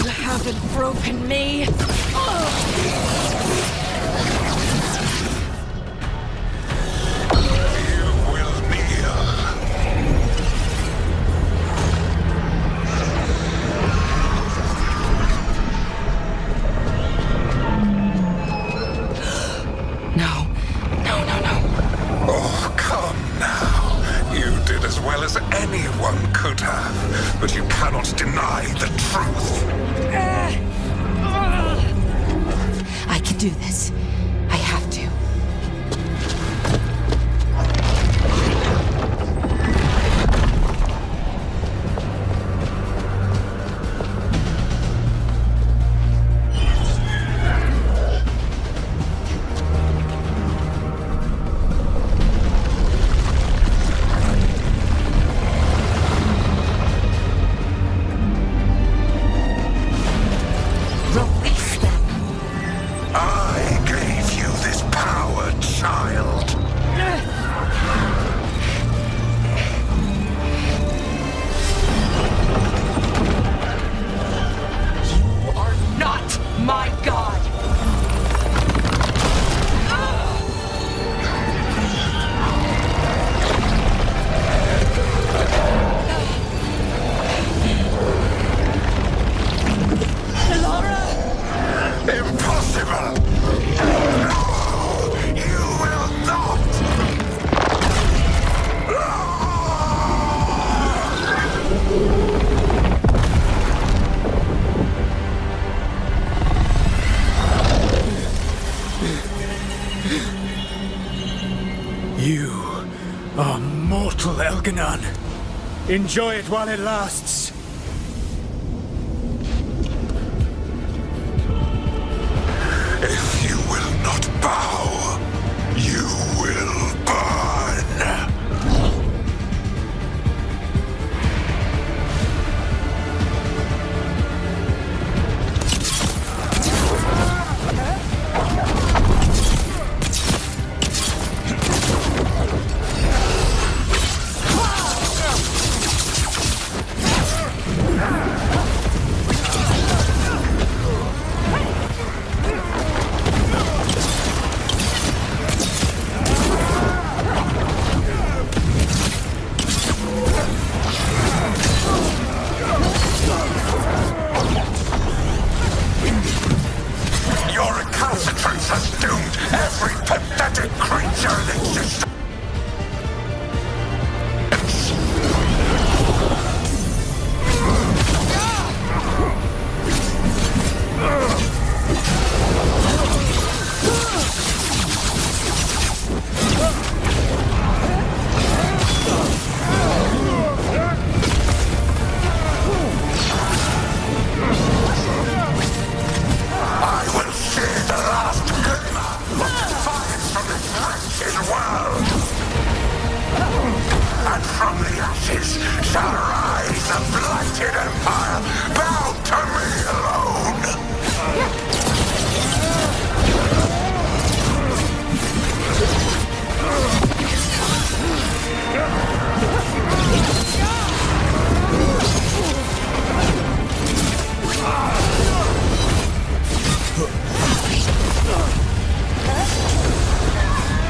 You haven't broken me. You will kneel. Oh, come now. You did as well as anyone could have, but you cannot deny the truth. I can do this. I have to. Release them. I gave you this power, child. You are not my god. Impossible! No! You will not! You are mortal, Elganon. Enjoy it while it lasts. If you will not bow, you will burn.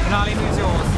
Nalin is yours.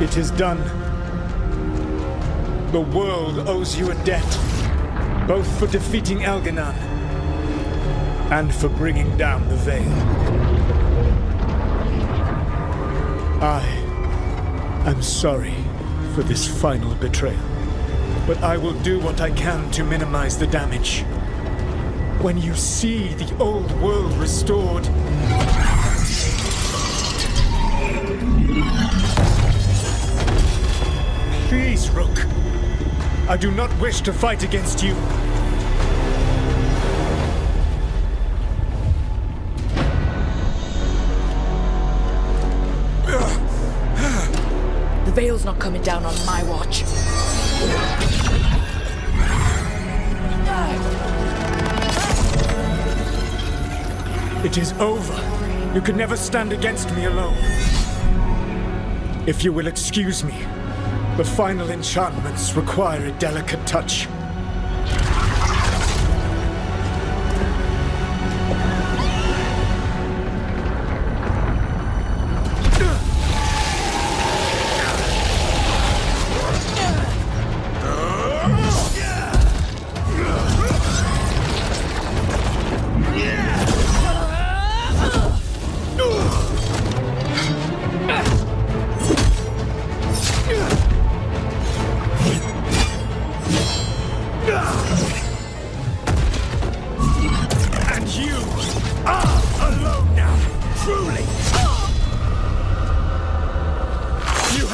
It is done. The world owes you a debt, both for defeating Elganon and for bringing down the Veil. I am sorry for this final betrayal, but I will do what I can to minimize the damage. When you see the old world restored, please, Rook. I do not wish to fight against you. The Veil's not coming down on my watch. It is over. You can never stand against me alone. If you will excuse me, the final enchantments require a delicate touch.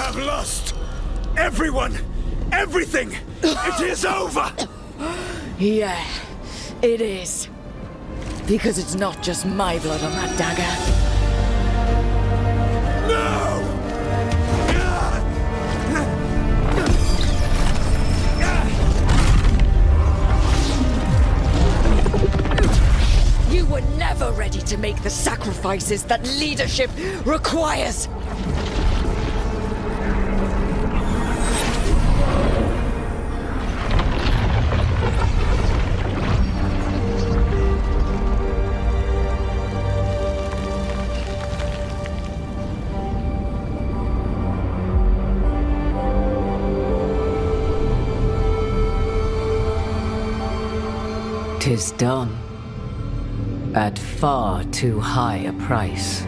have lost everyone, everything. It is over. Yeah, it is. Because it's not just my blood on that dagger. No! You were never ready to make the sacrifices that leadership requires. "'Tis done. At far too high a price."